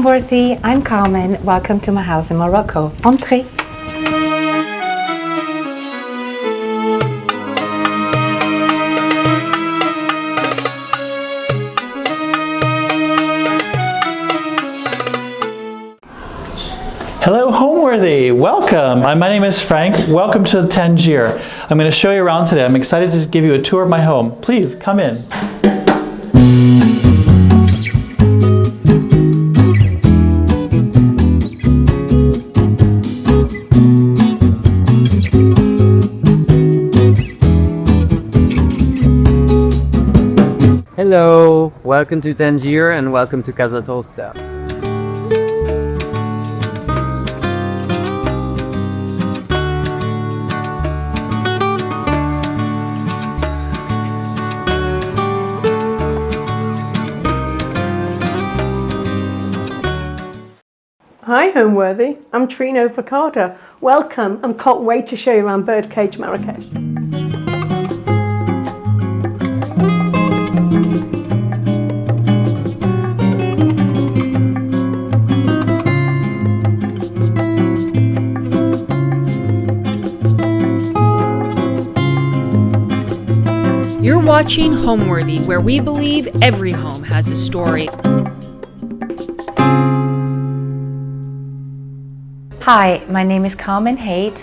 Homeworthy, I'm Carmen. Welcome to my house in Morocco. Entrez! Hello Homeworthy, welcome. My name is Frank. Welcome to Tangier. I'm going to show you around today. I'm excited to give you a tour of my home. Please come in. Hello, welcome to Tangier and welcome to Casa Tosca. Hi Homeworthy, I'm Trino Facada. Welcome, and can't wait to show you around Birdcage Marrakesh. You're watching Homeworthy, where we believe every home has a story. Hi, my name is Carmen Haid.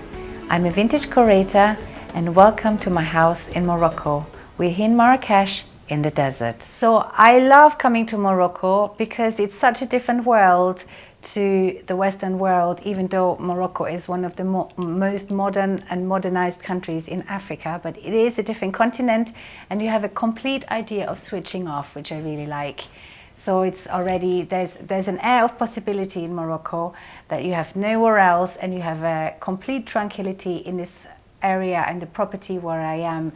I'm a vintage curator and welcome to my house in Morocco. We're here in Marrakesh in the desert. So I love coming to Morocco because it's such a different world to the Western world, even though Morocco is one of the most modern and modernized countries in Africa, but it is a different continent and you have a complete idea of switching off, which I really like. So it's already, there's an air of possibility in Morocco that you have nowhere else, and you have a complete tranquility in this area and the property where I am,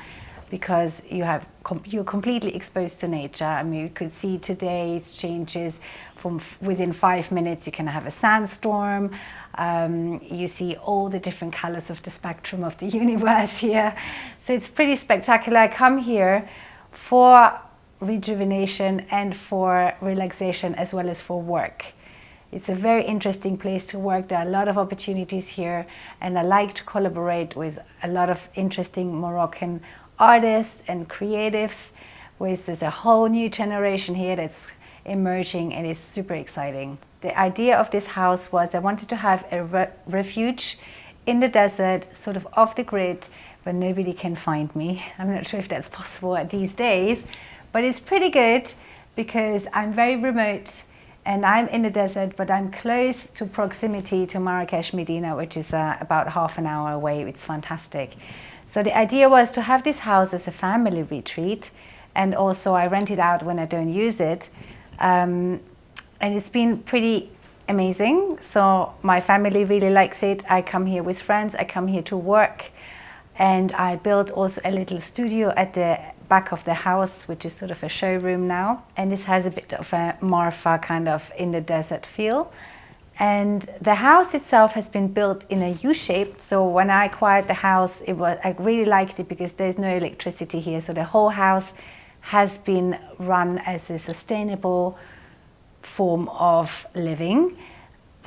because you're completely exposed to nature. I mean, you could see today's changes from within 5 minutes. You can have a sandstorm. You see all the different colors of the spectrum of the universe here. So it's pretty spectacular. I come here for rejuvenation and for relaxation as well as for work. It's a very interesting place to work. There are a lot of opportunities here, and I like to collaborate with a lot of interesting Moroccan artists and creatives. There's a whole new generation here that's emerging, and it's super exciting. The idea of this house was I wanted to have a refuge in the desert, sort of off the grid, where nobody can find me. I'm not sure if that's possible these days, but it's pretty good because I'm very remote and I'm in the desert, but I'm close to proximity to Marrakesh, Medina, which is about half an hour away. It's fantastic. So the idea was to have this house as a family retreat, and also I rent it out when I don't use it. And it's been pretty amazing. So my family really likes it. I come here with friends, I come here to work, and I built also a little studio at the back of the house, which is sort of a showroom now. And this has a bit of a Marfa kind of in the desert feel. And the house itself has been built in a U-shape. So when I acquired the house, I really liked it because there's no electricity here. So the whole house has been run as a sustainable form of living.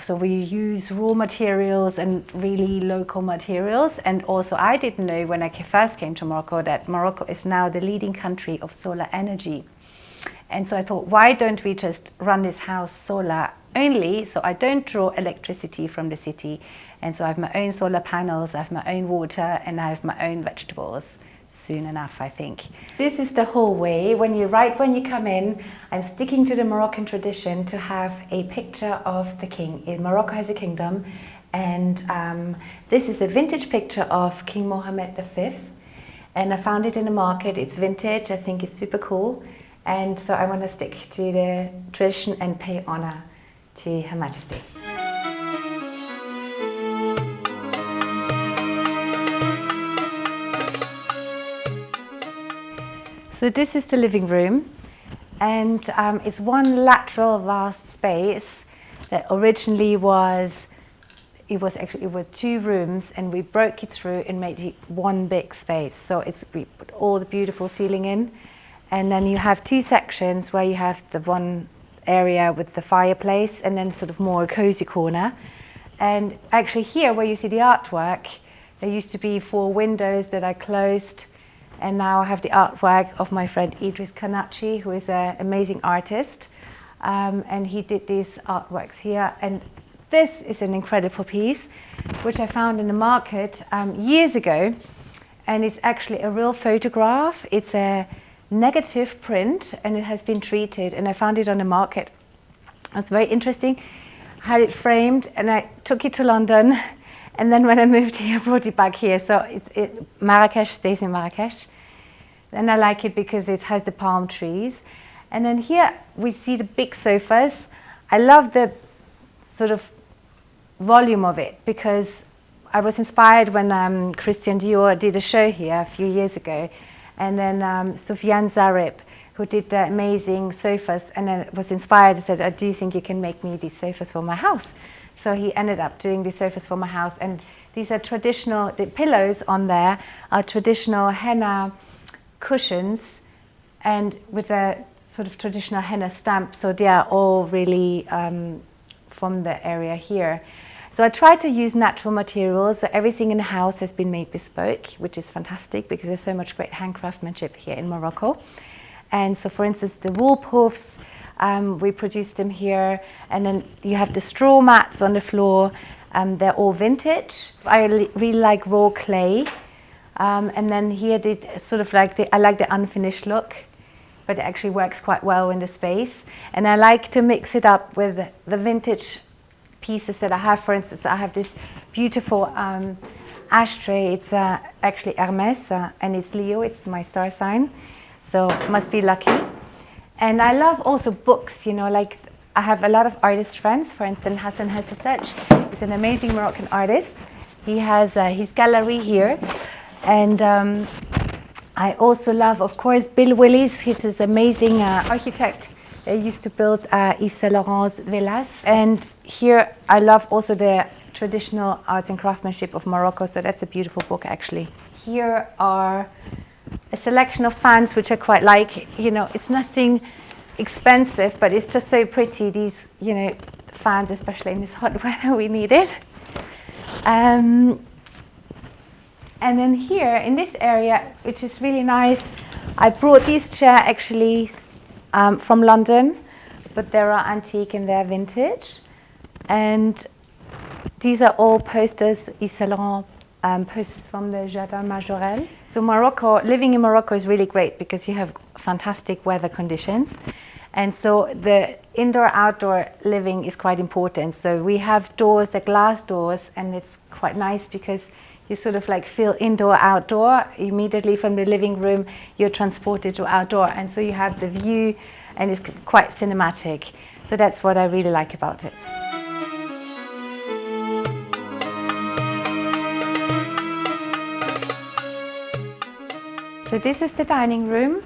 So we use raw materials and really local materials. And also I didn't know when I first came to Morocco that Morocco is now the leading country of solar energy. And so I thought, why don't we just run this house solar only, so I don't draw electricity from the city. And so I have my own solar panels, I have my own water, and I have my own vegetables. Soon enough, I think. This is the hallway. When you come in, I'm sticking to the Moroccan tradition to have a picture of the king. Morocco has a kingdom, and this is a vintage picture of King Mohammed V, and I found it in the market. It's vintage. I think it's super cool, and so I want to stick to the tradition and pay honor to Her Majesty. So this is the living room, and it's one lateral vast space that originally was 2 rooms, and we broke it through and made it one big space. So we put all the beautiful ceiling in, and then you have 2 sections where you have the one area with the fireplace, and then sort of more cozy corner. And actually here where you see the artwork, there used to be 4 windows that I closed, and now I have the artwork of my friend Idris Kanachi, who is an amazing artist, and he did these artworks here. And this is an incredible piece, which I found in the market years ago, and it's actually a real photograph. It's a negative print, and it has been treated, and I found it on the market. It was very interesting. I had it framed, and I took it to London, and then when I moved here, I brought it back here. So Marrakesh stays in Marrakesh. And I like it because it has the palm trees. And then here we see the big sofas. I love the sort of volume of it, because I was inspired when Christian Dior did a show here a few years ago, and then Soufiane Zarib, who did the amazing sofas, and then was inspired and said, do you think you can make me these sofas for my house? So he ended up doing these sofas for my house, and these are traditional, the pillows on there are traditional henna cushions, and with a sort of traditional henna stamp, so they are all really from the area here. So I try to use natural materials, so everything in the house has been made bespoke, which is fantastic because there's so much great hand craftsmanship here in Morocco. And so for instance, the wool puffs, we produced them here, and then you have the straw mats on the floor, they're all vintage. I really like raw clay, and then here did sort of like I like the unfinished look, but it actually works quite well in the space. And I like to mix it up with the vintage pieces that I have. For instance, I have this beautiful ashtray. It's actually Hermes, and it's Leo, it's my star sign, so must be lucky. And I love also books, you know, like I have a lot of artist friends. For instance, Hassan Hassasach is an amazing Moroccan artist. He has his gallery here. And I also love, of course, Bill Willis. He's this amazing architect. He used to build Yves Saint Laurent's villas. And here I love also the traditional arts and craftsmanship of Morocco. So that's a beautiful book, actually. Here are a selection of fans, which I quite like. You know, it's nothing expensive, but it's just so pretty. These, you know, fans, especially in this hot weather, we need it. And then here in this area, which is really nice, I brought this chair actually from London, but they're antique and they're vintage. And these are all posters, Yves Saint Laurent posters from the Jardin Majorel. So Morocco, living in Morocco is really great because you have fantastic weather conditions. And so the indoor-outdoor living is quite important. So we have doors, the glass doors, and it's quite nice because you sort of like feel indoor-outdoor. Immediately from the living room, you're transported to outdoor. And so you have the view, and it's quite cinematic. So that's what I really like about it. So this is the dining room.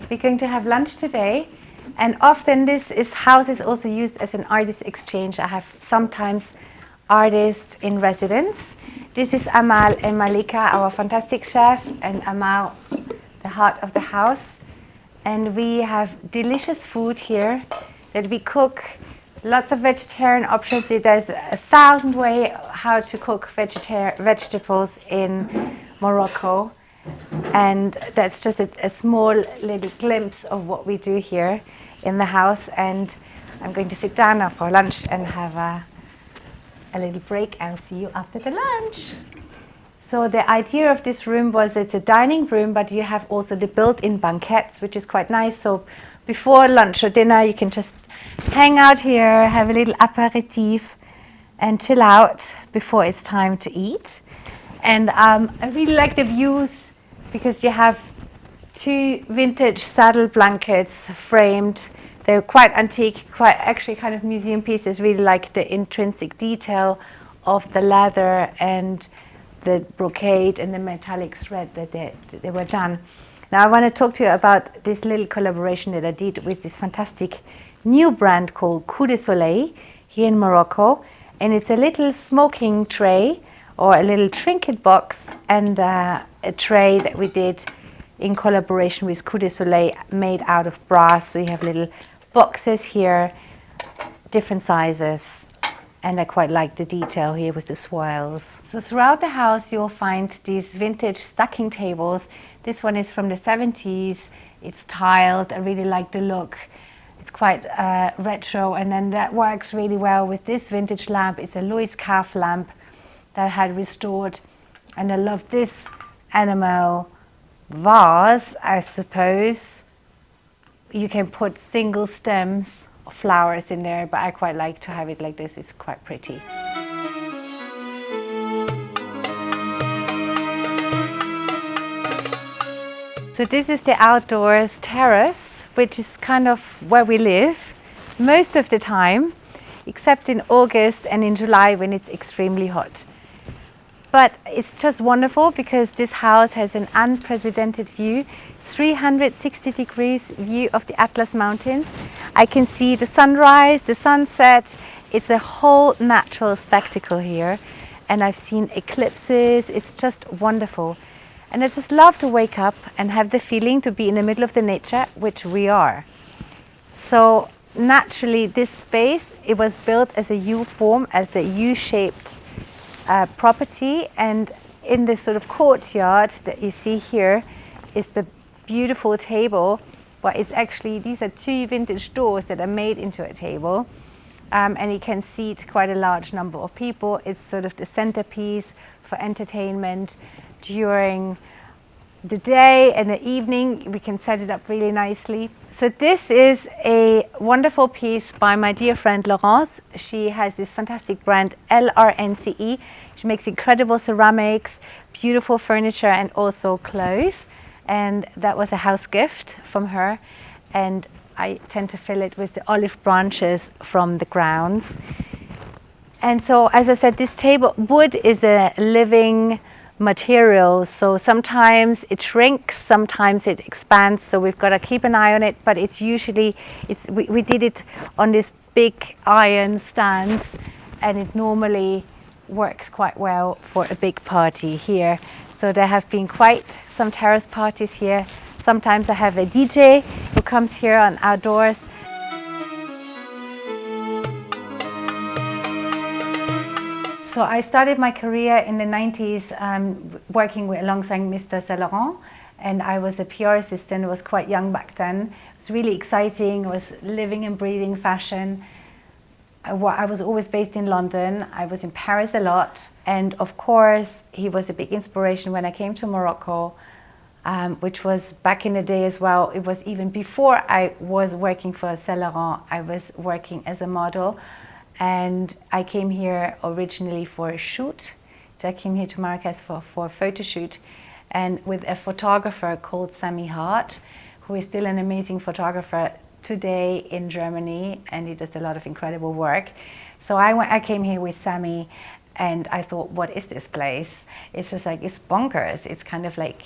We're going to have lunch today. And often this house is also used as an artist exchange. I have sometimes artists in residence. This is Amal and Malika, our fantastic chef, and Amal, the heart of the house. And we have delicious food here that we cook. Lots of vegetarian options. There's 1,000 ways how to cook vegetables in Morocco. And that's just a small little glimpse of what we do here in the house. And I'm going to sit down now for lunch and have a little break. I'll see you after the lunch. So the idea of this room was it's a dining room, but you have also the built-in banquettes, which is quite nice. So before lunch or dinner, you can just hang out here, have a little aperitif, and chill out before it's time to eat. And I really like the views because you have 2 vintage saddle blankets framed. They're quite antique, quite actually kind of museum pieces. Really like the intrinsic detail of the leather and the brocade and the metallic thread that they were done. Now I want to talk to you about this little collaboration that I did with this fantastic new brand called Coup de Soleil here in Morocco. And it's a little smoking tray or a little trinket box and a tray that we did in collaboration with Coup de Soleil, made out of brass. So you have little boxes here different sizes. And I quite like the detail here with the swirls. So throughout the house you'll find these vintage stacking tables. This one is from the 70s. It's tiled. I really like the look. It's quite retro, and then that works really well with this vintage lamp. It's a Louis calf lamp that I had restored, and I love this enamel vase. I suppose you can put single stems of flowers in there, but I quite like to have it like this. It's quite pretty. So this is the outdoors terrace, which is kind of where we live most of the time, except in August and in July when it's extremely hot. But it's just wonderful because this house has an unprecedented view, 360 degrees view of the Atlas Mountains. I can see the sunrise, the sunset. It's a whole natural spectacle here. And I've seen eclipses. It's just wonderful. And I just love to wake up and have the feeling to be in the middle of the nature, which we are. So naturally this space, it was built as a U form, as a U-shaped property, and in this sort of courtyard that you see here is the beautiful table. Well, it's actually, these are 2 vintage doors that are made into a table, and you can seat quite a large number of people. It's sort of the centerpiece for entertainment during the day and the evening. We can set it up really nicely. So this is a wonderful piece by my dear friend Laurence. She has this fantastic brand LRNCE. She makes incredible ceramics, beautiful furniture, and also clothes. And that was a house gift from her. And I tend to fill it with the olive branches from the grounds. And so, as I said, this table, wood is a living material, so sometimes it shrinks, sometimes it expands, so we've got to keep an eye on it, but it's usually, we did it on this big iron stands, and it normally works quite well for a big party here. So there have been quite some terrace parties here. Sometimes I have a DJ who comes here on outdoors. So I started my career in the 90s working alongside Mr. Saint Laurent, and I was a PR assistant. I was quite young back then. It was really exciting. I was living and breathing fashion. I was always based in London. I was in Paris a lot. And of course, he was a big inspiration when I came to Morocco, which was back in the day as well. It was even before I was working for Saint Laurent. I was working as a model. And I came here originally for a shoot. So I came here to Marrakesh for a photo shoot, and with a photographer called Sami Hart, who is still an amazing photographer today in Germany, and he does a lot of incredible work. So I came here with Sami, and I thought, what is this place? It's just like, it's bonkers. It's kind of like,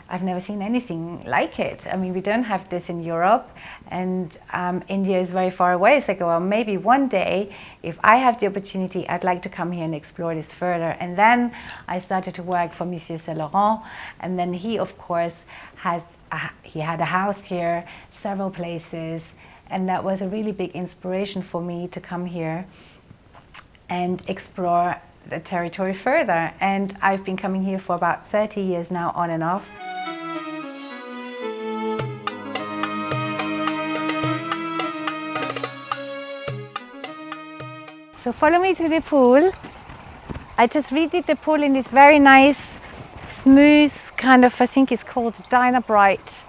I've never seen anything like it. I mean, we don't have this in Europe, and India is very far away. So I go, well, maybe one day, if I have the opportunity, I'd like to come here and explore this further. And then I started to work for Monsieur Saint Laurent, and then he, of course, he had a house here, several places, and that was a really big inspiration for me to come here and explore the territory further. And I've been coming here for about 30 years now, on and off. So follow me to the pool. I just redid the pool in this very nice, smooth kind of, I think it's called Dynabrite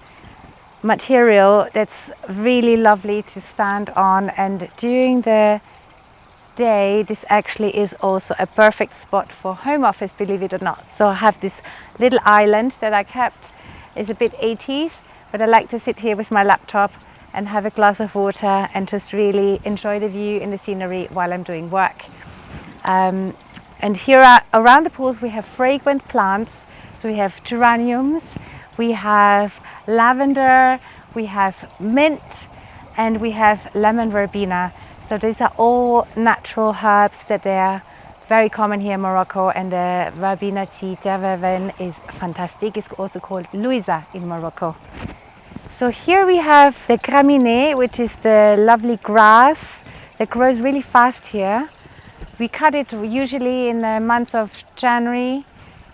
material that's really lovely to stand on. And during the day, this actually is also a perfect spot for home office, believe it or not. So I have this little island that I kept. It's a bit 80s, but I like to sit here with my laptop and have a glass of water and just really enjoy the view and the scenery while I'm doing work. And here around the pool we have fragrant plants. So we have geraniums, we have lavender, we have mint, and we have lemon verbena. So these are all natural herbs that are very common here in Morocco, and the verbena tea, terverven, is fantastic. It's also called Louisa in Morocco. So here we have the graminées, which is the lovely grass that grows really fast here. We cut it usually in the month of January.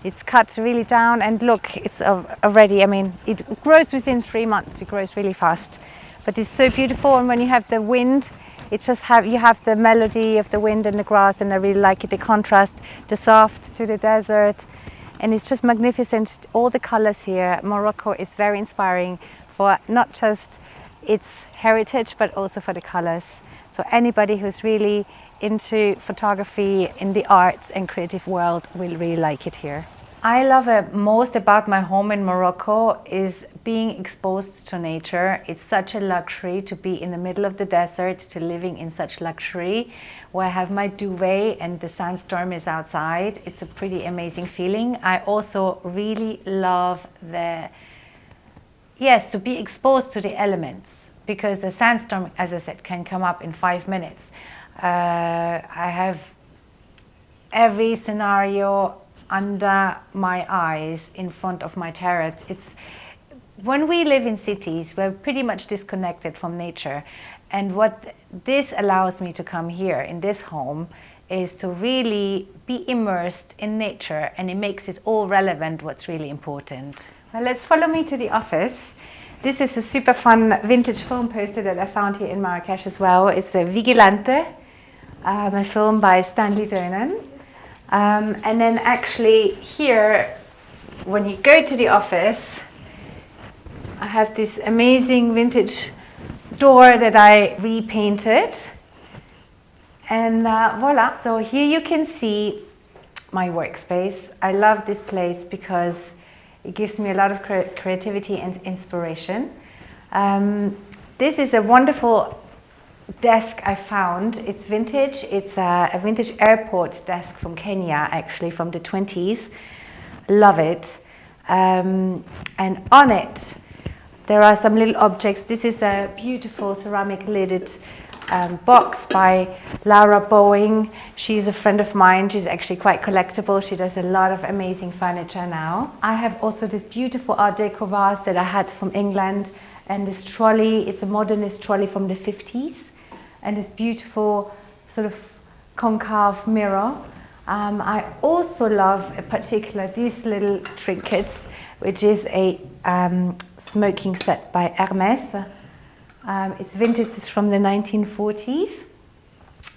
It's cut really down, and look, it's already, I mean, it grows within 3 months. It grows really fast, but it's so beautiful. And when you have the wind, you have the melody of the wind and the grass, and I really like it. The contrast, the soft to the desert, and it's just magnificent. All the colors here. Morocco is very inspiring for not just its heritage, but also for the colors. So anybody who's really into photography, in the arts and creative world will really like it here. I love most about my home in Morocco is being exposed to nature. It's such a luxury to be in the middle of the desert, to living in such luxury, where I have my duvet and the sandstorm is outside. It's a pretty amazing feeling. I also really love to be exposed to the elements, because the sandstorm, as I said, can come up in 5 minutes. I have every scenario under my eyes, in front of my terrace. When we live in cities, we're pretty much disconnected from nature. And what this allows me to come here in this home is to really be immersed in nature, and it makes it all relevant, what's really important. Well, let's follow me to the office. This is a super fun vintage film poster that I found here in Marrakesh as well. It's a Vigilante, a film by Stanley Donen. And then actually here, when you go to the office, I have this amazing vintage door that I repainted. And voila, so here you can see my workspace. I love this place because it gives me a lot of creativity and inspiration. This is a wonderful desk I found. It's vintage. It's a vintage airport desk from Kenya, actually, from the 20s. Love it. And on it, there are some little objects. This is a beautiful ceramic lidded box by Laura Boeing. She's a friend of mine. She's actually quite collectible. She does a lot of amazing furniture now. I have also this beautiful Art Deco vase that I had from England, and this trolley. It's a modernist trolley from the 50s, and this beautiful sort of concave mirror. I also love these little trinkets, which is a smoking set by Hermès. It's vintage, it's from the 1940s.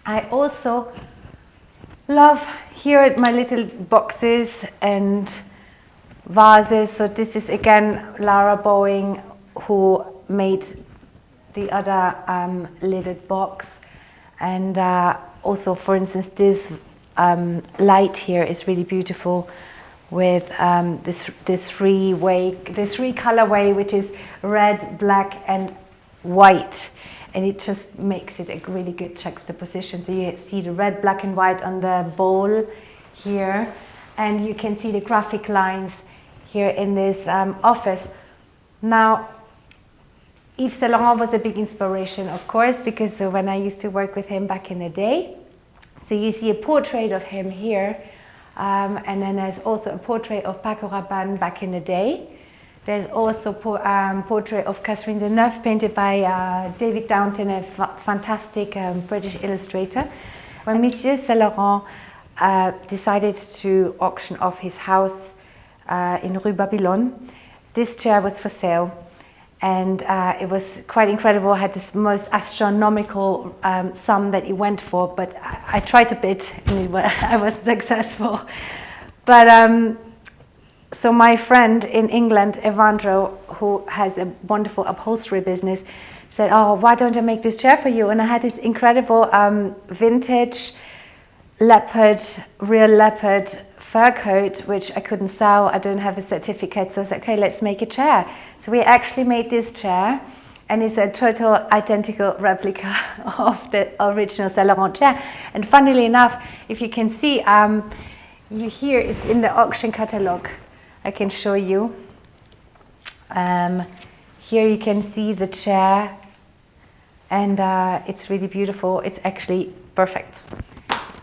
I also love here my little boxes and vases. So this is again Laura Boeing, who made the other lidded box. And also, for instance, this light here is really beautiful with this three colorway, which is red, black and white, and it just makes it a really good juxtaposition. So you see the red, black and white on the bowl here, and you can see the graphic lines here in this office. Now, Yves Saint Laurent was a big inspiration, of course, because when I used to work with him back in the day. So you see a portrait of him here, and then there's also a portrait of Paco Rabanne back in the day. There's also a portrait of Catherine Deneuve, painted by David Downton, a fantastic British illustrator. When Monsieur Saint Laurent decided to auction off his house in Rue Babylone, this chair was for sale. And it was quite incredible. I had this most astronomical sum that it went for, but I tried to bid and I wasn't successful. But so my friend in England, Evandro, who has a wonderful upholstery business, said, "Oh, why don't I make this chair for you?" And I had this incredible vintage real leopard fur coat, which I couldn't sell. I don't have a certificate, so I said, okay, let's make a chair. So we actually made this chair, and it's a total identical replica of the original Saint Laurent chair. And funnily enough, if you can see, here it's in the auction catalogue. I can show you. Here you can see the chair, and it's really beautiful. It's actually perfect.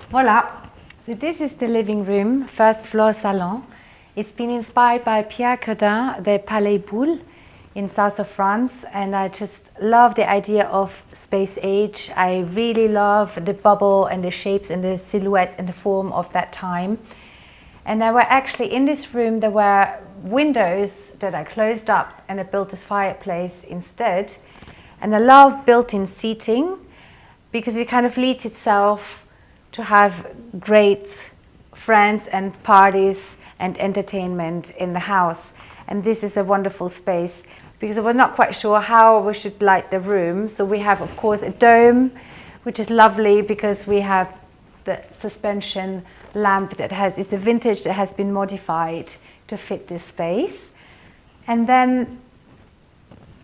Voila. So this is the living room, first floor salon. It's been inspired by Pierre Cardin, the Palais Boulle. in south of France, and I just love the idea of space age. I really love the bubble and the shapes and the silhouette and the form of that time. And there were actually in this room, there were windows that I closed up and I built this fireplace instead. And I love built-in seating because it kind of leads itself to have great friends and parties and entertainment in the house. And this is a wonderful space because I was not quite sure how we should light the room. So we have, of course, a dome, which is lovely because we have the suspension lamp that it's a vintage that has been modified to fit this space. And then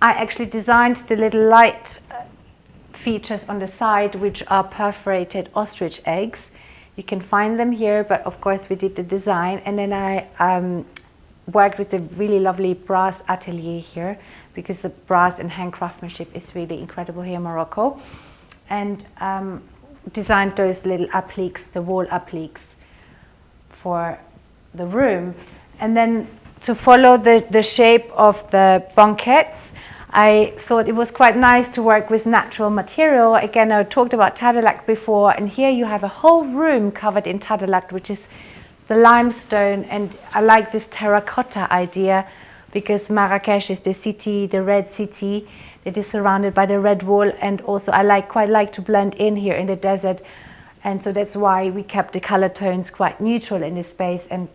I actually designed the little light features on the side, which are perforated ostrich eggs. You can find them here, but of course we did the design. And then I worked with a really lovely brass atelier here because the brass and hand craftsmanship is really incredible here in Morocco. And designed those little appliques, the wall appliques for the room. And then to follow the shape of the banquettes, I thought it was quite nice to work with natural material. Again, I talked about Tadelac before, and here you have a whole room covered in Tadelac, which is the limestone. And I like this terracotta idea because Marrakesh is the city, the red city. It is surrounded by the red wall, and also I quite like to blend in here in the desert, and so that's why we kept the color tones quite neutral in this space and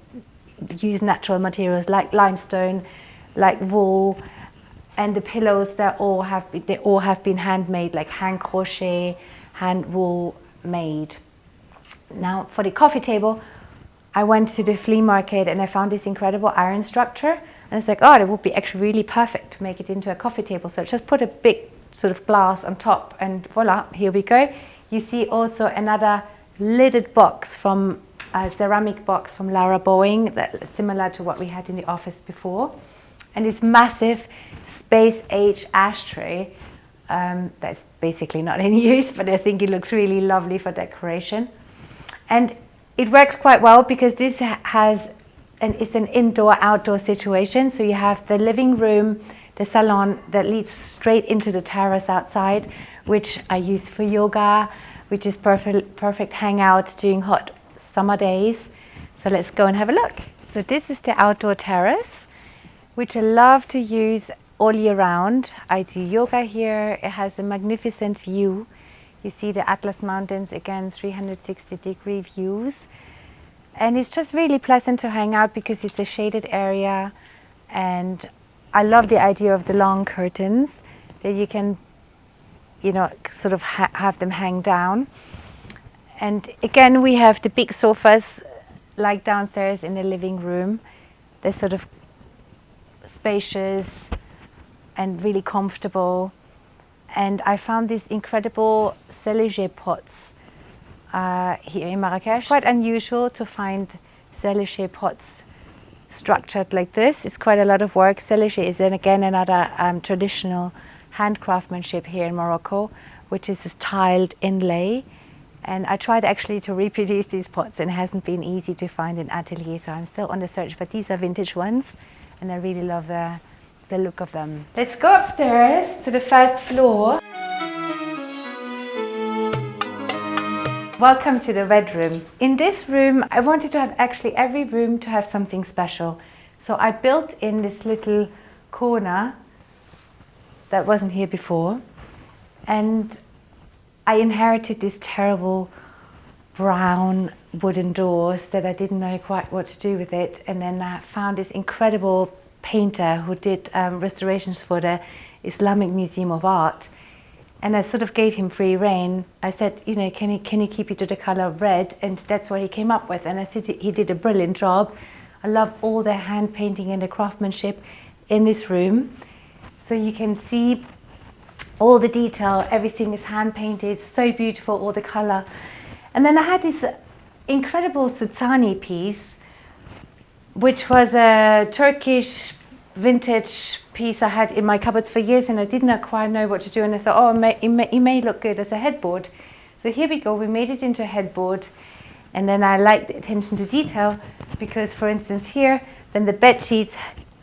use natural materials like limestone, like wool, and the pillows that all have been handmade, like hand crochet, hand wool made. Now for the coffee table, I went to the flea market and I found this incredible iron structure. And it's like, oh, it would be actually really perfect to make it into a coffee table. So I just put a big sort of glass on top and voila, here we go. You see also another lidded box from a ceramic box from Lara Boeing, that's similar to what we had in the office before. And this massive space age ashtray that's basically not in use, but I think it looks really lovely for decoration. And it works quite well because this and it's an indoor-outdoor situation. So you have the living room, the salon that leads straight into the terrace outside, which I use for yoga, which is perfect hangout during hot summer days. So let's go and have a look. So this is the outdoor terrace, which I love to use all year round. I do yoga here. It has a magnificent view. You see the Atlas Mountains, again, 360-degree views. And it's just really pleasant to hang out because it's a shaded area, and I love the idea of the long curtains that you can, sort of have them hang down. And again, we have the big sofas like downstairs in the living room. They're sort of spacious and really comfortable. And I found these incredible céliger pots here in Marrakesh. It's quite unusual to find céliger pots structured like this. It's quite a lot of work. Céliger is then again another traditional hand craftsmanship here in Morocco, which is this tiled inlay. And I tried actually to reproduce these pots, and it hasn't been easy to find in atelier, so I'm still on the search, but these are vintage ones, and I really love the look of them. Let's go upstairs to the first floor. Welcome to the red room. In this room, I wanted to have actually every room to have something special. So I built in this little corner that wasn't here before. And I inherited these terrible brown wooden doors that I didn't know quite what to do with it. And then I found this incredible painter who did restorations for the Islamic Museum of Art. And I sort of gave him free rein. I said, can you keep it to the color red? And that's what he came up with. And I said he did a brilliant job. I love all the hand painting and the craftsmanship in this room. So you can see all the detail, everything is hand painted, so beautiful, all the color. And then I had this incredible Sultani piece, which was a Turkish vintage piece I had in my cupboards for years, and I did not quite know what to do, and I thought, oh, it may look good as a headboard. So here we go, we made it into a headboard. And then I liked the attention to detail because, for instance, here, then the bed sheets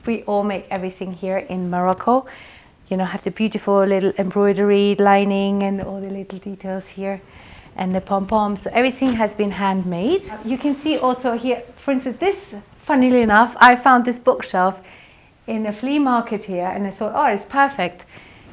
We all make everything here in Morocco. You know, have the beautiful little embroidery lining and all the little details here, and the pom-poms. So everything has been handmade. You can see also here, for instance, this, funnily enough, I found this bookshelf in a flea market here, and I thought, oh, it's perfect.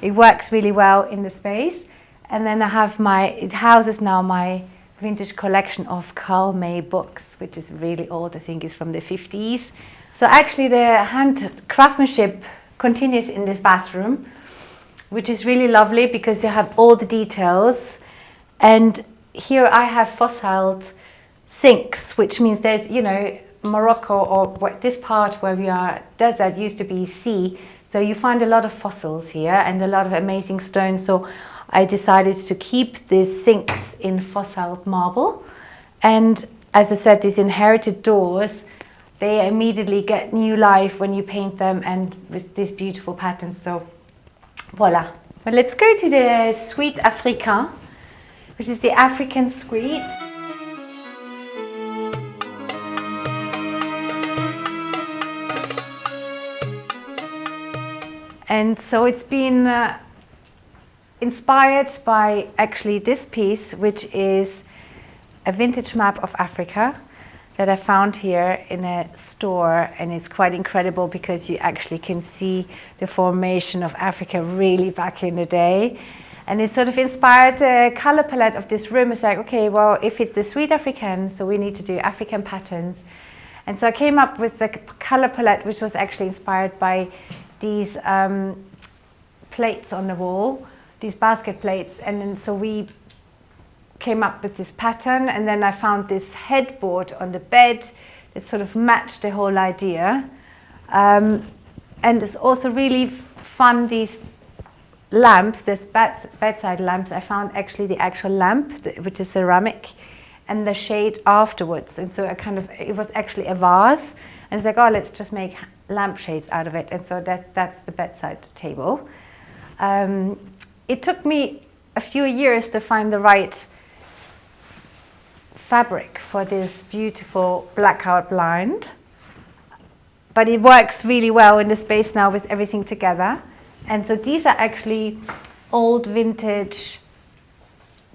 It works really well in the space. And then I have it houses now my vintage collection of Carl May books, which is really old. I think it's from the 50s. So actually the hand craftsmanship continues in this bathroom, which is really lovely because you have all the details. And here I have fossiled sinks, which means there's, you know, Morocco, or this part where we are desert, used to be sea. So you find a lot of fossils here and a lot of amazing stones. So I decided to keep these sinks in fossiled marble. And as I said, these inherited doors, they immediately get new life when you paint them, and with these beautiful patterns. So voila. But let's go to the suite africain, which is the African suite. And so it's been inspired by actually this piece, which is a vintage map of Africa that I found here in a store, and it's quite incredible because you actually can see the formation of Africa really back in the day. And it sort of inspired the color palette of this room. It's like, okay, well, if it's the Suite Africaine, so we need to do African patterns. And so I came up with the color palette, which was actually inspired by these plates on the wall, these basket plates. And then so we came up with this pattern, and then I found this headboard on the bed that sort of matched the whole idea. And it's also really fun, these lamps, this bedside lamps. I found actually the actual lamp, which is ceramic, and the shade afterwards. And so it was actually a vase, and it's like, oh, let's just make lampshades out of it. And so that's the bedside table. It took me a few years to find the right fabric for this beautiful blackout blind, but it works really well in the space now with everything together. And so these are actually old vintage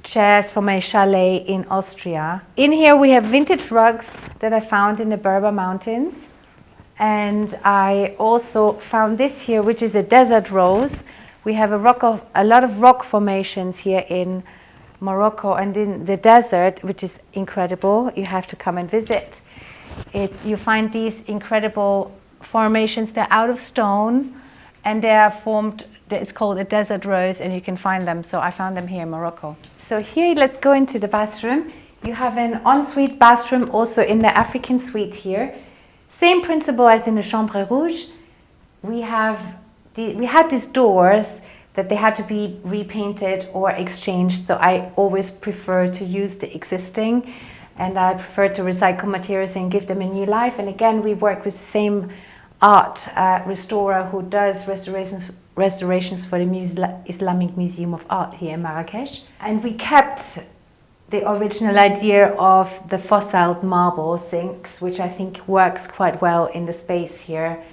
chairs from a chalet in Austria. In here we have vintage rugs that I found in the Berber Mountains, and I also found this here, which is a desert rose. We have a lot of rock formations here in Morocco and in the desert, which is incredible. You have to come and visit. You find these incredible formations. They're out of stone, and they are formed. It's called a desert rose, and you can find them. So I found them here in Morocco. So here, let's go into the bathroom. You have an ensuite bathroom also in the African suite here. Same principle as in the Chambre Rouge. We had these doors that they had to be repainted or exchanged. So I always prefer to use the existing, and I prefer to recycle materials and give them a new life. And again, we work with the same art restorer who does restorations for the Islamic Museum of Art here in Marrakesh. And we kept the original idea of the fossiled marble sinks, which I think works quite well in the space here,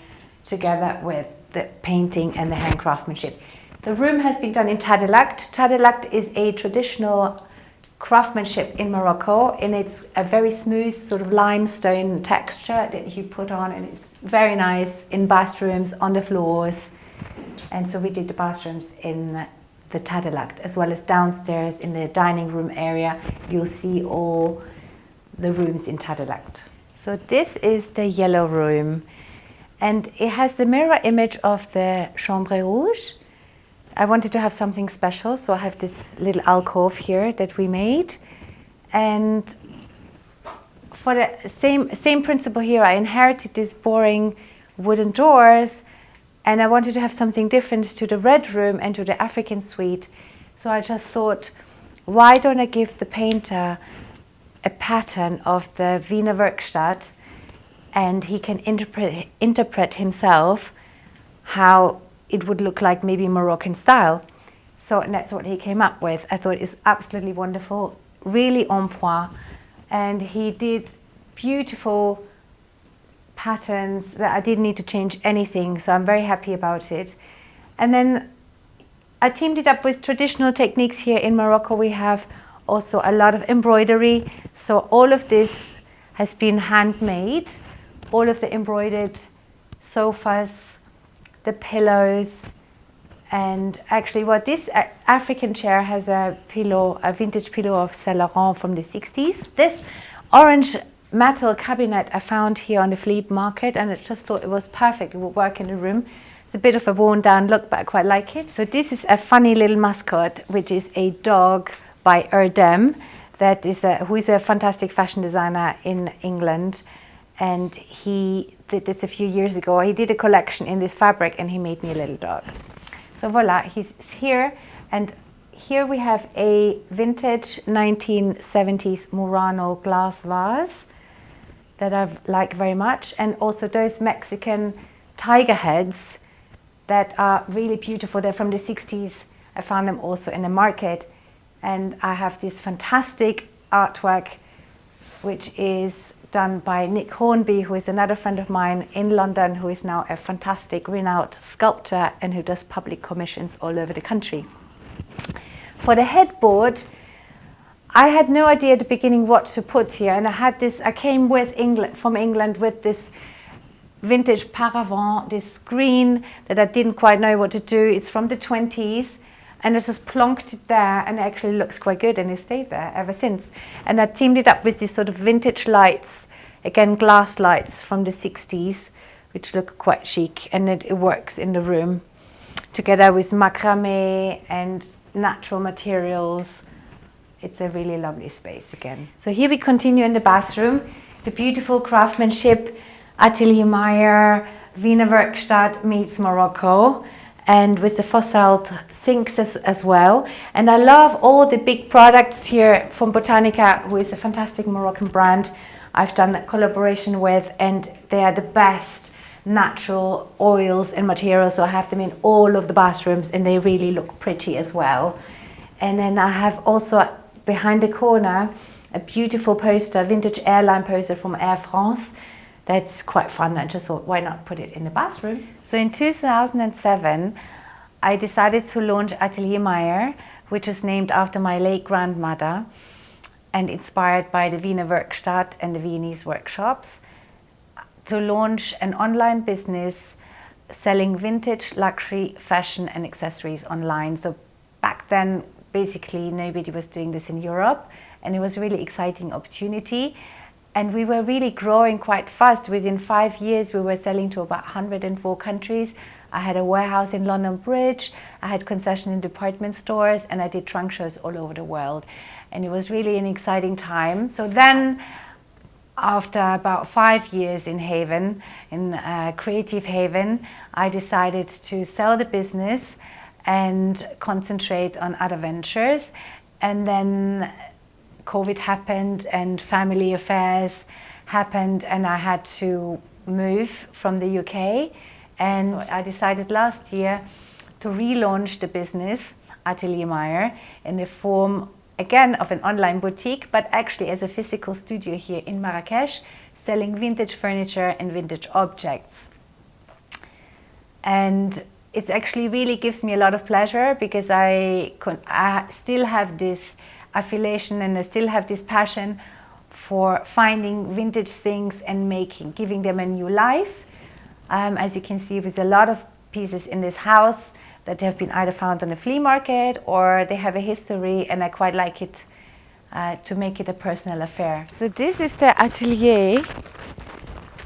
together with the painting and the hand craftsmanship. The room has been done in Tadelact. Tadelact is a traditional craftsmanship in Morocco, and it's a very smooth sort of limestone texture that you put on, and it's very nice in bathrooms, on the floors. And so we did the bathrooms in the Tadelact, as well as downstairs in the dining room area. You'll see all the rooms in Tadelact. So this is the yellow room, and it has the mirror image of the Chambre Rouge. I wanted to have something special, so I have this little alcove here that we made. And for the same principle here, I inherited these boring wooden doors, and I wanted to have something different to the red room and to the African suite. So I just thought, why don't I give the painter a pattern of the Wiener Werkstatt, and he can interpret himself how it would look like maybe Moroccan style. So that's what he came up with. I thought it's absolutely wonderful, really en point. And he did beautiful patterns that I didn't need to change anything, so I'm very happy about it. And then I teamed it up with traditional techniques. Here in Morocco we have also a lot of embroidery, so all of this has been handmade. All of the embroidered sofas, the pillows, and actually what this African chair has a pillow, a vintage pillow of Saint Laurent from the 60s. This orange metal cabinet I found here on the flea market, and I just thought it was perfect, it would work in the room. It's a bit of a worn down look, but I quite like it. So this is a funny little mascot, which is a dog by Erdem, that is who is a fantastic fashion designer in England. And he did this a few years ago. He did a collection in this fabric and he made me a little dog. So voila, he's here. And here we have a vintage 1970s Murano glass vase that I like very much. And also those Mexican tiger heads that are really beautiful. They're from the 60s. I found them also in the market. And I have this fantastic artwork, which is done by Nick Hornby, who is another friend of mine in London, who is now a fantastic renowned sculptor and who does public commissions all over the country. For the headboard, I had no idea at the beginning what to put here, and I came from England with this vintage paravent, this screen that I didn't quite know what to do. It's from the 20s. And I just plonked it there, and it actually looks quite good, and it stayed there ever since. And I teamed it up with these sort of vintage lights, again glass lights from the 60s, which look quite chic, and it works in the room, together with macrame and natural materials. It's a really lovely space again. So here we continue in the bathroom, the beautiful craftsmanship, Atelier Meyer, Wiener Werkstatt meets Morocco, and with the fossil sinks as well. And I love all the big products here from Botanica, who is a fantastic Moroccan brand I've done a collaboration with, and they are the best natural oils and materials, so I have them in all of the bathrooms and they really look pretty as well. And then I have also behind the corner a beautiful poster, vintage airline poster from Air France. That's quite fun. I just thought, why not put it in the bathroom? So in 2007, I decided to launch Atelier Meyer, which was named after my late grandmother and inspired by the Wiener Werkstatt and the Viennese workshops, to launch an online business selling vintage luxury fashion and accessories online. So back then, basically nobody was doing this in Europe, and it was a really exciting opportunity. And we were really growing quite fast. Within 5 years, we were selling to about 104 countries. I had a warehouse in London Bridge, I had concession in department stores, and I did trunk shows all over the world. And it was really an exciting time. So then, after about 5 years in Haven, in Creative Haven, I decided to sell the business and concentrate on other ventures. And then COVID happened and family affairs happened, and I had to move from the UK. And so I decided last year to relaunch the business, Atelier Meyer, in the form, again, of an online boutique, but actually as a physical studio here in Marrakesh, selling vintage furniture and vintage objects. And it actually really gives me a lot of pleasure, because I still have this affiliation and I still have this passion for finding vintage things and giving them a new life. As you can see, there's a lot of pieces in this house that have been either found on a flea market or they have a history, and I quite like it to make it a personal affair. So this is the atelier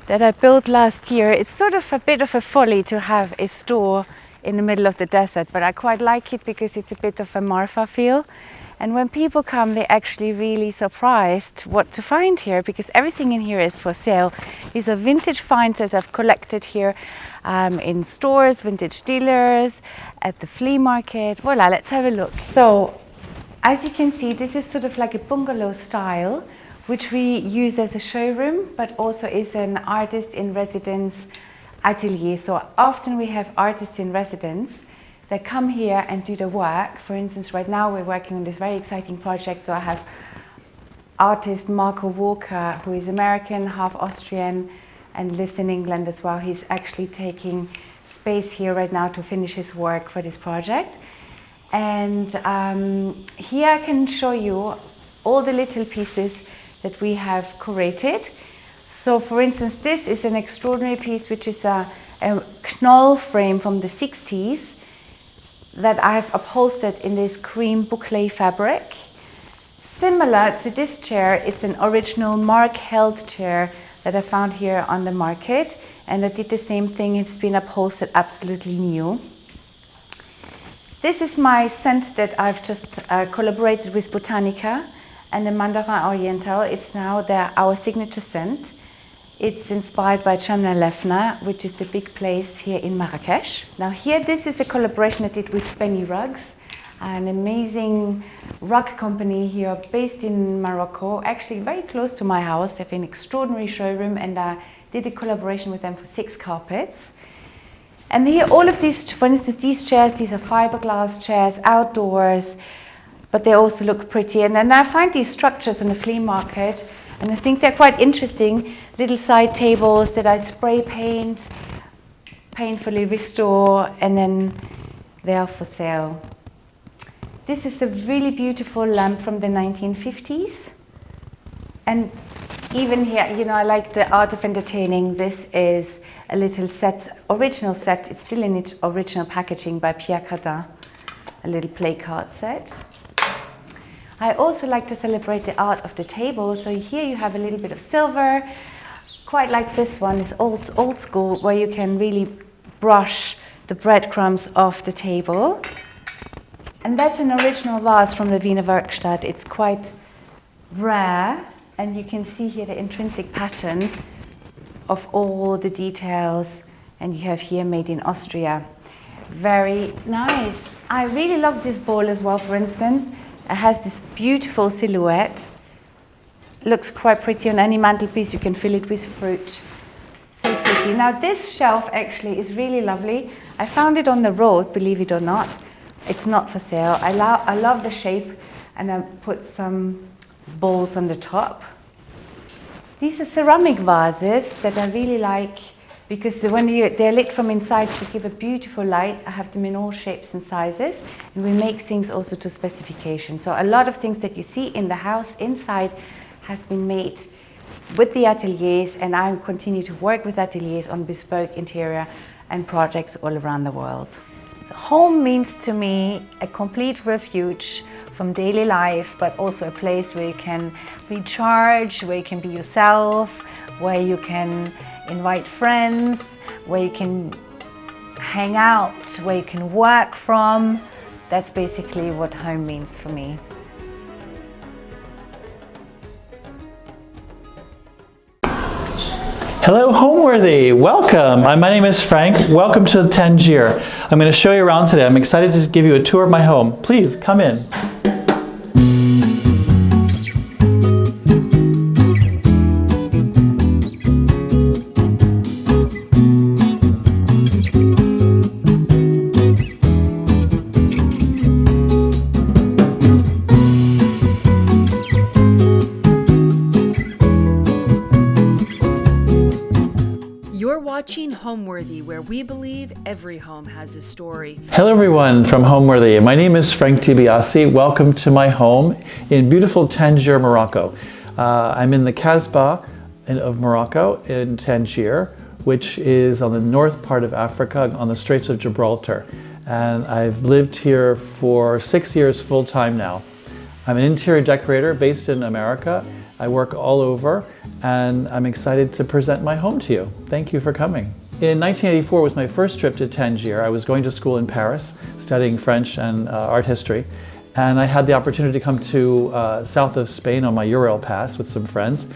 that I built last year. It's sort of a bit of a folly to have a store in the middle of the desert, but I quite like it because it's a bit of a Marfa feel. And when people come, they're actually really surprised what to find here, because everything in here is for sale. These are vintage finds that I've collected here in stores, vintage dealers, at the flea market. Voila, let's have a look. So, as you can see, this is sort of like a bungalow style, which we use as a showroom, but also is an artist in residence atelier. So often we have artists in residence that come here and do the work. For instance, right now we're working on this very exciting project. So I have artist Marco Walker, who is American, half Austrian, and lives in England as well. He's actually taking space here right now to finish his work for this project. And here I can show you all the little pieces that we have curated. So for instance, this is an extraordinary piece, which is a knoll frame from the 60s that I've upholstered in this cream boucle fabric. Similar to this chair, it's an original Mark held chair that I found here on the market, and I did the same thing. It's been upholstered absolutely new. This is my scent that I've just collaborated with Botanica and the Mandarin Oriental. It's now our signature scent. It's inspired by Chamna Lefna, which is the big place here in Marrakesh. Now here, this is a collaboration I did with Benny Rugs, an amazing rug company here based in Morocco, actually very close to my house. They have an extraordinary showroom, and I did a collaboration with them for 6 carpets. And here, all of these, for instance, these chairs, these are fiberglass chairs, outdoors, but they also look pretty. And then I find these structures in the flea market, and I think they're quite interesting. Little side tables that I spray paint, painfully restore, and then they are for sale. This is a really beautiful lamp from the 1950s. And even here, you know, I like the art of entertaining. This is a little set, original set. It's still in its original packaging by Pierre Cardin, a little play card set. I also like to celebrate the art of the table. So here you have a little bit of silver, quite like this one is old school, where you can really brush the breadcrumbs off the table. And that's an original vase from the Wiener Werkstatt. It's quite rare, and you can see here the intrinsic pattern of all the details, and you have here made in Austria. Very nice. I really love this bowl as well, for instance. It has this beautiful silhouette. Looks quite pretty on any mantelpiece. You can fill it with fruit. So pretty. Now this shelf actually is really lovely. I found it on the road, believe it or not. It's not for sale. I love the shape, and I put some bowls on the top. These are ceramic vases that I really like, because when they're lit from inside to give a beautiful light. I have them in all shapes and sizes, and we make things also to specification. So a lot of things that you see in the house inside has been made with the ateliers, and I continue to work with ateliers on bespoke interior and projects all around the world. Home means to me a complete refuge from daily life, but also a place where you can recharge, where you can be yourself, where you can invite friends, where you can hang out, where you can work from. That's basically what home means for me. Hello, Homeworthy. Welcome. My name is Frank. Welcome to Tangier. I'm going to show you around today. I'm excited to give you a tour of my home. Please come in. Watching Homeworthy, where we believe every home has a story. Hello everyone from Homeworthy. My name is Frank de Biasi. Welcome to my home in beautiful Tangier, Morocco. I'm in the kasbah of Morocco in Tangier, which is on the north part of Africa on the Strait of Gibraltar. And I've lived here for 6 years full time now. I'm an interior decorator based in America. I work all over, and I'm excited to present my home to you. Thank you for coming. In 1984 was my first trip to Tangier. I was going to school in Paris, studying French and art history, and I had the opportunity to come to south of Spain on my Eurail pass with some friends.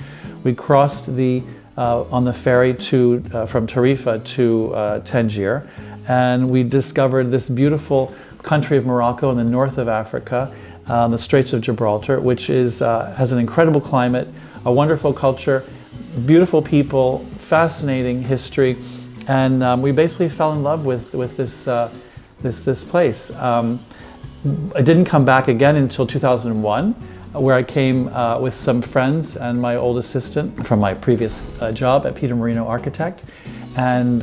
We crossed on the ferry from Tarifa to Tangier, and we discovered this beautiful country of Morocco in the north of Africa, the Straits of Gibraltar, which has an incredible climate, a wonderful culture, beautiful people, fascinating history, and we basically fell in love with this place. I didn't come back again until 2001, where I came with some friends and my old assistant from my previous job at Peter Marino Architect. And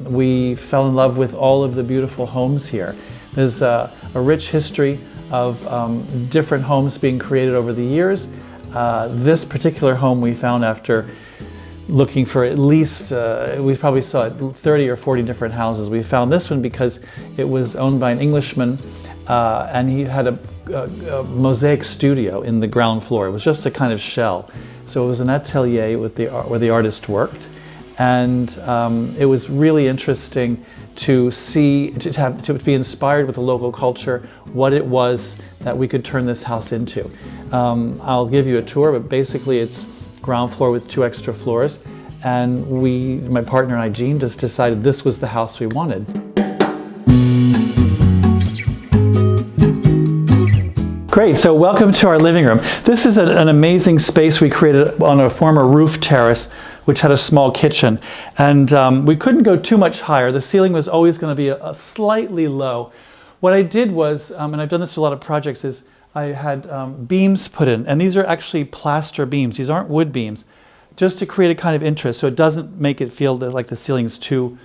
we fell in love with all of the beautiful homes here. There's a rich history of different homes being created over the years. This particular home we found after looking for at least, we probably saw 30 or 40 different houses. We found this one because it was owned by an Englishman and he had a mosaic studio in the ground floor. It was just a kind of shell. So it was an atelier with where the artist worked. And it was really interesting to see, to be inspired with the local culture, what it was that we could turn this house into. I'll give you a tour, but basically it's ground floor with 2 extra floors. And my partner and I, Jean, just decided this was the house we wanted. Great, so welcome to our living room. This is an amazing space we created on a former roof terrace, which had a small kitchen. And we couldn't go too much higher. The ceiling was always going to be a slightly low. What I did was, and I've done this for a lot of projects, is I had beams put in. And these are actually plaster beams. These aren't wood beams, just to create a kind of interest so it doesn't make it feel like the ceiling's too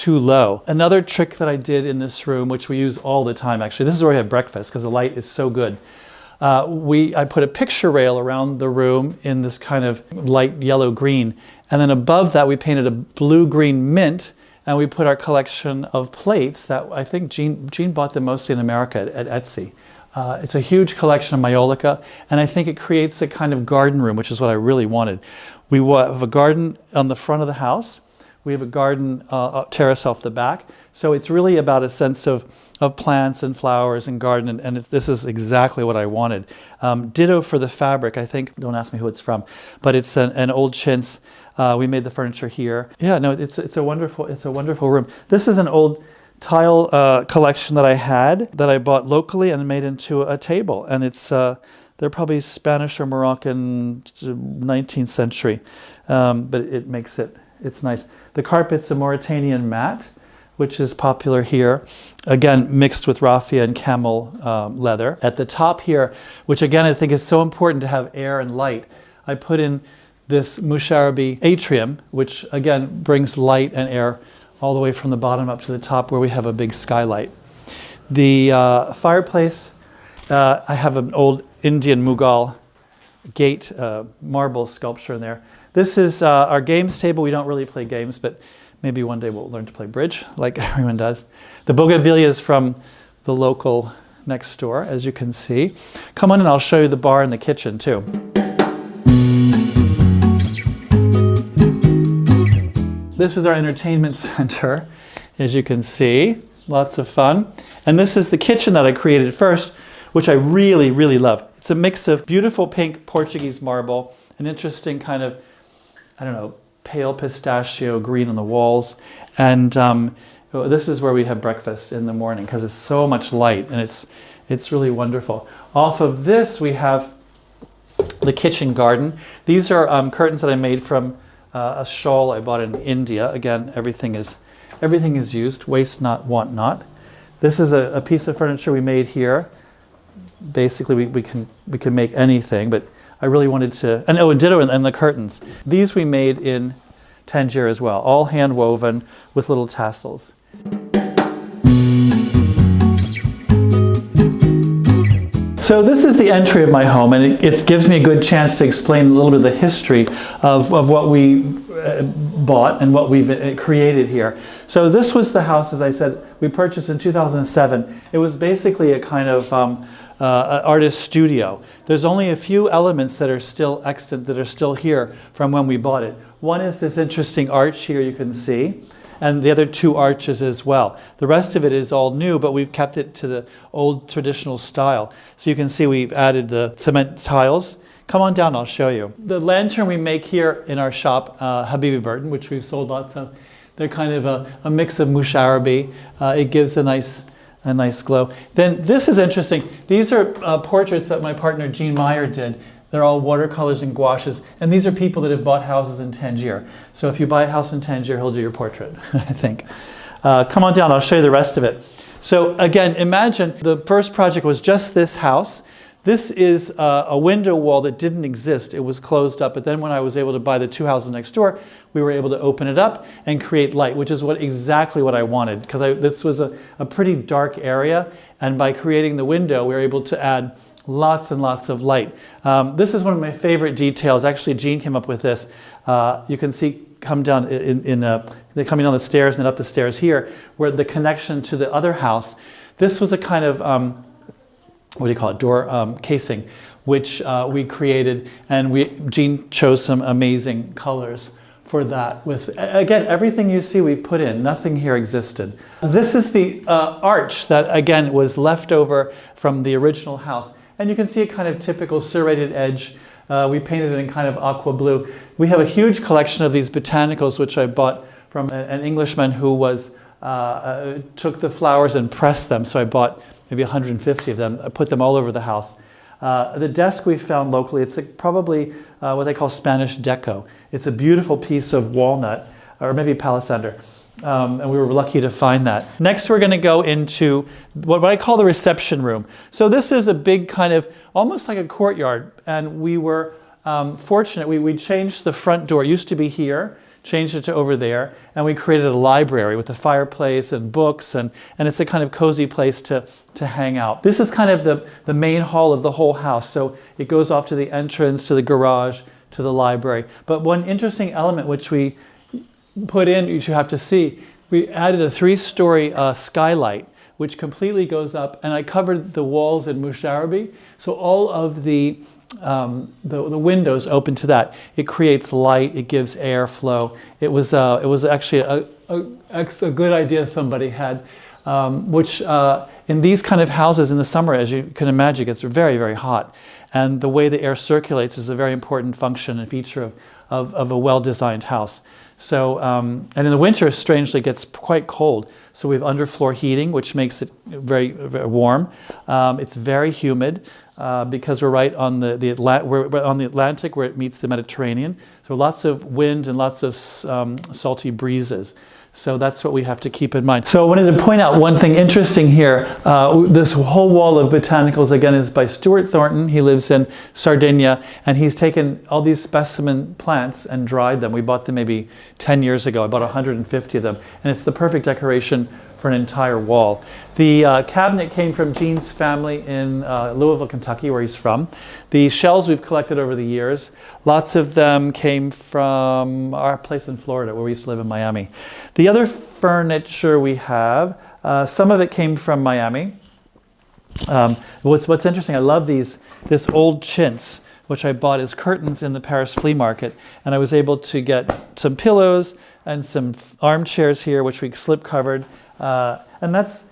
low. Another trick that I did in this room, which we use all the time actually, this is where we have breakfast because the light is so good. I put a picture rail around the room in this kind of light yellow-green, and then above that we painted a blue-green mint, and we put our collection of plates that I think Jean bought them mostly in America at Etsy. It's a huge collection of Maiolica, and I think it creates a kind of garden room, which is what I really wanted. We have a garden on the front of the house. We have a garden terrace off the back. So it's really about a sense of plants and flowers and garden, and this is exactly what I wanted. Ditto for the fabric, I think, don't ask me who it's from, but it's an old chintz. We made the furniture here. Yeah, no, it's a wonderful room. This is an old tile collection that I had that I bought locally and made into a table, and they're probably Spanish or Moroccan 19th century, but it makes it's nice. The carpet's a Mauritanian mat, which is popular here. Again, mixed with raffia and camel leather. At the top here, which again I think is so important to have air and light, I put in this Musharabi atrium, which again brings light and air all the way from the bottom up to the top where we have a big skylight. The fireplace, I have an old Indian Mughal gate marble sculpture in there. This is our games table. We don't really play games, but maybe one day we'll learn to play bridge like everyone does. The bougainvillea is from the local next door, as you can see. Come on and I'll show you the bar and the kitchen too. This is our entertainment center, as you can see. Lots of fun. And this is the kitchen that I created first, which I really, really love. It's a mix of beautiful pink Portuguese marble, an interesting kind of, I don't know, pale pistachio green on the walls. And this is where we have breakfast in the morning because it's so much light and it's really wonderful. Off of this we have the kitchen garden. These are curtains that I made from a shawl I bought in India. Again, everything is used, waste not, want not. This is a piece of furniture we made here. Basically, we can make anything, but I really wanted to, and ditto and the curtains. These we made in Tangier as well, all hand woven with little tassels. So this is the entry of my home, and it gives me a good chance to explain a little bit of the history of what we bought and what we've created here. So this was the house, as I said, we purchased in 2007. It was basically a kind of an artist studio. There's only a few elements that are still extant, that are still here from when we bought it. One is this interesting arch here you can see, and the other two arches as well. The rest of it is all new, but we've kept it to the old traditional style. So you can see we've added the cement tiles. Come on down, I'll show you. The lantern we make here in our shop, Habibi Burton, which we've sold lots of, they're kind of a mix of Musharabi. It gives a nice glow. Then this is interesting. These are portraits that my partner Jean Meyer did. They're all watercolors and gouaches, and these are people that have bought houses in Tangier. So if you buy a house in Tangier, he'll do your portrait, I think. Come on down, I'll show you the rest of it. So again, imagine the first project was just this house. This is a window wall that didn't exist. It was closed up, but then when I was able to buy the 2 houses next door, we were able to open it up and create light, which is exactly what I wanted, because this was a pretty dark area, and by creating the window, we were able to add lots and lots of light. This is one of my favorite details. Actually, Jean came up with this. You can see come down they're coming down the stairs and up the stairs here, where the connection to the other house. This was a kind of what do you call it, door casing, which we created, and Jean chose some amazing colors for that. With, again, everything you see we put in, nothing here existed. This is the arch that, again, was left over from the original house. And you can see a kind of typical serrated edge. We painted it in kind of aqua blue. We have a huge collection of these botanicals, which I bought from an Englishman who took the flowers and pressed them. So I bought maybe 150 of them. I put them all over the house. The desk we found locally, it's probably what they call Spanish deco. It's a beautiful piece of walnut, or maybe palisander. And we were lucky to find that. Next, we're going to go into what I call the reception room. So this is a big kind of, almost like a courtyard. And we were fortunate. We changed the front door. It used to be here, changed it to over there. And we created a library with a fireplace and books. And it's a kind of cozy place to hang out. This is kind of the main hall of the whole house. So it goes off to the entrance, to the garage, to the library. But one interesting element which we put in, you should have to see, we added a 3-story skylight, which completely goes up, and I covered the walls in Musharabi, so all of the windows open to that. It creates light, it gives airflow. It was actually a good idea somebody had, which in these kind of houses in the summer, as you can imagine, it gets very, very hot. And the way the air circulates is a very important function and feature of a well-designed house. So, and in the winter, strangely, it gets quite cold. So we have underfloor heating, which makes it very, very warm. It's very humid because we're right on we're on the Atlantic where it meets the Mediterranean. So lots of wind and lots of salty breezes. So that's what we have to keep in mind. So I wanted to point out one thing interesting here. This whole wall of botanicals, again, is by Stuart Thornton. He lives in Sardinia, and he's taken all these specimen plants and dried them. We bought them maybe 10 years ago. I bought 150 of them, and it's the perfect decoration for an entire wall. The cabinet came from Jean's family in Louisville, Kentucky, where he's from. The shells we've collected over the years. Lots of them came from our place in Florida, where we used to live in Miami. The other furniture we have, some of it came from Miami. What's interesting, I love this old chintz, which I bought as curtains in the Paris flea market. And I was able to get some pillows and some armchairs here, which we slip covered. And that's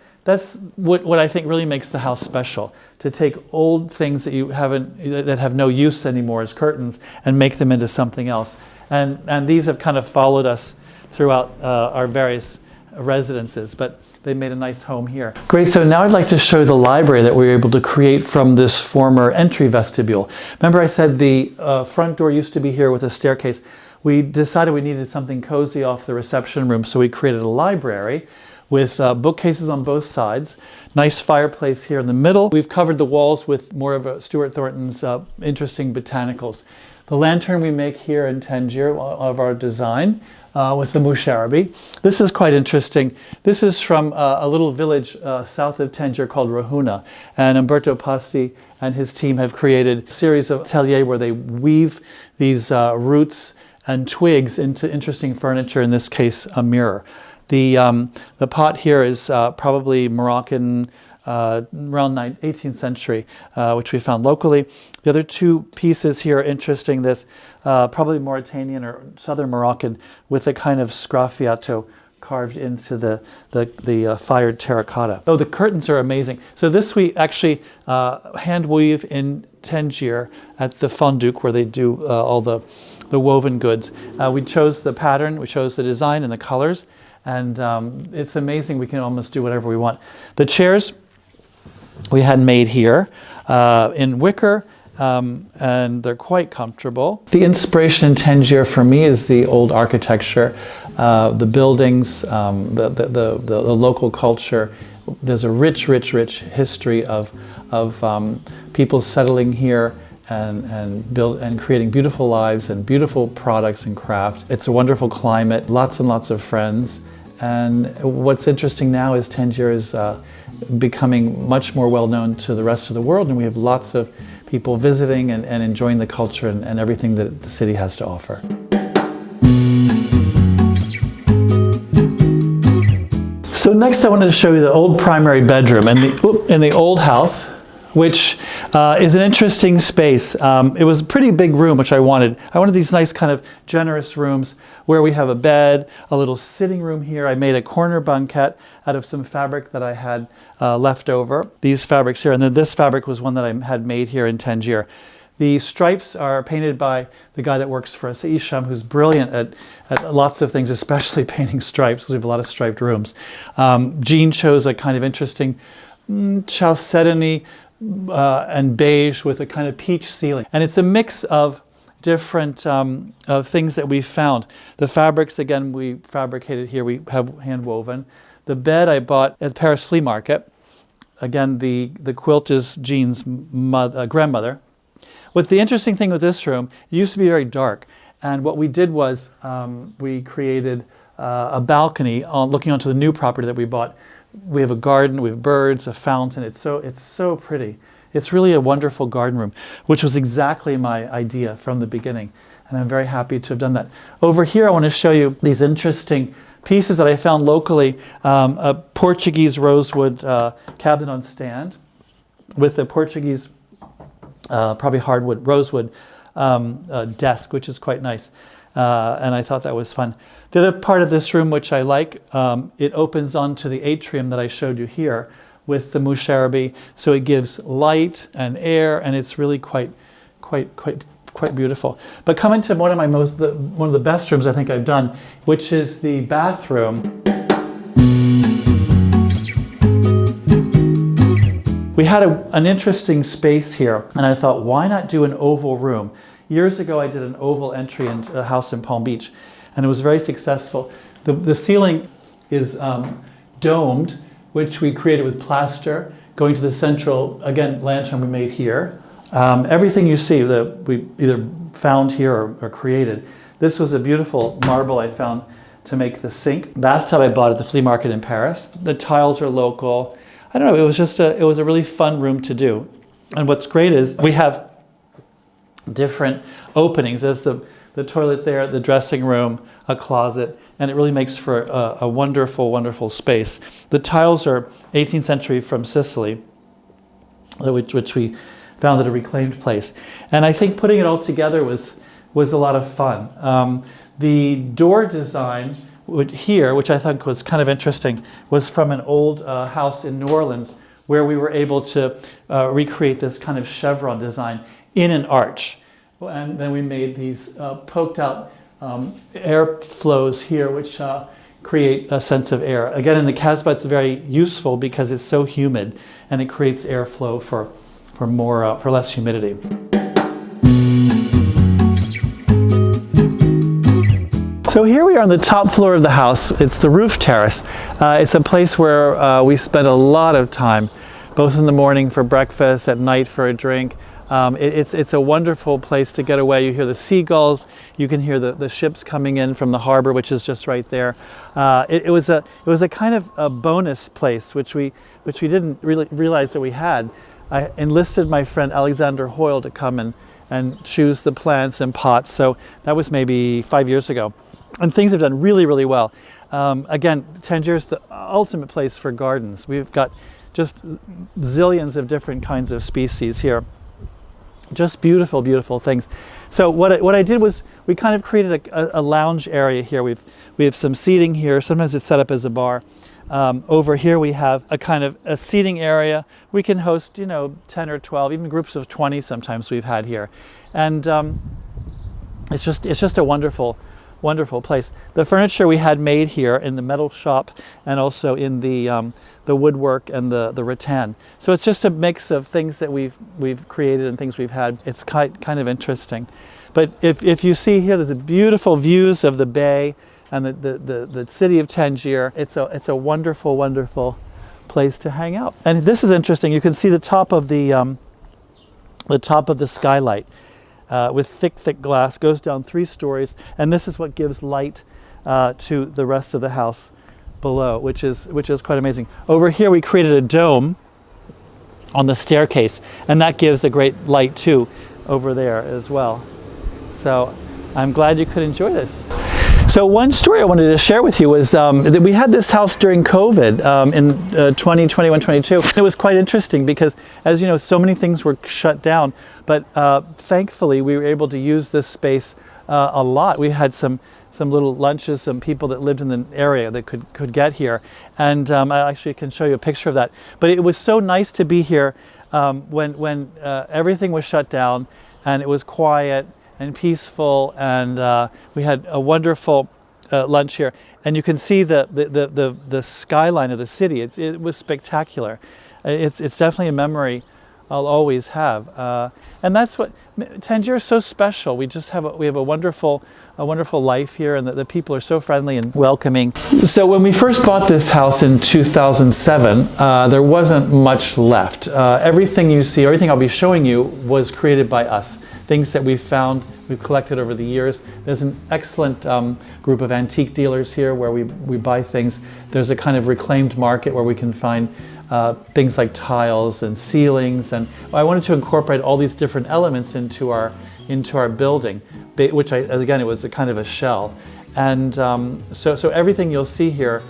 what I think really makes the house special, to take old things that have no use anymore as curtains and make them into something else. And these have kind of followed us throughout our various residences, but they made a nice home here. Great, so now I'd like to show the library that we were able to create from this former entry vestibule. Remember I said the front door used to be here with a staircase. We decided we needed something cozy off the reception room, so we created a library with bookcases on both sides, nice fireplace here in the middle. We've covered the walls with more of Stuart Thornton's interesting botanicals. The lantern we make here in Tangier of our design with the Musharabi. This is quite interesting. This is from a little village south of Tangier called Rahuna, and Umberto Pasti and his team have created a series of ateliers where they weave these roots and twigs into interesting furniture, in this case a mirror. The pot here is probably Moroccan, around 18th century, which we found locally. The other two pieces here are interesting. This probably Mauritanian or southern Moroccan with a kind of sgraffiato carved into the fired terracotta. Oh, the curtains are amazing. So this we actually hand weave in Tangier at the Fonduc, where they do all the woven goods. We chose the pattern, we chose the design and the colors. And it's amazing, we can almost do whatever we want. The chairs we had made here in wicker, and they're quite comfortable. The inspiration in Tangier for me is the old architecture, the buildings, the local culture. There's a rich history of people settling here and creating beautiful lives and beautiful products and craft. It's a wonderful climate, lots and lots of friends. And what's interesting now is Tangier is becoming much more well known to the rest of the world, and we have lots of people visiting and enjoying the culture and everything that the city has to offer. So next I wanted to show you the old primary bedroom in the old house, which is an interesting space. It was a pretty big room, which I wanted. I wanted these nice kind of generous rooms where we have a bed, a little sitting room here. I made a corner banquette out of some fabric that I had left over. These fabrics here, and then this fabric was one that I had made here in Tangier. The stripes are painted by the guy that works for us, Isham, who's brilliant at lots of things, especially painting stripes, because we have a lot of striped rooms. Jean chose a kind of interesting chalcedony and beige with a kind of peach ceiling. And it's a mix of different things that we found. The fabrics, again, we fabricated here, we have hand woven. The bed I bought at the Paris flea market. Again, the quilt is Jean's grandmother. What's the interesting thing with this room, it used to be very dark. And what we did was we created a balcony looking onto the new property that we bought. We have a garden, we have birds, a fountain. It's so pretty. It's really a wonderful garden room, which was exactly my idea from the beginning. And I'm very happy to have done that. Over here, I want to show you these interesting pieces that I found locally. A Portuguese rosewood cabinet on stand with a Portuguese, probably hardwood, rosewood desk, which is quite nice. And I thought that was fun. The other part of this room, which I like, it opens onto the atrium that I showed you here with the musharabi. So it gives light and air, and it's really quite beautiful. But come into one of the best rooms I think I've done, which is the bathroom. We had an interesting space here, and I thought, why not do an oval room? Years ago, I did an oval entry into a house in Palm Beach, and it was very successful. The ceiling is domed, which we created with plaster, going to the central, again, lantern we made here. Everything you see that we either found here or created. This was a beautiful marble I found to make the sink. Bathtub I bought at the flea market in Paris. The tiles are local. I don't know, it was a really fun room to do. And what's great is we have different openings. There's the toilet there, the dressing room, a closet, and it really makes for a wonderful, wonderful space. The tiles are 18th century from Sicily, which we found at a reclaimed place. And I think putting it all together was a lot of fun. The door design here, which I think was kind of interesting, was from an old house in New Orleans where we were able to recreate this kind of chevron design in an arch. And then we made these poked out air flows here, which create a sense of air. Again, in the kasbah, it's very useful because it's so humid, and it creates airflow for less humidity. So here we are on the top floor of the house. It's the roof terrace. It's a place where we spend a lot of time, both in the morning for breakfast, at night for a drink. It's a wonderful place to get away. You hear the seagulls, you can hear the ships coming in from the harbor, which is just right there. It was a kind of a bonus place, which we didn't really realize that we had. I enlisted my friend Alexander Hoyle to come and choose the plants and pots. So that was maybe 5 years ago. And things have done really, really well. Again, Tangier is the ultimate place for gardens. We've got just zillions of different kinds of species here. Just beautiful, beautiful things. So what I did was we kind of created a lounge area here. We have some seating here. Sometimes it's set up as a bar. Over here we have a kind of a seating area. We can host, 10 or 12, even groups of 20 sometimes we've had here. And it's just a wonderful, wonderful place. The furniture we had made here in the metal shop and also in the woodwork and the rattan. So it's just a mix of things that we've created and things we've had. It's kind of interesting. But if you see here, there's beautiful views of the bay and the city of Tangier. It's a wonderful, wonderful place to hang out. And this is interesting. You can see the top of the the top of the skylight with thick glass, goes down 3 stories, and this is what gives light to the rest of the house below, which is quite amazing. Over here we created a dome on the staircase, and that gives a great light too over there as well. So I'm glad you could enjoy this. So one story I wanted to share with you was that we had this house during COVID in 2021, 22. It was quite interesting because, as you know, so many things were shut down, but thankfully we were able to use this space a lot. We had some little lunches, some people that lived in the area that could get here, and I actually can show you a picture of that. But it was so nice to be here when everything was shut down and it was quiet and peaceful, and we had a wonderful lunch here. And you can see the skyline of the city. It was spectacular. It's definitely a memory I'll always have, and that's what Tangier is so special. We have a wonderful life here, and the people are so friendly and welcoming. So when we first bought this house in 2007, there wasn't much left. Everything you see, everything I'll be showing you, was created by us. Things that we've found, we've collected over the years. There's an excellent group of antique dealers here where we buy things. There's a kind of reclaimed market where we can find things like tiles and ceilings, and I wanted to incorporate all these different elements into our building, which again, it was a kind of a shell. And so everything you'll see here,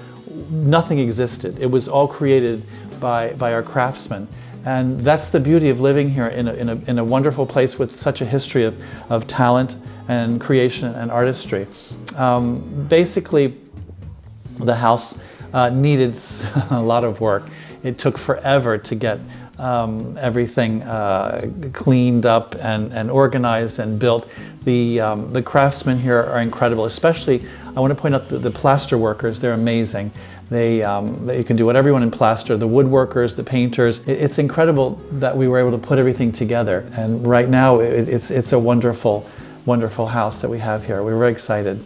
nothing existed. It was all created by our craftsmen. And that's the beauty of living here in a wonderful place with such a history of talent and creation and artistry. Basically, the house needed a lot of work. It took forever to get everything cleaned up and organized and built. The craftsmen here are incredible, especially I want to point out the plaster workers. They're amazing. They can do whatever you want in plaster. The woodworkers, the painters. It's incredible that we were able to put everything together. And right now, it's a wonderful house that we have here. We're very excited.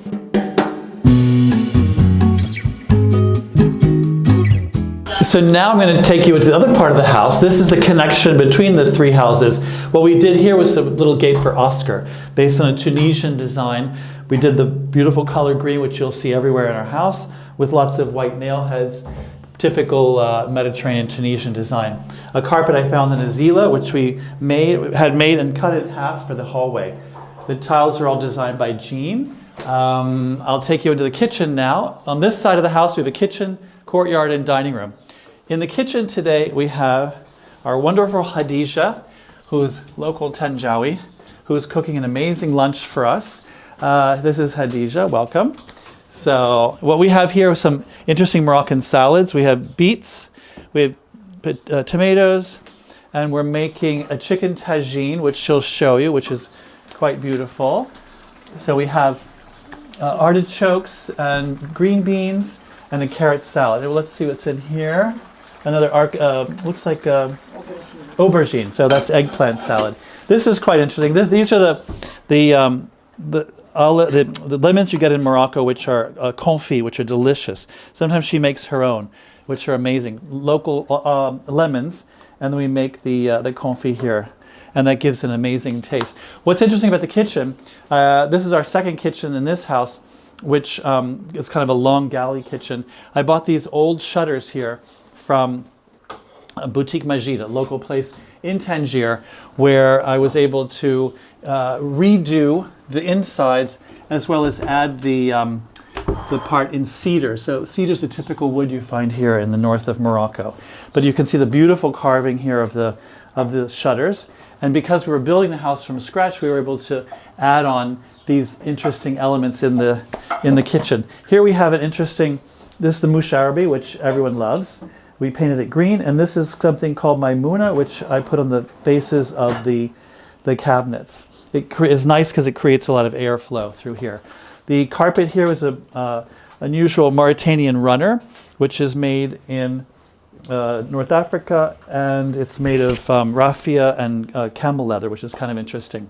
So now I'm going to take you into the other part of the house. This is the connection between the 3 houses. What we did here was a little gate for Oscar, based on a Tunisian design. We did the beautiful color green, which you'll see everywhere in our house, with lots of white nail heads, typical Mediterranean Tunisian design. A carpet I found in Azila, which we had made and cut in half for the hallway. The tiles are all designed by Jean. I'll take you into the kitchen now. On this side of the house, we have a kitchen, courtyard, and dining room. In the kitchen today, we have our wonderful Khadija, who's local Tanjawi, who's cooking an amazing lunch for us. This is Khadija, welcome. So what we have here is some interesting Moroccan salads. We have beets, we have tomatoes, and we're making a chicken tagine, which she'll show you, which is quite beautiful. So we have artichokes and green beans and a carrot salad. Let's see what's in here. Another looks like aubergine. So that's eggplant salad. This is quite interesting. These are the lemons you get in Morocco, which are confit, which are delicious. Sometimes she makes her own, which are amazing. Local lemons, and then we make the confit here, and that gives an amazing taste. What's interesting about the kitchen, this is our second kitchen in this house, which is kind of a long galley kitchen. I bought these old shutters here from Boutique Majid, a local place in Tangier, where I was able to redo the insides as well as add the part in cedar. So cedar is a typical wood you find here in the north of Morocco. But you can see the beautiful carving here of the shutters. And because we were building the house from scratch, we were able to add on these interesting elements in the kitchen. Here we have an interesting, this is the mouche arabi, which everyone loves. We painted it green, and this is something called Maimouna, which I put on the faces of the cabinets. It is nice because it creates a lot of airflow through here. The carpet here is a unusual Mauritanian runner, which is made in North Africa, and it's made of raffia and camel leather, which is kind of interesting.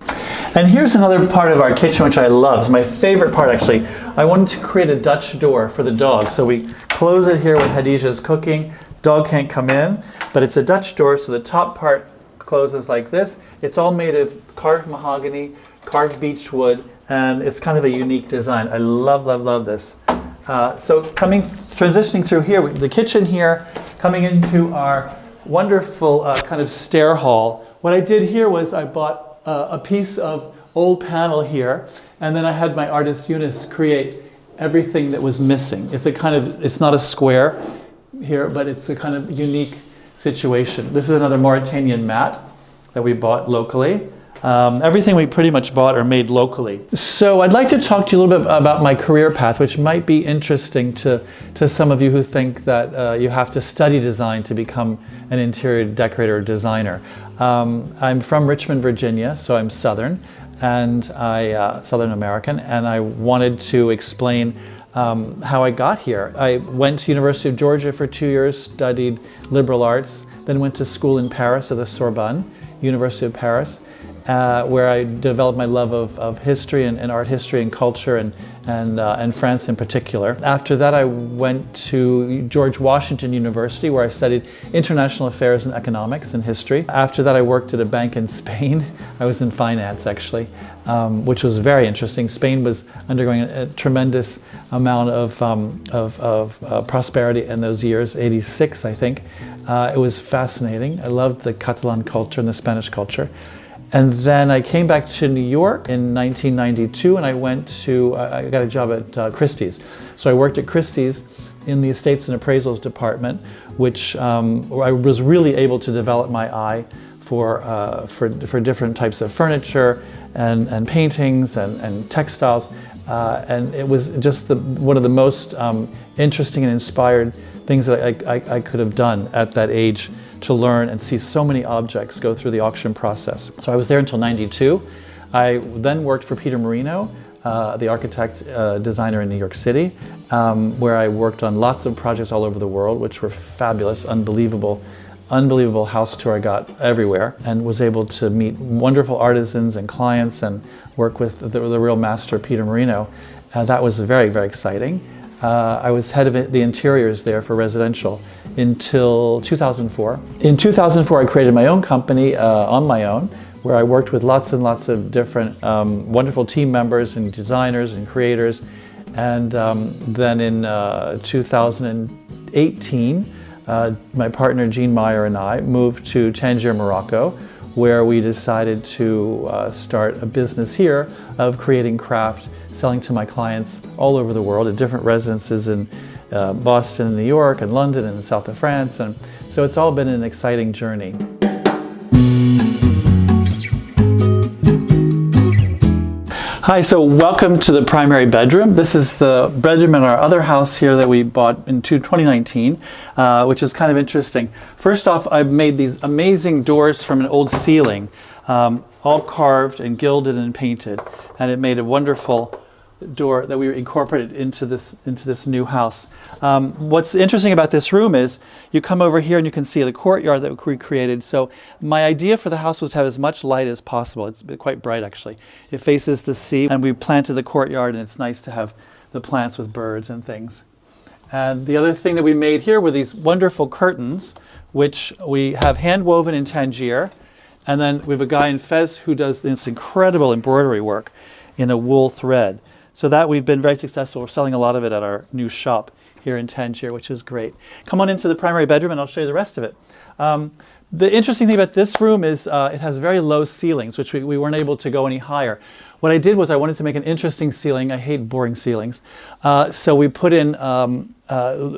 And here's another part of our kitchen which I love. It's my favorite part, actually. I wanted to create a Dutch door for the dog. So we close it here when Khadija is cooking. Dog can't come in, but it's a Dutch door, so the top part closes like this. It's all made of carved mahogany, carved beech wood, and it's kind of a unique design. I love, love, love this. Transitioning through here, the kitchen here, coming into our wonderful kind of stair hall. What I did here was I bought a piece of old panel here, and then I had my artist Eunice create everything that was missing. It's not a square here, but it's a kind of unique situation. This is another Mauritanian mat that we bought locally. Everything we pretty much bought or made locally. So I'd like to talk to you a little bit about my career path, which might be interesting to some of you who think that you have to study design to become an interior decorator or designer. I'm from Richmond, Virginia, so I'm Southern, and Southern American, and I wanted to explain how I got here. I went to University of Georgia for 2 years, studied liberal arts, then went to school in Paris at the Sorbonne, University of Paris, where I developed my love of history and art history and culture and France in particular. After that, I went to George Washington University, where I studied international affairs and economics and history. After that, I worked at a bank in Spain. I was in finance, actually, which was very interesting. Spain was undergoing a tremendous amount of prosperity in those years, 86, I think. It was fascinating. I loved the Catalan culture and the Spanish culture. And then I came back to New York in 1992, and I got a job at Christie's. So I worked at Christie's in the Estates and Appraisals department, which I was really able to develop my eye for different types of furniture and paintings and textiles. And it was just one of the most interesting and inspired things that I could have done at that age, to learn and see so many objects go through the auction process. So I was there until '92. I then worked for Peter Marino, the architect designer in New York City, where I worked on lots of projects all over the world, which were fabulous, unbelievable house tour I got everywhere, and was able to meet wonderful artisans and clients and work with the real master, Peter Marino. That was very, very exciting. I was head of the interiors there for residential until 2004. In 2004, I created my own company on my own, where I worked with lots and lots of different wonderful team members and designers and creators. And then in 2018, my partner Jean Meyer and I moved to Tangier, Morocco, where we decided to start a business here of creating craft, selling to my clients all over the world at different residences in Boston and New York and London and the south of France. And so it's all been an exciting journey. Hi, so welcome to the primary bedroom. This is the bedroom in our other house here that we bought in 2019, which is kind of interesting. First off, I've made these amazing doors from an old ceiling, all carved and gilded and painted, and it made a wonderful door that we incorporated into this new house. What's interesting about this room is you come over here and you can see the courtyard that we created. So my idea for the house was to have as much light as possible. It's quite bright, actually. It faces the sea, and we planted the courtyard, and it's nice to have the plants with birds and things. And the other thing that we made here were these wonderful curtains, which we have hand woven in Tangier. And then we have a guy in Fez who does this incredible embroidery work in a wool thread. So that we've been very successful. We're selling a lot of it at our new shop here in Tangier, which is great. Come on into the primary bedroom and I'll show you the rest of it. The interesting thing about this room is it has very low ceilings, which we weren't able to go any higher. What I did was I wanted to make an interesting ceiling. I hate boring ceilings. So we put in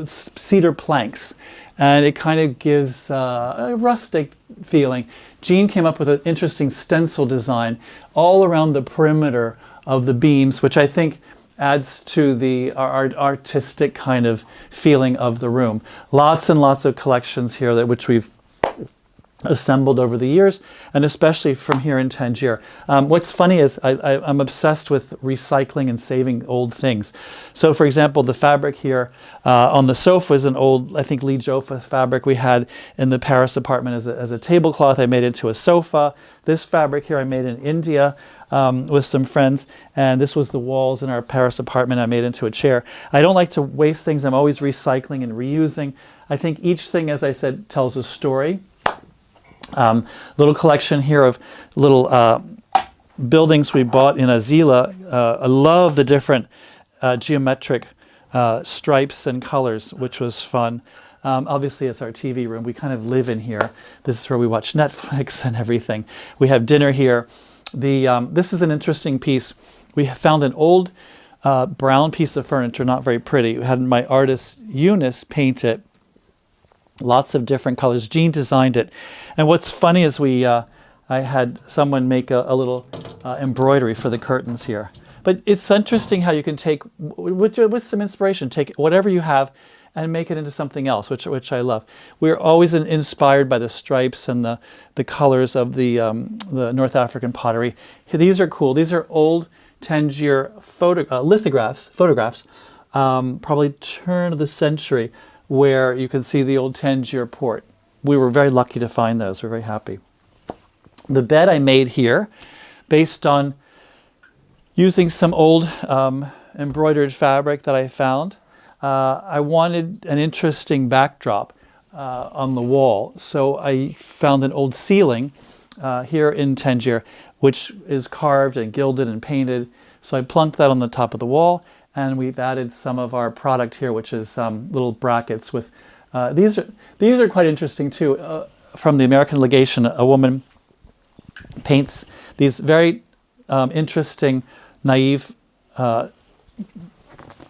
cedar planks, and it kind of gives a rustic feeling. Jean came up with an interesting stencil design all around the perimeter of the beams, which I think adds to the artistic kind of feeling of the room. Lots and lots of collections here which we've assembled over the years, and especially from here in Tangier. What's funny is I'm obsessed with recycling and saving old things. So for example, the fabric here on the sofa is an old, I think, Lee Joffa fabric we had in the Paris apartment as a tablecloth. I made it into a sofa. This fabric here I made in India with some friends, and this was the walls in our Paris apartment. I made into a chair. I don't like to waste things. I'm always recycling and reusing. I think each thing, as I said, tells a story. Little collection here of little buildings we bought in Azila. I love the different geometric stripes and colors, which was fun. Obviously, it's our TV room. We kind of live in here. This is where we watch Netflix and everything. We have dinner here. This is an interesting piece. We found an old brown piece of furniture, not very pretty. We had my artist Eunice paint it. Lots of different colors. Jean designed it. And what's funny is I had someone make a little embroidery for the curtains here. But it's interesting how you can take, with some inspiration, take whatever you have and make it into something else, which I love. We're always inspired by the stripes and the colors of the North African pottery. These are cool. These are old Tangier photographs, probably turn of the century, where you can see the old Tangier port. We were very lucky to find those. We're very happy. The bed I made here, based on using some old embroidered fabric that I found. I wanted an interesting backdrop on the wall, so I found an old ceiling here in Tangier, which is carved and gilded and painted. So I plunked that on the top of the wall, and we've added some of our product here, which is little brackets with. These are quite interesting too. From the American legation, a woman paints these very interesting, naive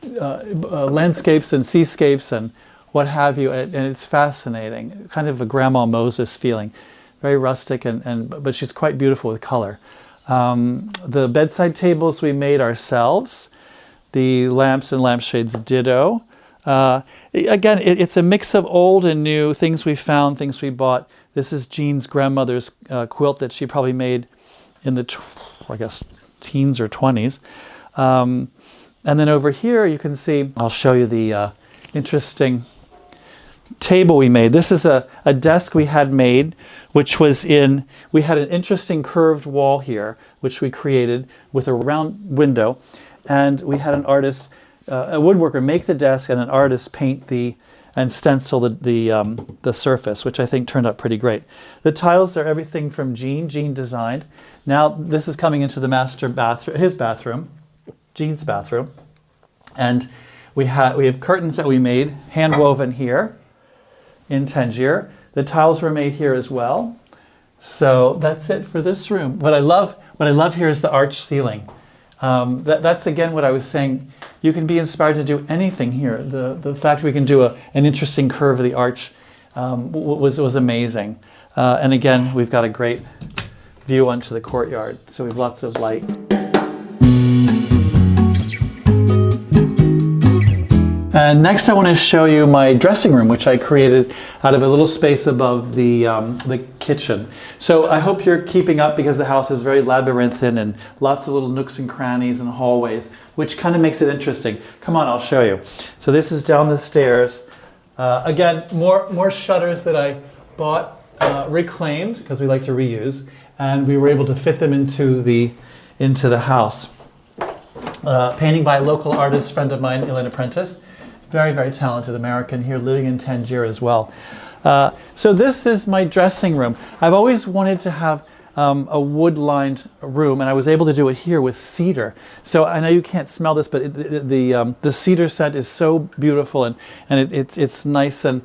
landscapes and seascapes and what have you, and it's fascinating. Kind of a Grandma Moses feeling, very rustic, but she's quite beautiful with color. The bedside tables we made ourselves. The lamps and lampshades ditto. Again, it's a mix of old and new, things we found, things we bought. This is Jean's grandmother's quilt that she probably made in the, I guess, teens or 20s. And then over here you can see, I'll show you the interesting table we made. This is a desk we had made, which was we had an interesting curved wall here, which we created with a round window. And we had an artist, a woodworker, make the desk, and an artist paint and stencil the surface, which I think turned out pretty great. The tiles are everything from Jean designed. Now this is coming into the master bathroom, his bathroom, Jean's bathroom. And we have curtains that we made, hand woven here in Tangier. The tiles were made here as well. So that's it for this room. What I love here is the arch ceiling. That's again what I was saying. You can be inspired to do anything here. The fact we can do an interesting curve of the arch was amazing. And again, we've got a great view onto the courtyard, so we have lots of light. And next I want to show you my dressing room, which I created out of a little space above the kitchen. So I hope you're keeping up, because the house is very labyrinthine and lots of little nooks and crannies and hallways, which kind of makes it interesting. Come on, I'll show you. So this is down the stairs. Again, more shutters that I bought, reclaimed, because we like to reuse, and we were able to fit them into the house. Painting by a local artist friend of mine, Elena Prentice. Very, very talented American here living in Tangier as well. So this is my dressing room. I've always wanted to have a wood-lined room, and I was able to do it here with cedar. So I know you can't smell this, but the cedar scent is so beautiful, and it's nice and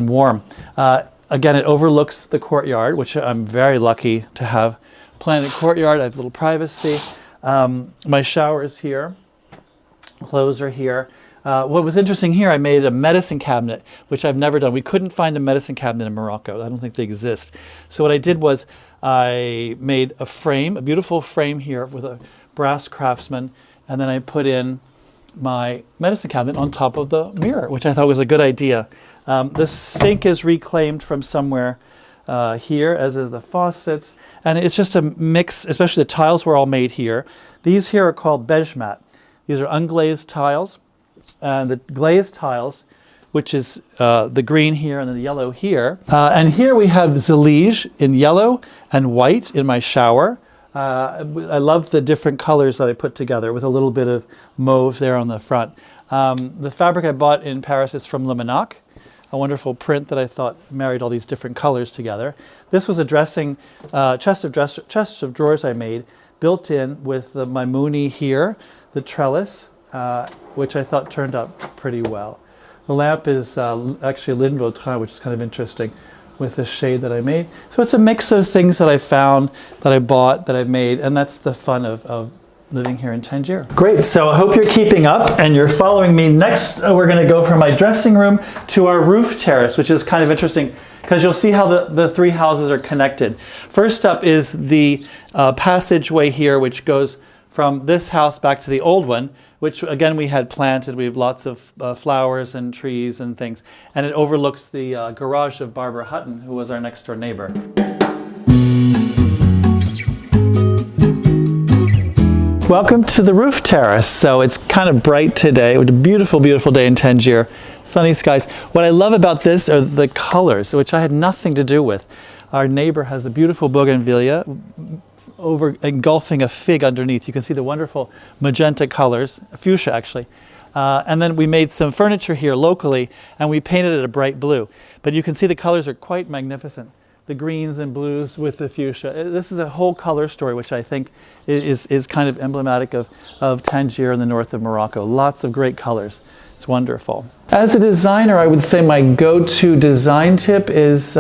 warm. Again, it overlooks the courtyard, which I'm very lucky to have. Planted courtyard. I have a little privacy. My shower is here. Clothes are here. What was interesting here, I made a medicine cabinet, which I've never done. We couldn't find a medicine cabinet in Morocco. I don't think they exist. So what I did was I made a frame, a beautiful frame here with a brass craftsman, and then I put in my medicine cabinet on top of the mirror, which I thought was a good idea. The sink is reclaimed from somewhere here, as is the faucets, and it's just a mix, especially the tiles were all made here. These here are called beige mat. These are unglazed tiles. And the glazed tiles, which is the green here and then the yellow here. And here we have Zalige in yellow and white in my shower. I love the different colors that I put together with a little bit of mauve there on the front. The fabric I bought in Paris is from Le Manac. a wonderful print that I thought married all these different colors together. This was a dressing chest of drawers I made, built in with the Maimuni here, the trellis, which I thought turned out pretty well. The lamp is actually Lin Vautrin, which is kind of interesting, with the shade that I made. So it's a mix of things that I found, that I bought, that I've made, and that's the fun of living here in Tangier. Great, so I hope you're keeping up and you're following me. Next, we're gonna go from my dressing room to our roof terrace, which is kind of interesting because you'll see how the three houses are connected. First up is the passageway here, which goes from this house back to the old one, which again we had planted. We have lots of flowers and trees and things. And it overlooks the garage of Barbara Hutton, who was our next door neighbor. Welcome to the roof terrace. So it's kind of bright today. It was a beautiful, beautiful day in Tangier. Sunny skies. What I love about this are the colors, which I had nothing to do with. Our neighbor has a beautiful bougainvillea engulfing a fig underneath. You can see the wonderful magenta colors, fuchsia actually. And then we made some furniture here locally and we painted it a bright blue. But you can see the colors are quite magnificent. The greens and blues with the fuchsia. This is a whole color story, which I think is kind of emblematic of Tangier in the north of Morocco. Lots of great colors. It's wonderful. As a designer, I would say my go-to design tip is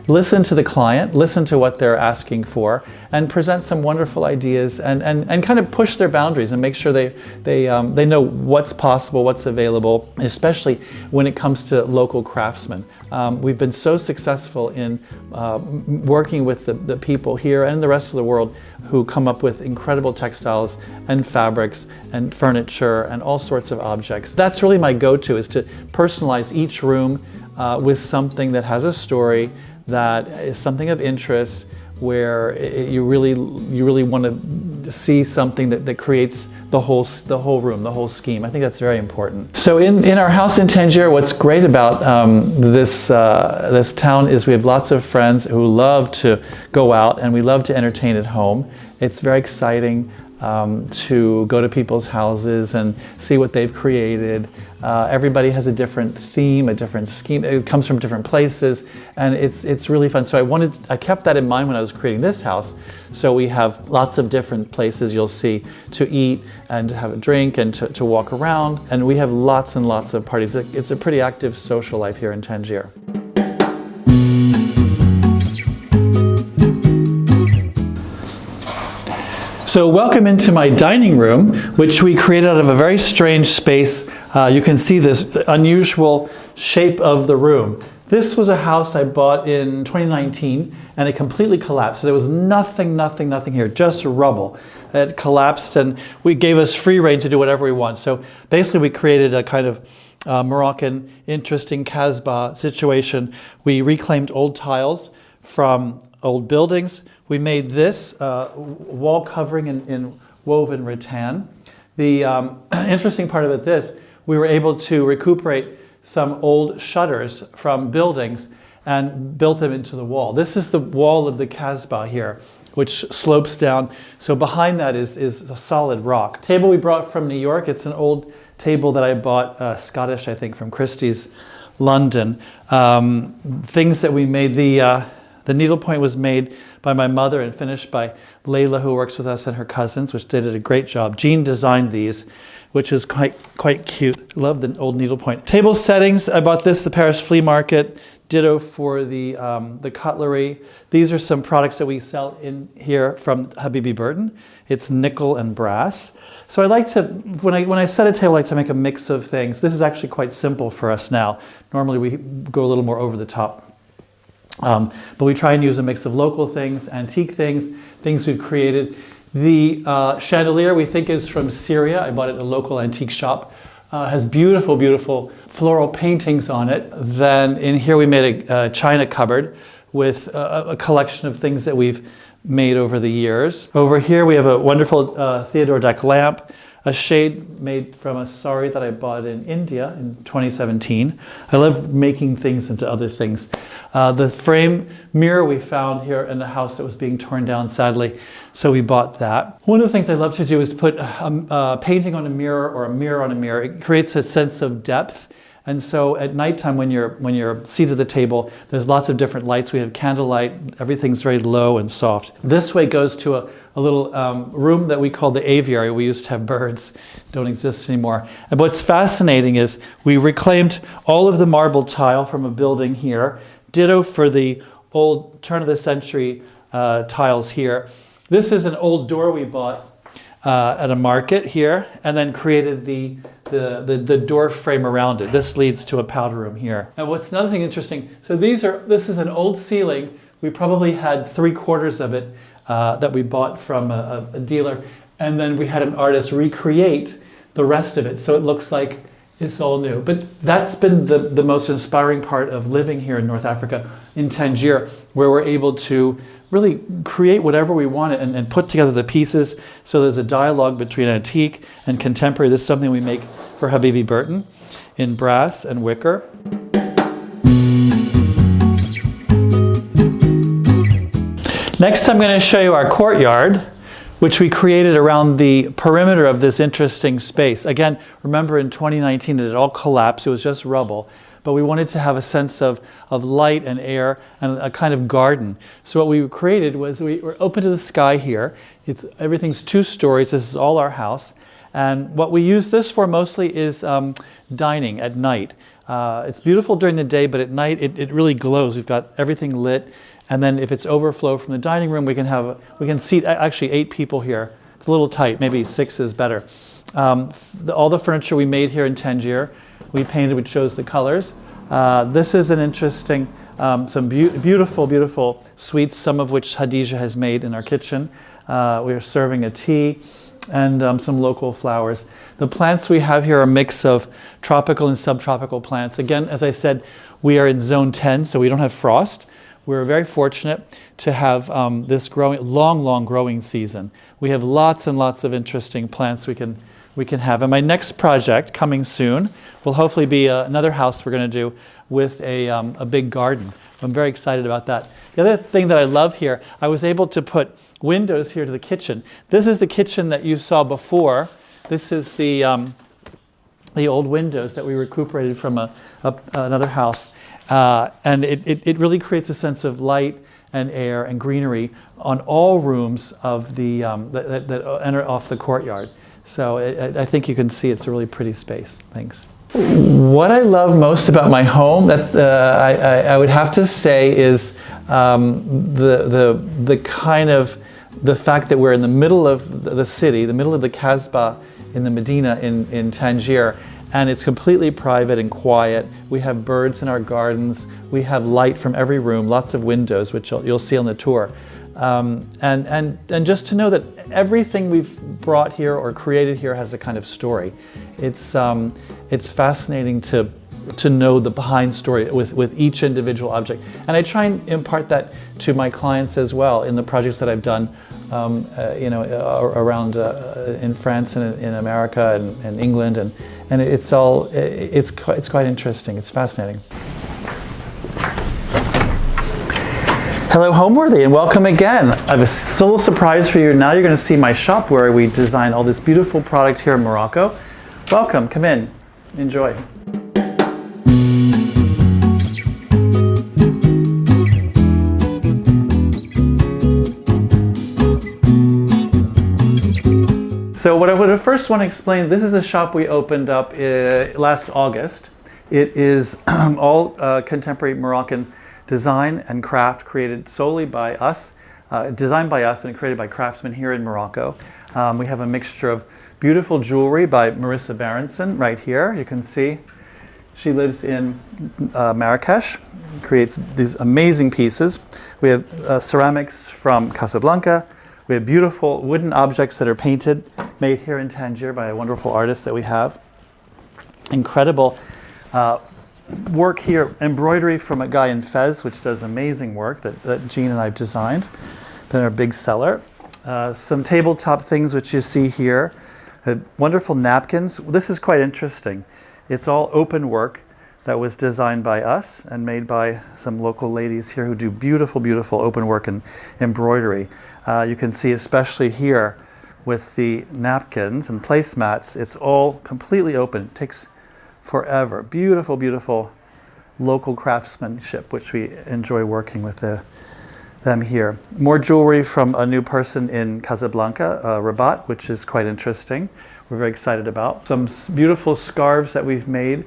listen to the client, listen to what they're asking for, and present some wonderful ideas and kind of push their boundaries and make sure they know what's possible, what's available, especially when it comes to local craftsmen. We've been so successful in working with the people here and the rest of the world who come up with incredible textiles and fabrics and furniture and all sorts of objects. That's really my go-to, is to personalize each room with something that has a story, that is something of interest, where you really want to see something that creates the whole room, the whole scheme. I think that's very important. So in our house in Tangier, what's great about this town is we have lots of friends who love to go out and we love to entertain at home. It's very exciting to go to people's houses and see what they've created. Everybody has a different theme, a different scheme. It comes from different places, and it's really fun. So I kept that in mind when I was creating this house. So we have lots of different places you'll see to eat and to have a drink and to walk around. And we have lots and lots of parties. It's a pretty active social life here in Tangier. So welcome into my dining room, which we created out of a very strange space. You can see this unusual shape of the room. This was a house I bought in 2019 and it completely collapsed. So there was nothing here, just rubble. It collapsed and we gave us free rein to do whatever we want. So basically we created a kind of Moroccan interesting kasbah situation. We reclaimed old tiles from old buildings. We made this wall covering in woven rattan. The interesting part about this, we were able to recuperate some old shutters from buildings and built them into the wall. This is the wall of the kasbah here, which slopes down. So behind that is a solid rock. Table we brought from New York. It's an old table that I bought, Scottish, I think, from Christie's, London. Things that we made, the needlepoint was made by my mother and finished by Layla, who works with us, and her cousins, which they did a great job. Jean designed these, which is quite cute. Love the old needlepoint. Table settings, I bought this, the Paris Flea Market. Ditto for the cutlery. These are some products that we sell in here from Habibi Burton. It's nickel and brass. So I like to, when I set a table, I like to make a mix of things. This is actually quite simple for us now. Normally we go a little more over the top. But we try and use a mix of local things, antique things, things we've created. The chandelier we think is from Syria. I bought it at a local antique shop. Has beautiful, beautiful floral paintings on it. Then in here we made a china cupboard with a collection of things that we've made over the years. Over here we have a wonderful Theodore Deck lamp, a shade made from a sari that I bought in India in 2017. I love making things into other things. The frame mirror we found here in the house that was being torn down, sadly, so we bought that. One of the things I love to do is to put a painting on a mirror or a mirror on a mirror. It creates a sense of depth And so at nighttime, when you're seated at the table, there's lots of different lights. We have candlelight. Everything's very low and soft. This way goes to a little room that we call the aviary. We used to have birds, don't exist anymore. And what's fascinating is we reclaimed all of the marble tile from a building here. Ditto for the old turn of the century tiles here. This is an old door we bought at a market here, and then created the door frame around it. This leads to a powder room here. And what's another thing interesting, so this is an old ceiling. We probably had 3/4 of it that we bought from a dealer, and then we had an artist recreate the rest of it, so it looks like it's all new. But that's been the most inspiring part of living here in North Africa, in Tangier, where we're able to really create whatever we want and put together the pieces. So there's a dialogue between antique and contemporary. This is something we make for Habibi Burton in brass and wicker. Next, I'm going to show you our courtyard, which we created around the perimeter of this interesting space. Again, remember in 2019 it all collapsed. It was just rubble. But we wanted to have a sense of light and air and a kind of garden. So what we created was we were open to the sky here. Everything's 2 stories. This is all our house. And what we use this for mostly is dining at night. It's beautiful during the day, but at night it really glows. We've got everything lit. And then if it's overflow from the dining room, we can seat actually 8 people here. It's a little tight, maybe 6 is better. All the furniture we made here in Tangier, we painted, which shows the colors. This is an interesting, some beautiful, beautiful sweets, some of which Hadija has made in our kitchen. We are serving a tea and some local flowers. The plants we have here are a mix of tropical and subtropical plants. Again, as I said, we are in zone 10, so we don't have frost. We're very fortunate to have this long growing season. We have lots and lots of interesting plants we can have. And my next project, coming soon, will hopefully be another house we're going to do with a big garden. I'm very excited about that. The other thing that I love here, I was able to put windows here to the kitchen. This is the kitchen that you saw before. This is the old windows that we recuperated from another house. And it really creates a sense of light and air and greenery on all rooms of that enter off the courtyard. So I think you can see it's a really pretty space. Thanks. What I love most about my home, that I would have to say, is the fact that we're in the middle of the city, the middle of the kasbah in the Medina in Tangier. And it's completely private and quiet. We have birds in our gardens. We have light from every room, lots of windows, which you'll see on the tour. And just to know that everything we've brought here or created here has a kind of story. It's fascinating to know the behind story with each individual object. And I try and impart that to my clients as well in the projects that I've done around in France and in America and England, and it's quite interesting. It's fascinating. Hello, Homeworthy, and welcome again. I have a little surprise for you. Now you're going to see my shop where we design all this beautiful product here in Morocco. Welcome. Come in. Enjoy. So what I would first want to explain, this is a shop we opened up last August. It is all contemporary Moroccan design and craft created solely by us, designed by us and created by craftsmen here in Morocco. We have a mixture of beautiful jewelry by Marissa Berenson right here. You can see she lives in Marrakesh, creates these amazing pieces. We have ceramics from Casablanca. We have beautiful wooden objects that are painted, made here in Tangier by a wonderful artist that we have. Incredible work here, embroidery from a guy in Fez, which does amazing work that Jean and I have designed. Been our big seller. Some tabletop things which you see here. Wonderful napkins. This is quite interesting. It's all open work that was designed by us and made by some local ladies here who do beautiful, beautiful open work and embroidery. You can see especially here with the napkins and placemats, it's all completely open. It takes forever. Beautiful, beautiful local craftsmanship, which we enjoy working with them here. More jewelry from a new person in Casablanca, Rabat, which is quite interesting. We're very excited about. Some beautiful scarves that we've made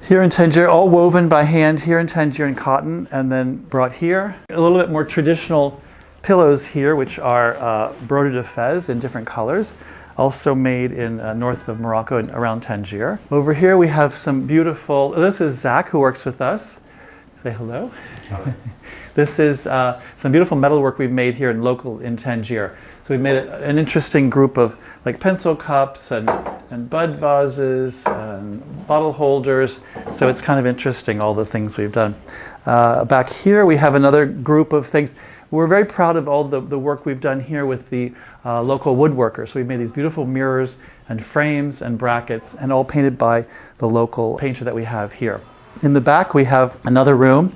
here in Tangier, all woven by hand here in Tangier in cotton, and then brought here. A little bit more traditional pillows here, which are brodered de Fez in different colors, also made in north of Morocco and around Tangier. Over here we have some beautiful, this is Zach who works with us. Say hello. This is some beautiful metalwork we've made here in Tangier. So we've made an interesting group of like pencil cups and bud vases and bottle holders. So it's kind of interesting, all the things we've done. Back here we have another group of things. We're very proud of all the work we've done here with the local woodworkers. So we've made these beautiful mirrors and frames and brackets, and all painted by the local painter that we have here. In the back we have another room.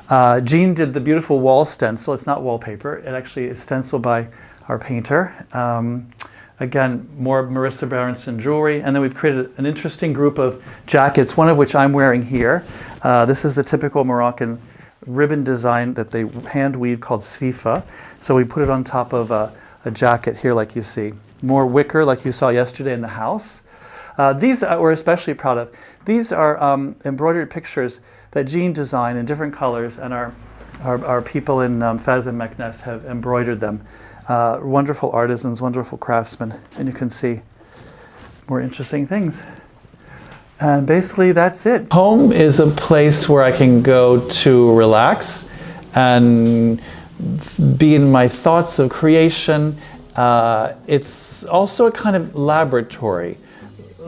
Jean did the beautiful wall stencil. It's not wallpaper. It actually is stenciled by our painter. Again, more Marissa Berenson jewelry. And then we've created an interesting group of jackets, one of which I'm wearing here. This is the typical Moroccan ribbon design that they hand weave called sfifa. So we put it on top of a jacket here like you see. More wicker like you saw yesterday in the house. These we're especially proud of. These are embroidered pictures that Jean designed in different colors, and our people in Fez and Meknes have embroidered them. Wonderful artisans, wonderful craftsmen, and you can see more interesting things. And basically that's it. Home is a place where I can go to relax and be in my thoughts of creation. It's also a kind of laboratory.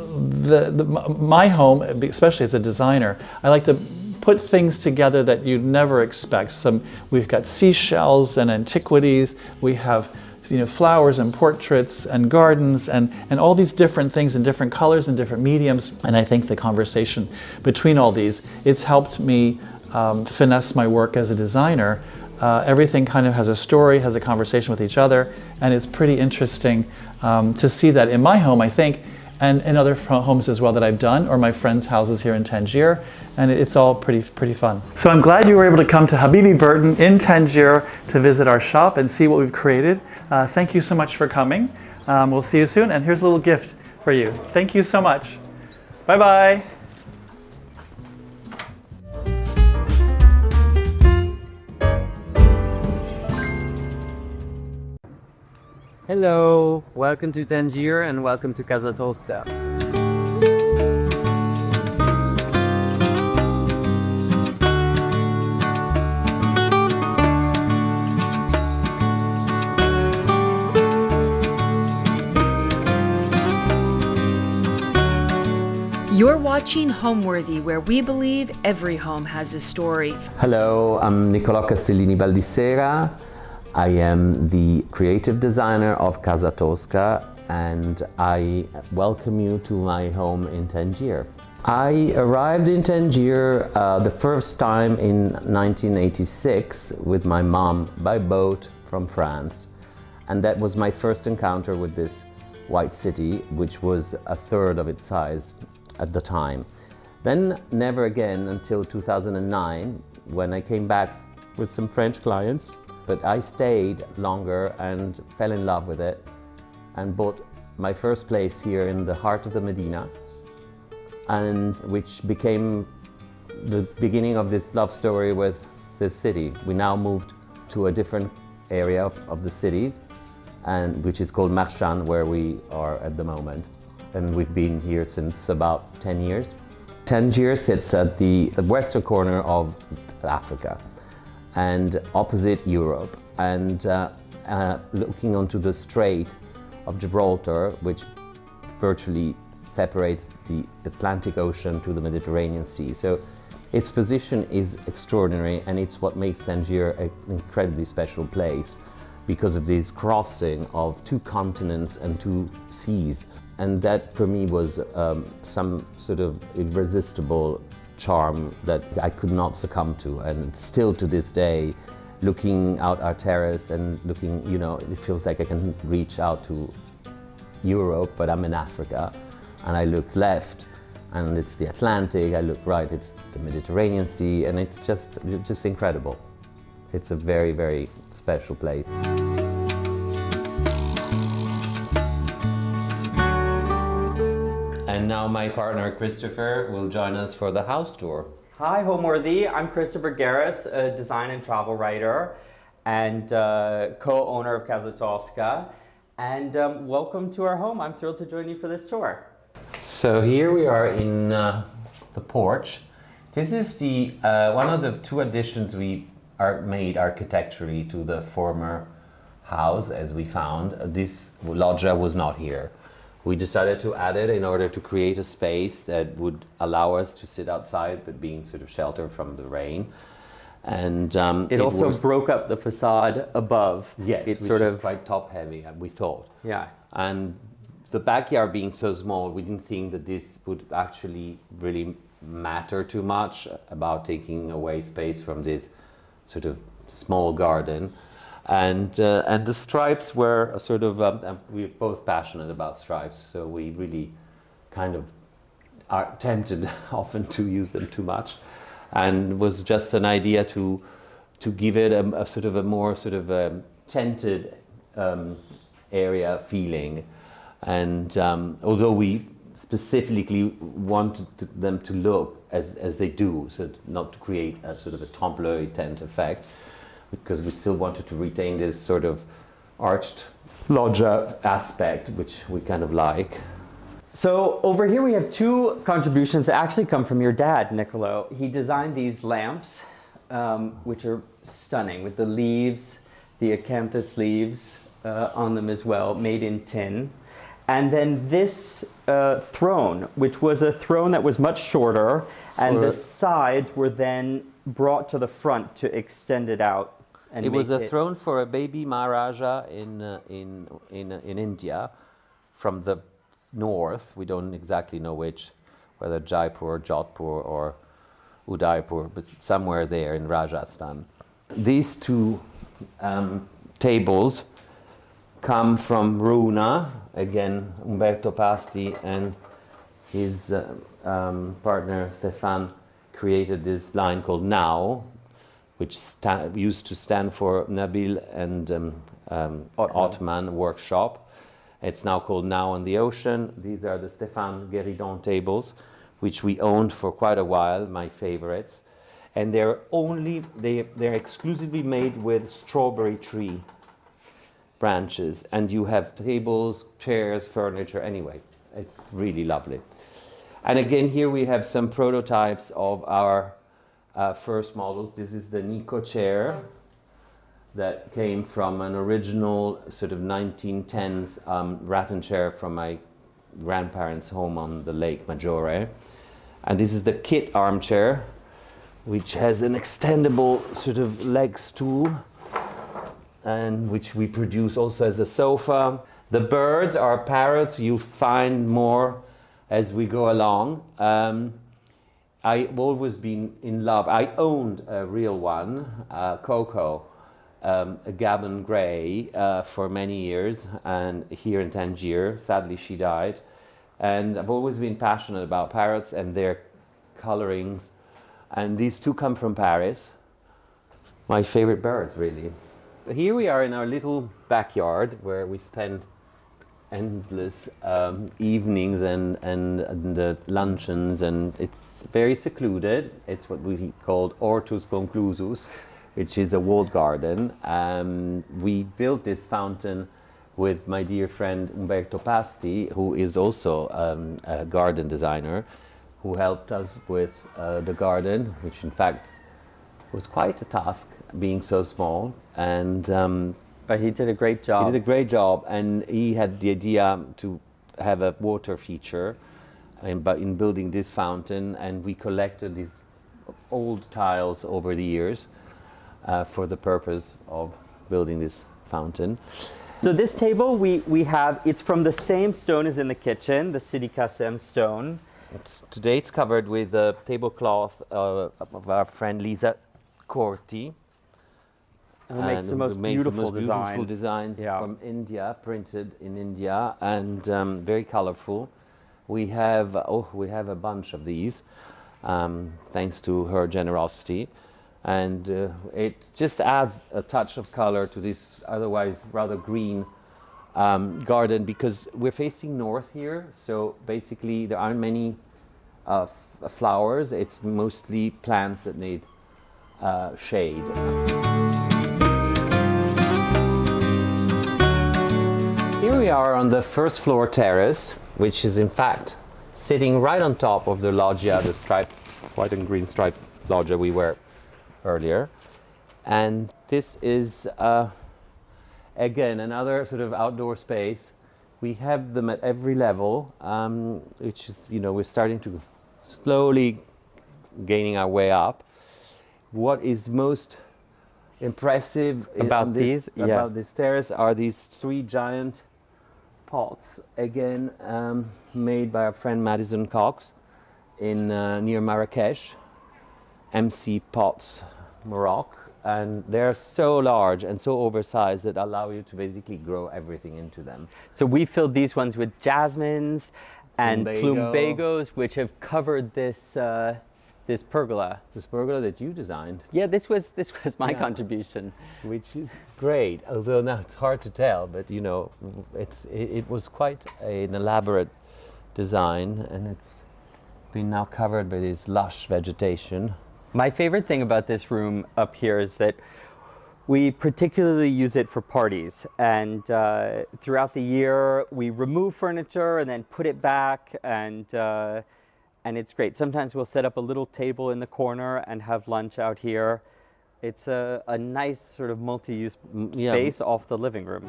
My home, especially as a designer, I like to put things together that you'd never expect. We've got seashells and antiquities. We have flowers and portraits and gardens and all these different things in different colors and different mediums. And I think the conversation between all these, it's helped me finesse my work as a designer. Everything kind of has a story, has a conversation with each other, and it's pretty interesting to see that in my home, I think, and in other homes as well that I've done, or my friends' houses here in Tangier, and it's all pretty fun. So I'm glad you were able to come to Habibi Burton in Tangier to visit our shop and see what we've created. Thank you so much for coming. We'll see you soon, and here's a little gift for you. Thank you so much. Bye-bye. Hello, welcome to Tangier and welcome to Casa Tosca. You're watching Homeworthy, where we believe every home has a story. Hello, I'm Nicolò Castellini Baldissera. I am the creative designer of Casa Tosca, and I welcome you to my home in Tangier. I arrived in Tangier the first time in 1986 with my mom by boat from France, and that was my first encounter with this white city, which was a third of its size at the time. Then never again until 2009, when I came back with some French clients. But I stayed longer and fell in love with it and bought my first place here in the heart of the Medina, and which became the beginning of this love story with this city. We now moved to a different area of the city, and which is called Marrakesh, where we are at the moment. And we've been here since about 10 years. Tangier sits at the western corner of Africa and opposite Europe, and looking onto the Strait of Gibraltar, which virtually separates the Atlantic Ocean to the Mediterranean Sea. So its position is extraordinary, and it's what makes Tangier an incredibly special place because of this crossing of two continents and two seas. And that for me was some sort of irresistible charm that I could not succumb to. And still to this day, looking out our terrace and looking, it feels like I can reach out to Europe, but I'm in Africa. And I look left and it's the Atlantic. I look right, it's the Mediterranean Sea, and it's just incredible. It's a very, very special place. And now my partner Christopher will join us for the house tour. Hi, Homeworthy. I'm Christopher Garis, a design and travel writer and co-owner of Casa Tosca. And welcome to our home. I'm thrilled to join you for this tour. So here we are in the porch. This is the one of the two additions we made architecturally to the former house, as we found. This loggia was not here. We decided to add it in order to create a space that would allow us to sit outside, but being sort of sheltered from the rain. And it also broke up the facade above. Yes, it's which sort is of quite top heavy, we thought. Yeah. And the backyard being so small, we didn't think that this would actually really matter too much about taking away space from this sort of small garden. And the stripes were a sort of, we're both passionate about stripes, so we really kind of are tempted often to use them too much. And it was just an idea to give it a sort of a more sort of tented area feeling. And although we specifically wanted them to look as they do, so not to create a sort of a trompe-l'œil tent effect, because we still wanted to retain this sort of arched loggia aspect, which we kind of like. So over here we have two contributions that actually come from your dad, Nicolo. He designed these lamps, which are stunning, with the leaves, the acanthus leaves on them as well, made in tin. And then this throne, which was a throne that was much shorter, and the sides were then brought to the front to extend it out. And it was a throne for a baby Maharaja in India from the north. We don't exactly know which, whether Jaipur, Jodhpur or Udaipur, but somewhere there in Rajasthan. These two tables come from Runa, again Umberto Pasti and his partner Stefan created this line called Now, which used to stand for Nabil and Ottoman Workshop. It's now called Now on the Ocean. These are the Stéphane Guéridon tables, which we owned for quite a while, my favorites. And they're exclusively made with strawberry tree branches. And you have tables, chairs, furniture, anyway. It's really lovely. And again, here we have some prototypes of our first models. This is the Nico chair that came from an original sort of 1910s rattan chair from my grandparents' home on the Lake Maggiore. And this is the kit armchair, which has an extendable sort of leg stool, and which we produce also as a sofa. The birds are parrots. You'll find more as we go along. I've always been in love. I owned a real one, Coco, a Gabon Grey, for many years, and here in Tangier. Sadly, she died. And I've always been passionate about parrots and their colorings. And these two come from Paris. My favorite birds, really. Here we are in our little backyard where we spend endless evenings and luncheons, and it's very secluded. It's what we called Hortus Conclusus, which is a walled garden. We built this fountain with my dear friend Umberto Pasti, who is also a garden designer, who helped us with the garden, which in fact was quite a task, being so small. And but he did a great job. He did a great job, and he had the idea to have a water feature in building this fountain, and we collected these old tiles over the years for the purpose of building this fountain. So this table we have, it's from the same stone as in the kitchen, the Sidi Kassem stone. Today it's covered with a tablecloth of our friend Lisa Corti. Who makes the most beautiful designs from India, printed in India, and very colorful. We have a bunch of these, thanks to her generosity, and it just adds a touch of color to this otherwise rather green garden, because we're facing north here, so basically there aren't many flowers. It's mostly plants that need shade. Here we are on the first floor terrace, which is in fact sitting right on top of the loggia, the striped, white and green striped loggia we were earlier. And this is again another sort of outdoor space. We have them at every level, which is, you know, we're starting to slowly gaining our way up. What is most impressive about this terrace are these 3 giant pots, again made by our friend Madison Cox in near Marrakesh, MC Pots, Morocco, and they're so large and so oversized that allow you to basically grow everything into them. So we filled these ones with jasmines and plumbagos, which have covered this this pergola. This pergola that you designed. Yeah, this was my contribution, which is great. Although now it's hard to tell, but you know, it was quite an elaborate design, and it's been now covered by this lush vegetation. My favorite thing about this room up here is that we particularly use it for parties, and throughout the year we remove furniture and then put it back, and it's great. Sometimes we'll set up a little table in the corner and have lunch out here. It's a nice sort of multi-use space off the living room.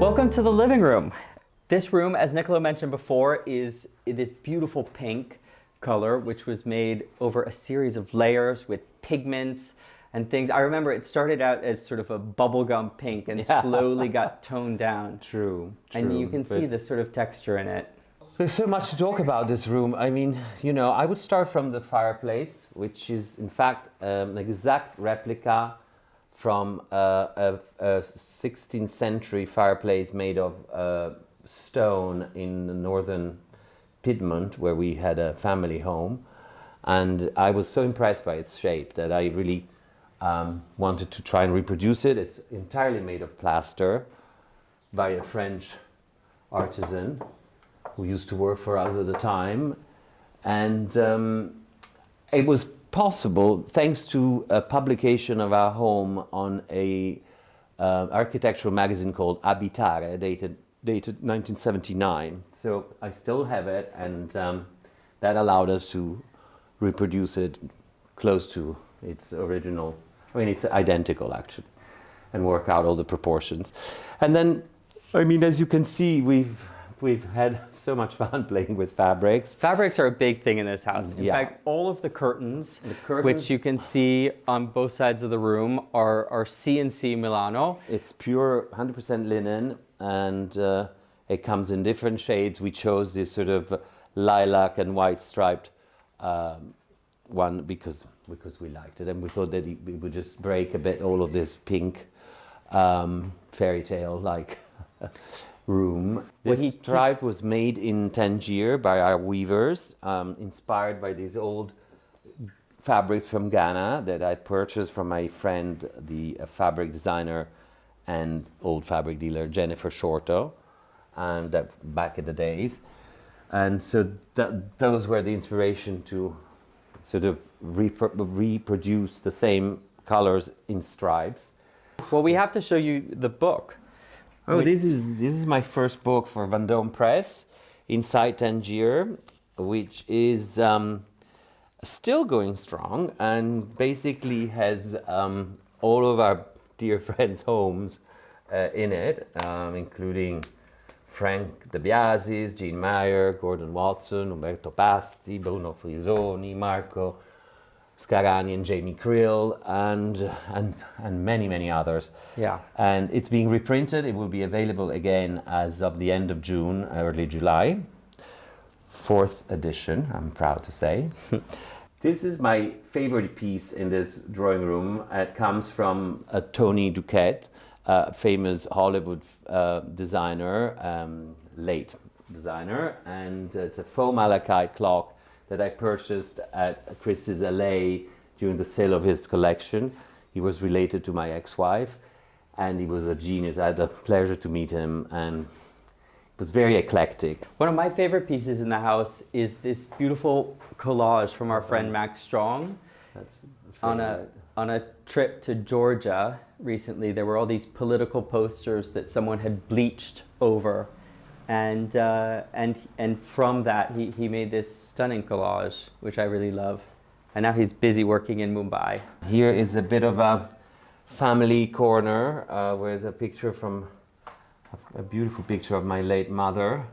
Welcome to the living room. This room, as Nicolo mentioned before, is this beautiful pink color, which was made over a series of layers with pigments and things. I remember it started out as sort of a bubblegum pink and slowly got toned down. True. And you can see the sort of texture in it. There's so much to talk about this room. I mean, you know, I would start from the fireplace, which is in fact an exact replica from a 16th century fireplace made of stone in the northern Piedmont, where we had a family home. And I was so impressed by its shape that I really wanted to try and reproduce it. It's entirely made of plaster by a French artisan who used to work for us at the time. And it was possible thanks to a publication of our home on a architectural magazine called Abitare, dated 1979. So I still have it, and that allowed us to reproduce it close to its original. I mean, it's identical actually, and work out all the proportions. And then, I mean, as you can see, we've had so much fun playing with fabrics. Fabrics are a big thing in this house. In fact, all of the curtains, which you can see on both sides of the room, are C&C Milano. It's pure 100% linen, and it comes in different shades. We chose this sort of lilac and white striped one because we liked it, and we thought that it would just break a bit all of this pink fairy tale like room. This stripe was made in Tangier by our weavers, inspired by these old fabrics from Ghana that I purchased from my friend, the fabric designer and old fabric dealer Jennifer Shorto, and that back in the days. And so those were the inspiration to sort of reproduce the same colors in stripes. Well, we have to show you the book. Oh, this is my first book for Vendôme Press, Inside Tangier, which is still going strong and basically has all of our dear friends' homes in it, including Frank de Biasi, Jean Meyer, Gordon Watson, Umberto Pasti, Bruno Frisoni, Marco Scarani and Jamie Krill, and many, many others. Yeah. And it's being reprinted. It will be available again as of the end of June, early July. 4th edition, I'm proud to say. This is my favorite piece in this drawing room. It comes from Tony Duquette, famous Hollywood designer, late designer, and it's a faux malachite clock that I purchased at Christie's LA during the sale of his collection. He was related to my ex-wife, and he was a genius. I had the pleasure to meet him, and it was very eclectic. One of my favorite pieces in the house is this beautiful collage from our friend Max Strong. That's On a trip to Georgia recently, there were all these political posters that someone had bleached over, and from that he made this stunning collage, which I really love. And now he's busy working in Mumbai. Here is a bit of a family corner with a picture from a beautiful picture of my late mother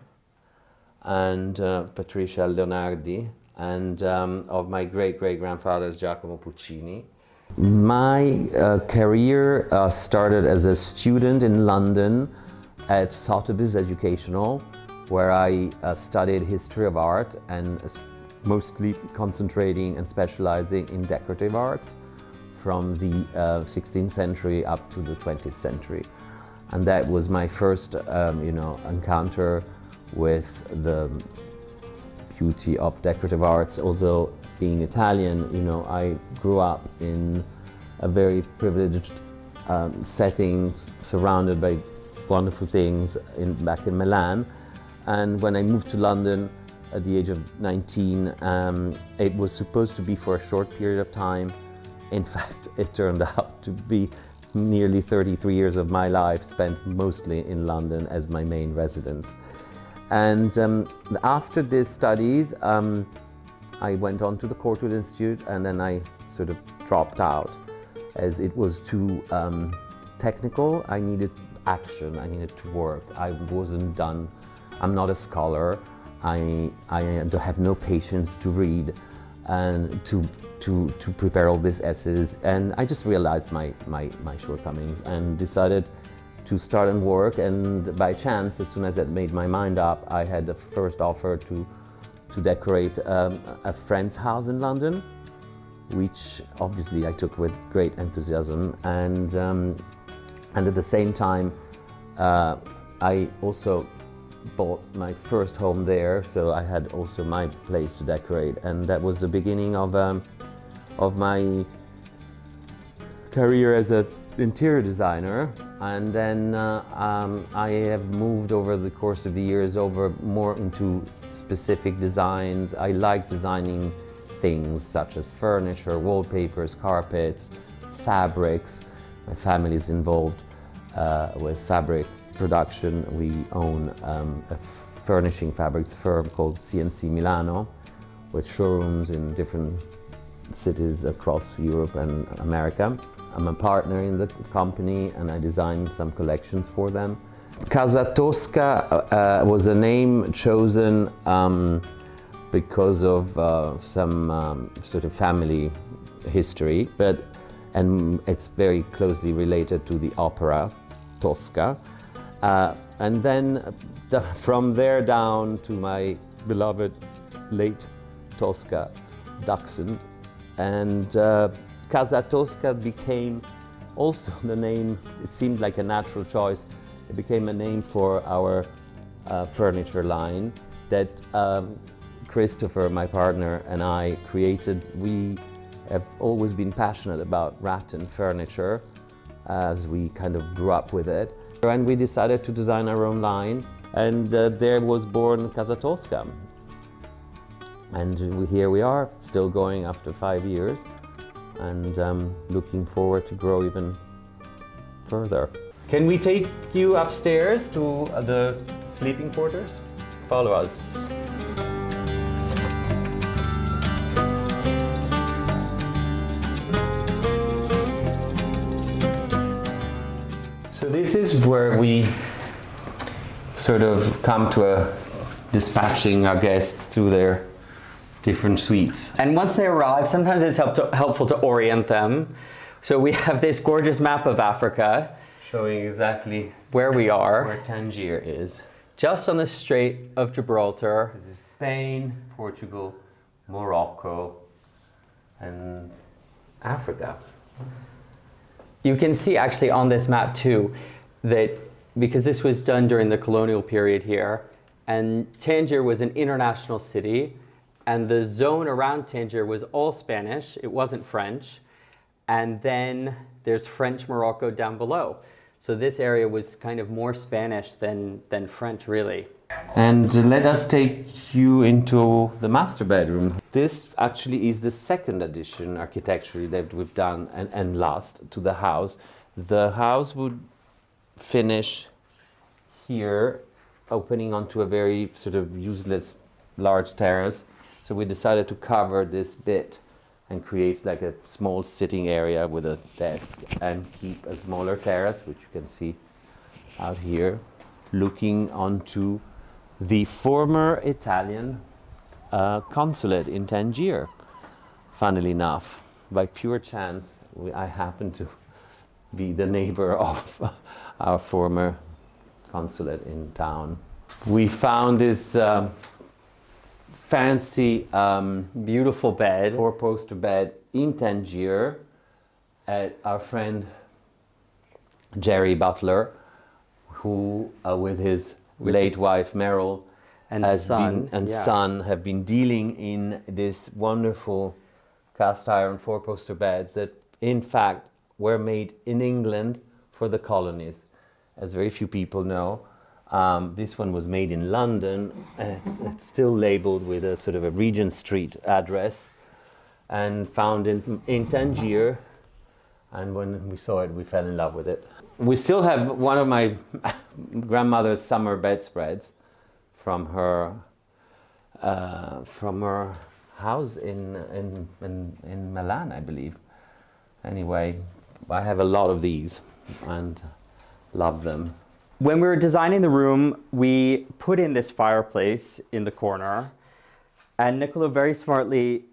and Patricia Leonardi, and of my great-great-grandfather's Giacomo Puccini. My career started as a student in London at Sotheby's Educational, where I studied history of art and mostly concentrating and specializing in decorative arts from the 16th century up to the 20th century. And that was my first encounter with the beauty of decorative arts. Although being Italian, I grew up in a very privileged setting, surrounded by wonderful things back in Milan. And when I moved to London at the age of 19, it was supposed to be for a short period of time. In fact, it turned out to be nearly 33 years of my life spent mostly in London as my main residence. And after these studies, I went on to the Courtwood Institute, and then I sort of dropped out as it was too technical. I needed action, I needed to work. I wasn't done. I'm not a scholar. I have no patience to read and to prepare all these essays, and I just realized my shortcomings and decided to start and work. And by chance, as soon as I made my mind up, I had the first offer to decorate a friend's house in London, which obviously I took with great enthusiasm. And at the same time, I also bought my first home there, so I had also my place to decorate, and that was the beginning of my career as an interior designer. And then I have moved over the course of the years more into specific designs. I like designing things such as furniture, wallpapers, carpets, fabrics. My family is involved with fabric production. We own a furnishing fabrics firm called C&C Milano, with showrooms in different cities across Europe and America. I'm a partner in the company, and I designed some collections for them. Casa Tosca was a name chosen because of some sort of family history, and it's very closely related to the opera Tosca. And then from there down to my beloved late Tosca, Dachshund. And Casa Tosca became also the name. It seemed like a natural choice. It became a name for our furniture line that Christopher, my partner, and I created. We have always been passionate about rattan furniture, as we kind of grew up with it. And we decided to design our own line, and there was born Casa Tosca. And here we are, still going after 5 years, and looking forward to grow even further. Can we take you upstairs to the sleeping quarters? Follow us. So this is where we sort of come to dispatching our guests to their different suites. And once they arrive, sometimes it's helpful to orient them. So we have this gorgeous map of Africa, showing exactly where we are. Where Tangier is. Just on the Strait of Gibraltar. This is Spain, Portugal, Morocco, and Africa. You can see actually on this map too that because this was done during the colonial period here, and Tangier was an international city, and the zone around Tangier was all Spanish, it wasn't French, and then there's French Morocco down below. So this area was kind of more Spanish than French, really. And let us take you into the master bedroom. This actually is the second addition architecturally that we've done and last to the house. The house would finish here, opening onto a very sort of useless large terrace. So we decided to cover this bit and create like a small sitting area with a desk and keep a smaller terrace, which you can see out here, looking onto the former Italian consulate in Tangier. Funnily enough, by pure chance, I happen to be the neighbor of our former consulate in town. We found this fancy, beautiful bed, four-poster bed in Tangier at our friend Jerry Butler, who with his late wife Meryl and son have been dealing in this wonderful cast iron four-poster beds that in fact were made in England for the colonies, as very few people know. This one was made in London, it's still labeled with a sort of a Regent Street address, and found in Tangier, and when we saw it we fell in love with it. We still have one of my grandmother's summer bedspreads from her house in Milan, I believe. Anyway, I have a lot of these and love them. When we were designing the room, we put in this fireplace in the corner, and Nicolo very smartly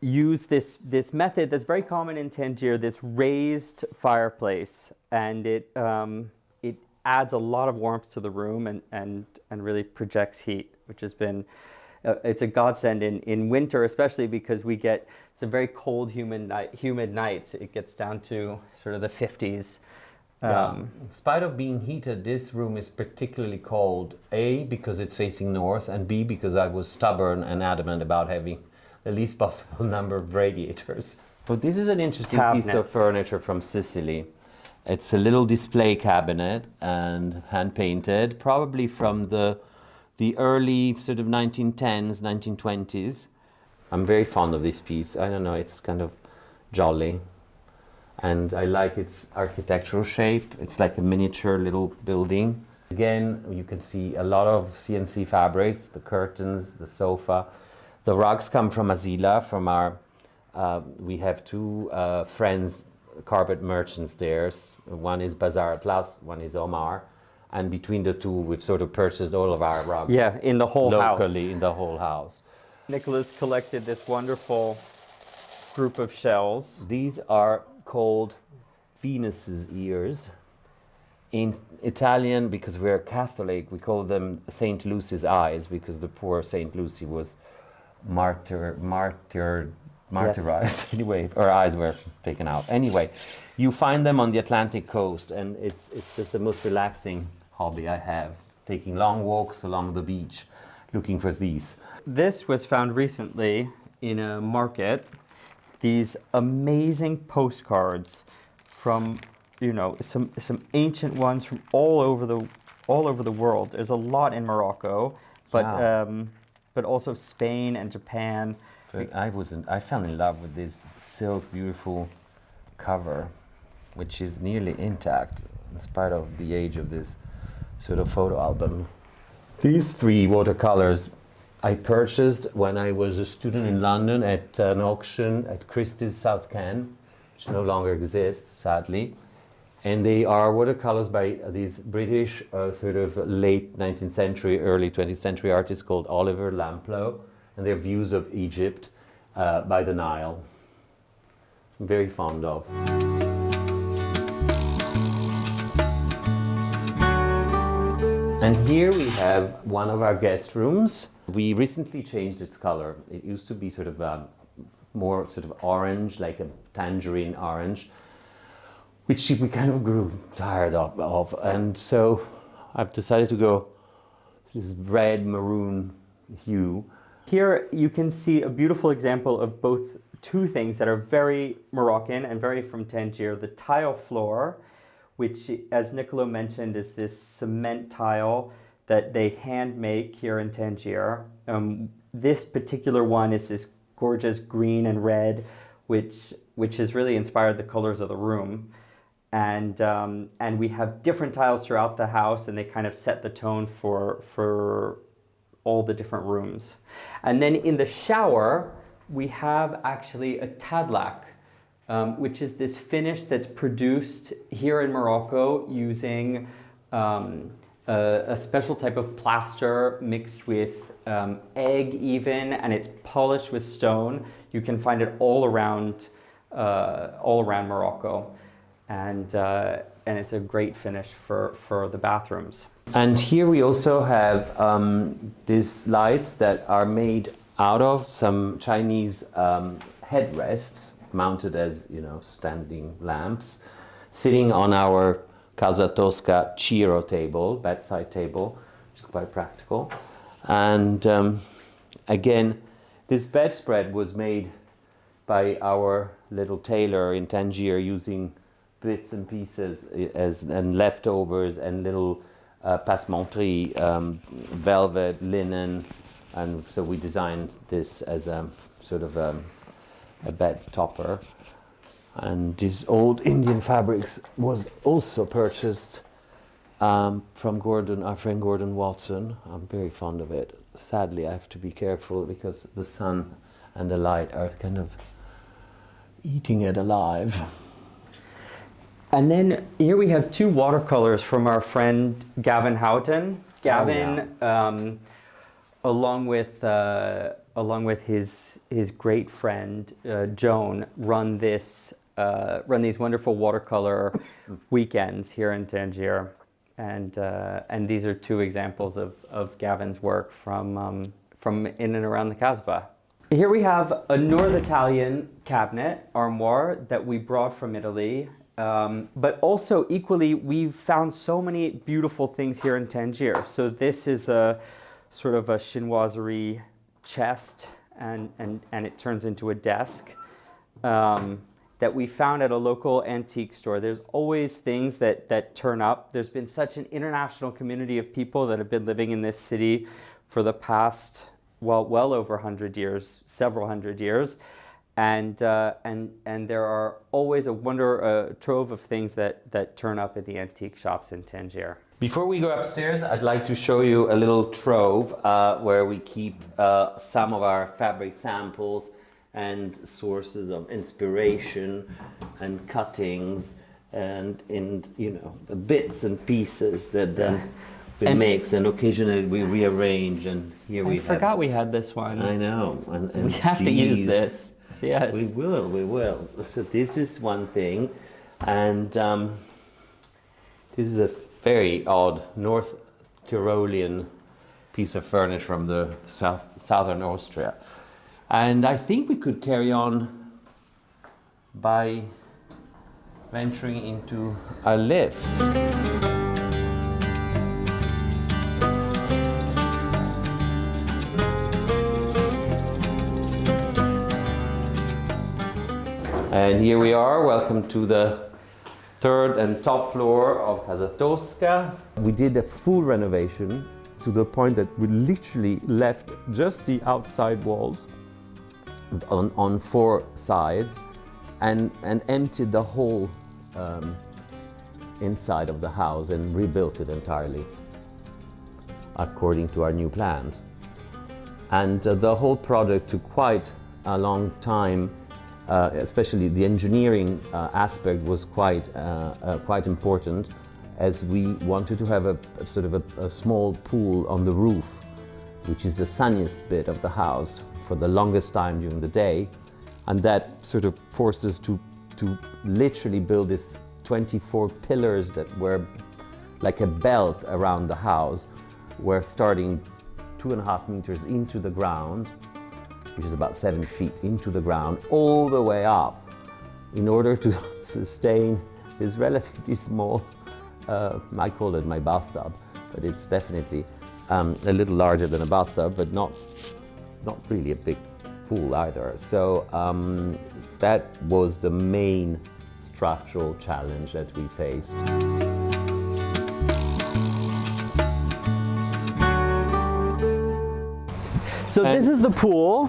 used this method that's very common in Tangier, this raised fireplace, and it adds a lot of warmth to the room and really projects heat, which has been it's a godsend in winter, especially because we get some very cold, humid nights. It gets down to sort of the 50s. In spite of being heated, this room is particularly cold, A, because it's facing north, and B, because I was stubborn and adamant about having the least possible number of radiators. But this is an interesting piece of furniture from Sicily. It's a little display cabinet and hand-painted, probably from the early sort of 1910s, 1920s. I'm very fond of this piece. I don't know, it's kind of jolly. And I like its architectural shape. It's like a miniature little building. Again, you can see a lot of C&C fabrics, the curtains, the sofa. The rugs come from Azila, from our, we have two friends, carpet merchants there. One is Bazar Atlas, one is Omar. And between the two, we've sort of purchased all of our rugs. Yeah, in the whole house. Locally, in the whole house. Nicolo's collected this wonderful group of shells. These are called Venus's ears. In Italian, because we're Catholic, we call them Saint Lucy's eyes, because the poor Saint Lucy was martyrized. Yes. Anyway, her eyes were taken out. Anyway, you find them on the Atlantic coast, and it's just the most relaxing hobby I have, taking long walks along the beach, looking for these. This was found recently in a market. These amazing postcards from, you know, some ancient ones from all over the world. There's a lot in Morocco, but wow. But also Spain and Japan. But I fell in love with this silk, beautiful cover, which is nearly intact in spite of the age of this sort of photo album. These three watercolors I purchased when I was a student in London at an auction at Christie's South Ken, which no longer exists, sadly. And they are watercolors by these British sort of late 19th century, early 20th century artists called Oliver Lamplow, and their views of Egypt by the Nile. I'm very fond of. And here we have one of our guest rooms. We recently changed its color. It used to be sort of more sort of orange, like a tangerine orange. which we kind of grew tired of. And so I've decided to go this red maroon hue. Here you can see a beautiful example of both two things that are very Moroccan and very from Tangier. The tile floor, which, as Nicolo mentioned, is this cement tile that they hand make here in Tangier. This particular one is this gorgeous green and red, which has really inspired the colors of the room. And we have different tiles throughout the house, and they kind of set the tone for all the different rooms. And then in the shower, we have actually a tadlak, which is this finish that's produced here in Morocco using a special type of plaster mixed with egg even, and it's polished with stone. You can find it all around Morocco. And it's a great finish for the bathrooms. And here we also have these lights that are made out of some Chinese headrests mounted as, standing lamps, sitting on our Casa Tosca Ciro table, bedside table, which is quite practical. And again, this bedspread was made by our little tailor in Tangier using bits and pieces and leftovers and little passementerie, velvet, linen, and so we designed this as a sort of a bed topper. And this old Indian fabrics was also purchased from our friend Gordon Watson. I'm very fond of it. Sadly, I have to be careful because the sun and the light are kind of eating it alive. And then here we have two watercolors from our friend Gavin Houghton. Gavin, along with his great friend Joan, run these wonderful watercolor weekends here in Tangier, and these are two examples of Gavin's work from in and around the kasbah. Here we have a North Italian cabinet armoire that we brought from Italy. But also equally, we've found so many beautiful things here in Tangier. So this is a sort of a chinoiserie chest, and it turns into a desk that we found at a local antique store. There's always things that turn up. There's been such an international community of people that have been living in this city for the past, well over 100 years, several hundred years. And there are always a trove of things that turn up at the antique shops in Tangier. Before we go upstairs, I'd like to show you a little trove where we keep some of our fabric samples and sources of inspiration and cuttings and bits and pieces that we mix, and occasionally we rearrange. And here we forgot we had this one. I know. And we have to use this. Yes. We will. So this is one thing, and this is a very odd North Tyrolean piece of furniture from the southern Austria. And I think we could carry on by venturing into a lift. And here we are. Welcome to the third and top floor of Casa Tosca. We did a full renovation to the point that we literally left just the outside walls on four sides and emptied the whole inside of the house and rebuilt it entirely according to our new plans. And the whole project took quite a long time. Especially the engineering aspect was quite important, as we wanted to have a sort of a small pool on the roof, which is the sunniest bit of the house for the longest time during the day, and that sort of forced us to literally build these 24 pillars that were like a belt around the house. We're starting 2.5 meters into the ground, which is about 7 feet into the ground, all the way up, in order to sustain is relatively small. I call it my bathtub, but it's definitely a little larger than a bathtub, but not really a big pool either. So that was the main structural challenge that we faced. So this is the pool,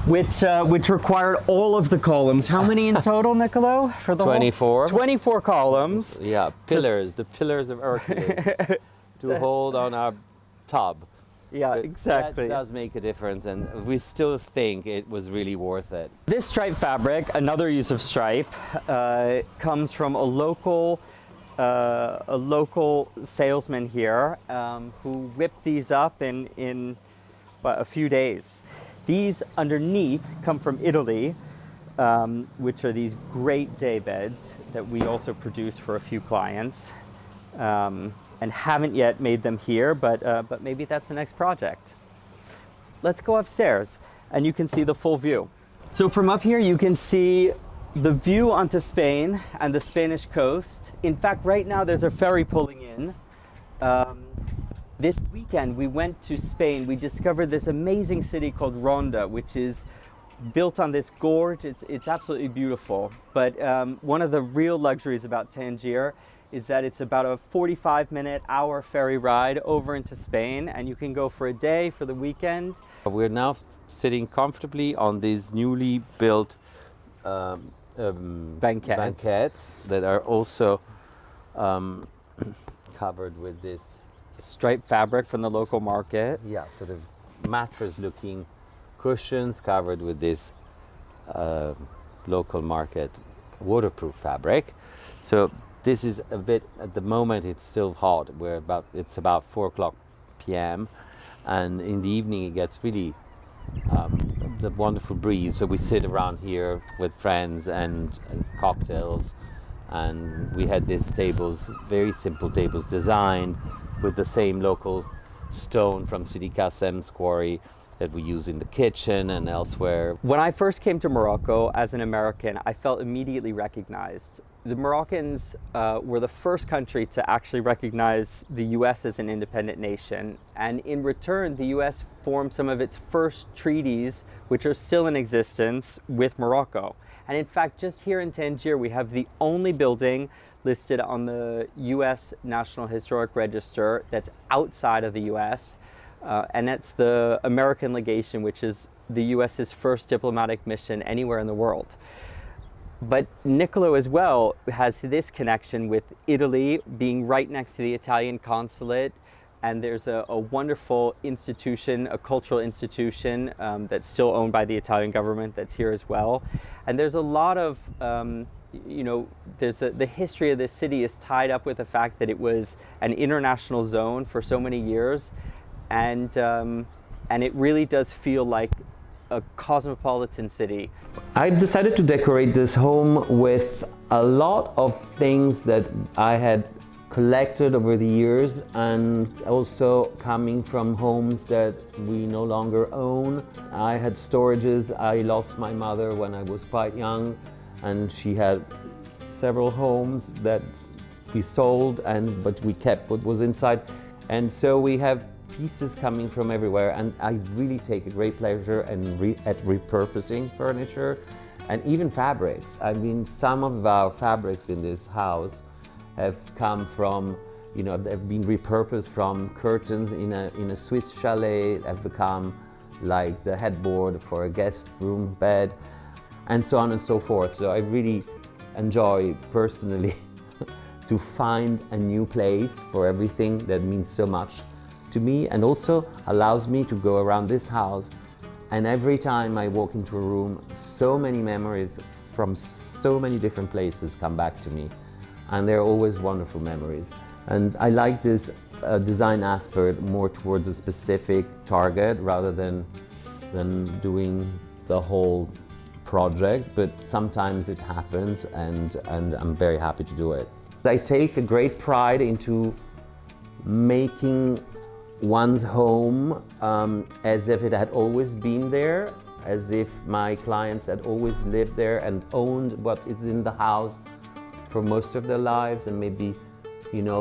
which required all of the columns. How many in total, Nicolo? For the 24. 24 columns. Yeah, pillars, the pillars of Hercules to hold on our tub. Yeah, But exactly. That does make a difference, and we still think it was really worth it. This stripe fabric, another use of stripe, comes from a local salesman here who whipped these up in a few days. These underneath come from Italy, which are these great day beds that we also produce for a few clients, and haven't yet made them here, but maybe that's the next project. Let's go upstairs and you can see the full view. So from up here you can see the view onto Spain and the Spanish coast. In fact, right now there's a ferry pulling in. This weekend we went to Spain. We discovered this amazing city called Ronda, which is built on this gorge. It's absolutely beautiful. But one of the real luxuries about Tangier is that it's about a 45-hour ferry ride over into Spain, and you can go for a day, for the weekend. We're now sitting comfortably on these newly built banquettes that are also covered with this Striped fabric from the local market. yeah, sort of mattress-looking cushions covered with this local market waterproof fabric. So this is a bit, at the moment it's still hot. It's about 4 p.m. and in the evening it gets really the wonderful breeze. So we sit around here with friends and cocktails, and we had these tables, very simple tables designed with the same local stone from Sidi Kassem's quarry that we use in the kitchen and elsewhere. When I first came to Morocco as an American, I felt immediately recognized. The Moroccans were the first country to actually recognize the US as an independent nation. And in return, the US formed some of its first treaties, which are still in existence, with Morocco. And in fact, just here in Tangier, we have the only building listed on the US National Historic Register that's outside of the US. And that's the American legation, which is the US's first diplomatic mission anywhere in the world. But Nicolo as well has this connection with Italy, being right next to the Italian consulate. And there's a wonderful institution, a cultural institution that's still owned by the Italian government that's here as well. And there's a lot of, the history of this city is tied up with the fact that it was an international zone for so many years. And it really does feel like a cosmopolitan city. I decided to decorate this home with a lot of things that I had collected over the years, and also coming from homes that we no longer own. I had storages. I lost my mother when I was quite young, and she had several homes that we sold, but we kept what was inside. And so we have pieces coming from everywhere, and I really take a great pleasure at repurposing furniture and even fabrics. I mean, some of our fabrics in this house have come from, they've been repurposed from curtains in a Swiss chalet, have become like the headboard for a guest room bed, and so on and so forth. So I really enjoy personally to find a new place for everything that means so much to me, and also allows me to go around this house, and every time I walk into a room, so many memories from so many different places come back to me, and they're always wonderful memories. And I like this design aspect more towards a specific target rather than doing the whole project, but sometimes it happens, and I'm very happy to do it. I take a great pride into making one's home as if it had always been there, as if my clients had always lived there and owned what is in the house for most of their lives, and maybe, you know,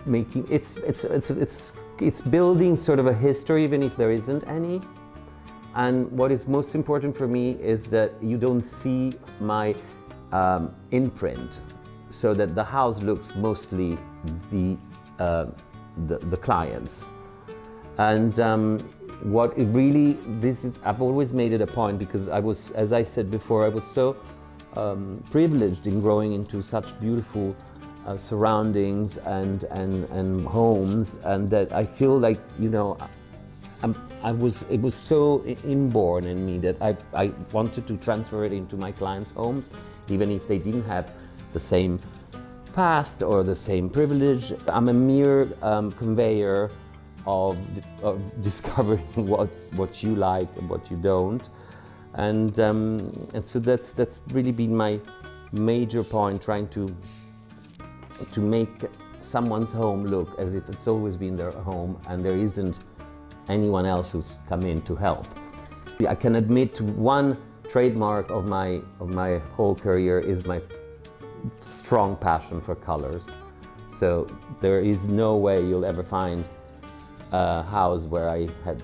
making it's building sort of a history, even if there isn't any. And what is most important for me is that you don't see my imprint, so that the house looks mostly the clients. And what it really, I've always made it a point, because I was, as I said before, I was so privileged in growing into such beautiful surroundings and homes, and that I feel like, you know, it was so inborn in me that I wanted to transfer it into my clients' homes, even if they didn't have the same past or the same privilege. I'm a mere conveyor of discovering what you like and what you don't, and so that's really been my major point, trying to make someone's home look as if it's always been their home and there isn't anyone else who's come in to help. I can admit to one trademark of my whole career is my strong passion for colors. So there is no way you'll ever find a house where I had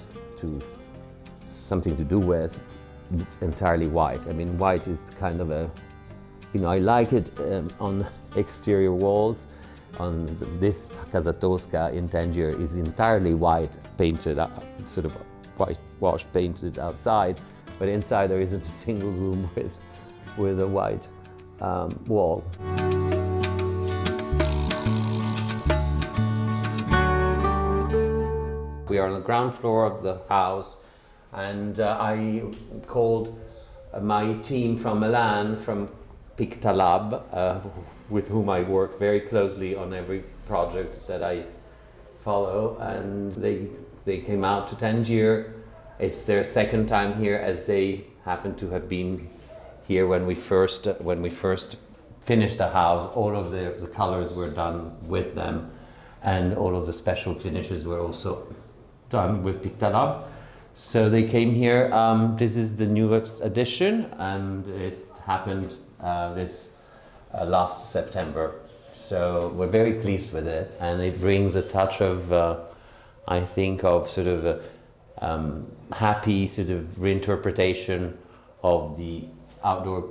something to do with entirely white. I mean, white is kind of a, you know, I like it on exterior walls. On this Casa Tosca in Tangier is entirely white, painted, sort of whitewashed, painted outside, but inside there isn't a single room with a white wall. We are on the ground floor of the house, and I called my team from Milan, from Pictalab, with whom I work very closely on every project that I follow, and they came out to Tangier. It's their second time here, as they happen to have been here when we first finished the house. All of the colors were done with them, and all of the special finishes were also done with Pictalab. So they came here. This is the newest addition, and it happened this last September. So we're very pleased with it, and it brings a touch of, I think, of sort of a happy sort of reinterpretation of the outdoor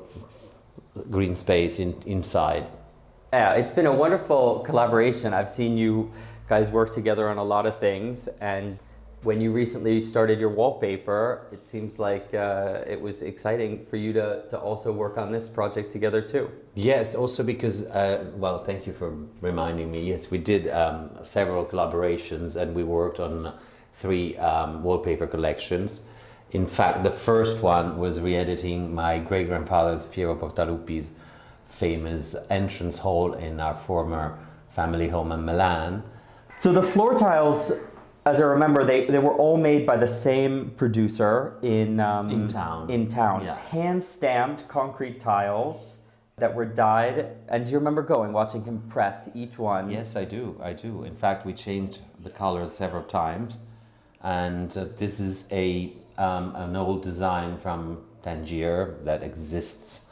green space inside. Yeah, it's been a wonderful collaboration. I've seen you guys work together on a lot of things, and when you recently started your wallpaper, it seems like it was exciting for you to also work on this project together too. Yes, also because, well, thank you for reminding me. Yes, we did several collaborations, and we worked on 3 wallpaper collections. In fact, the first one was re-editing my great-grandfather's Piero Portaluppi's famous entrance hall in our former family home in Milan. So the floor tiles, as I remember, they were all made by the same producer in town. Yeah. Hand-stamped concrete tiles that were dyed. And do you remember watching him press each one? Yes, I do. In fact, we changed the colors several times. And this is an old design from Tangier that exists.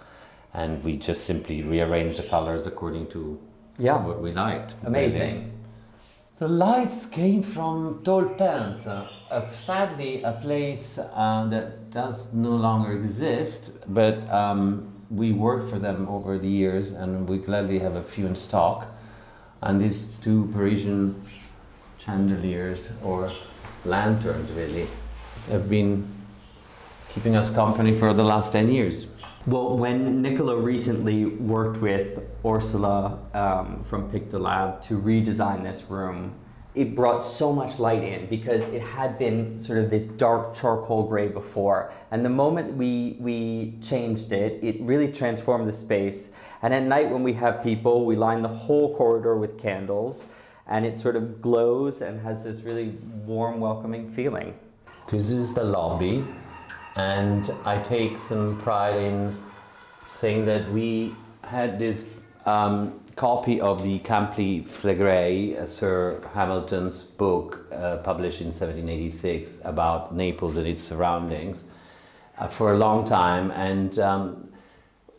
And we just simply rearranged the colors according to what we liked. Amazing. The lights came from Tolpent, sadly a place that does no longer exist, but we worked for them over the years, and we gladly have a few in stock. And these 2 Parisian chandeliers, or lanterns really, have been keeping us company for the last 10 years. Well, when Nicolo recently worked with Ursula from Pictalab to redesign this room, it brought so much light in, because it had been sort of this dark charcoal gray before. And the moment we changed it, it really transformed the space. And at night when we have people, we line the whole corridor with candles, and it sort of glows and has this really warm, welcoming feeling. This is the lobby. And I take some pride in saying that we had this copy of the Campli Flegrei, Sir Hamilton's book, published in 1786 about Naples and its surroundings, for a long time. And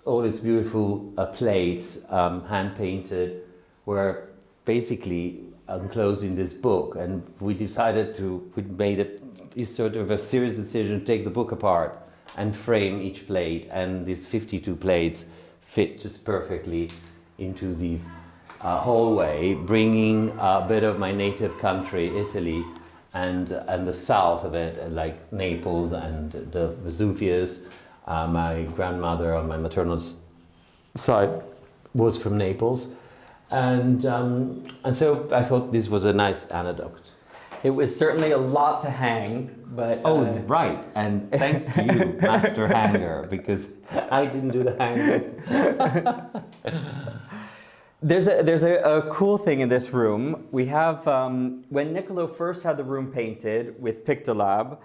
all its beautiful plates, hand painted, were basically enclosed in this book, and we made a sort of a serious decision to take the book apart and frame each plate, and these 52 plates fit just perfectly into these hallway, bringing a bit of my native country, Italy, and the south of it, like Naples and the Vesuvius. My grandmother on my maternal side was from Naples, and so I thought this was a nice anecdote. It was certainly a lot to hang, but... Oh, right, and thanks to you, Master Hanger, because I didn't do the hanging. There's a cool thing in this room. We have, when Nicolo first had the room painted with Pictolab,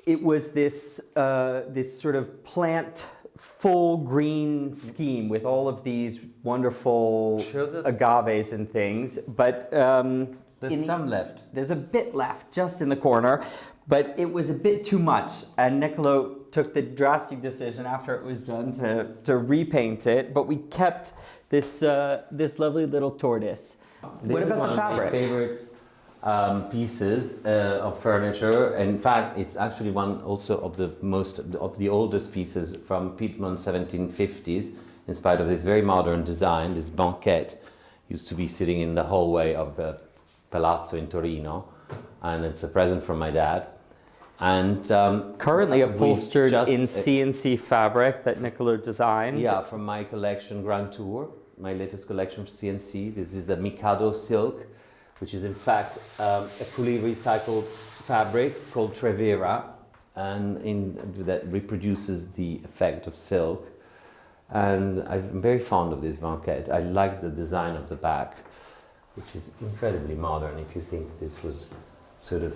it was this sort of plant full green scheme with all of these wonderful agaves and things, but there's some left. There's a bit left just in the corner, but it was a bit too much, and Nicolo took the drastic decision after it was done to repaint it, but we kept this lovely little tortoise. What about the fabric? One of my favorite pieces of furniture. In fact, it's actually one also of the oldest pieces from Piedmont 1750s, in spite of this very modern design. This banquette used to be sitting in the hallway of the Palazzo in Torino, and it's a present from my dad. And currently upholstered in C&C fabric that Nicolo designed. Yeah, from my collection Grand Tour, my latest collection from C&C. This is the Mikado silk, which is in fact a fully recycled fabric called Trevera, and that reproduces the effect of silk. And I'm very fond of this banquette. I like the design of the back, which is incredibly modern if you think this was sort of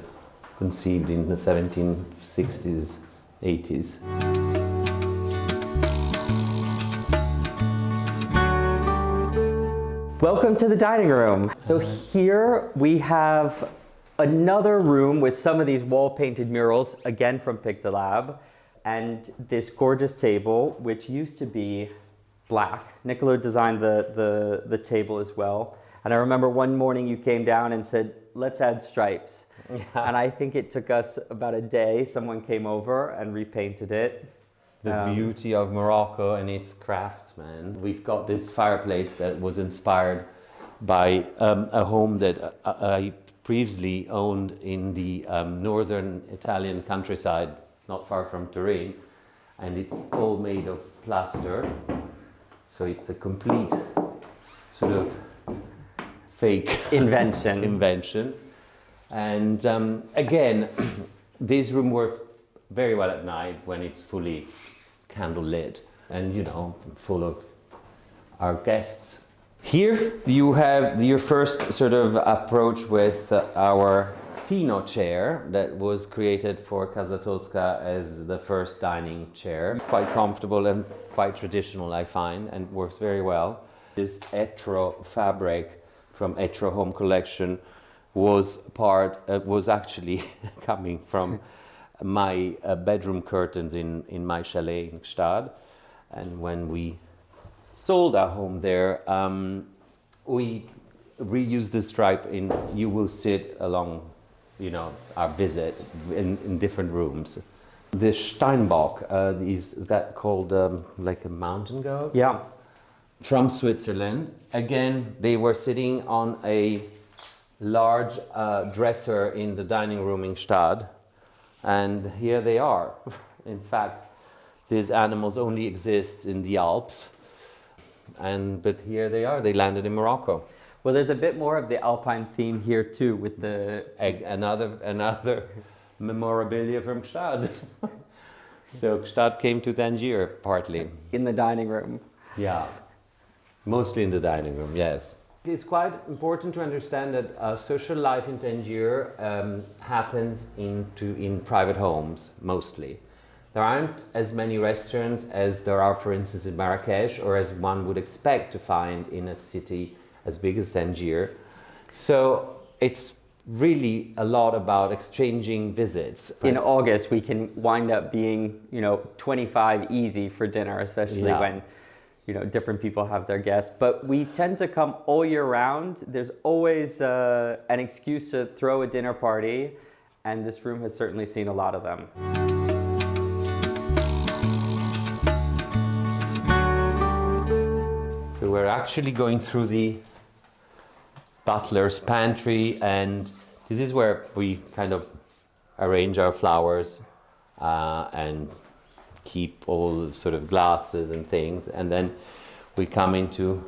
conceived in the 1760s, 80s. Welcome to the dining room. So here we have another room with some of these wall painted murals, again from Pictolab, and this gorgeous table, which used to be black. Nicolo designed the table as well. And I remember one morning you came down and said, let's add stripes. Yeah. And I think it took us about a day. Someone came over and repainted it. The beauty of Morocco and its craftsmen. We've got this fireplace that was inspired by a home that I previously owned in the northern Italian countryside, not far from Turin. And it's all made of plaster. So it's a complete sort of fake invention. And again, this room works very well at night when it's fully candle lit and, you know, full of our guests. Here you have your first sort of approach with our Tino chair that was created for Casa Tosca as the first dining chair. It's quite comfortable and quite traditional, I find, and works very well. This Etro fabric from Etro Home Collection was actually coming from my bedroom curtains in my chalet in Gstaad. And when we sold our home there, we reused the stripe in You Will Sit along, you know, our visit in different rooms. The Steinbock, is that called like a mountain goat? Yeah. From Switzerland. Again, they were sitting on a large dresser in the dining room in Gstaad. And here they are. In fact, these animals only exist in the Alps. But here they are, they landed in Morocco. Well, there's a bit more of the Alpine theme here too, with the... Another memorabilia from Gstaad. So Gstaad came to Tangier, partly. In the dining room. Yeah, mostly in the dining room, yes. It's quite important to understand that social life in Tangier happens in private homes, mostly. There aren't as many restaurants as there are, for instance, in Marrakesh, or as one would expect to find in a city as big as Tangier. So it's really a lot about exchanging visits. In August, we can wind up being, 25 easy for dinner, especially when, different people have their guests. But we tend to come all year round. There's always an excuse to throw a dinner party, and this room has certainly seen a lot of them. So we're actually going through the butler's pantry, and this is where we kind of arrange our flowers and keep all sort of glasses and things, and then we come into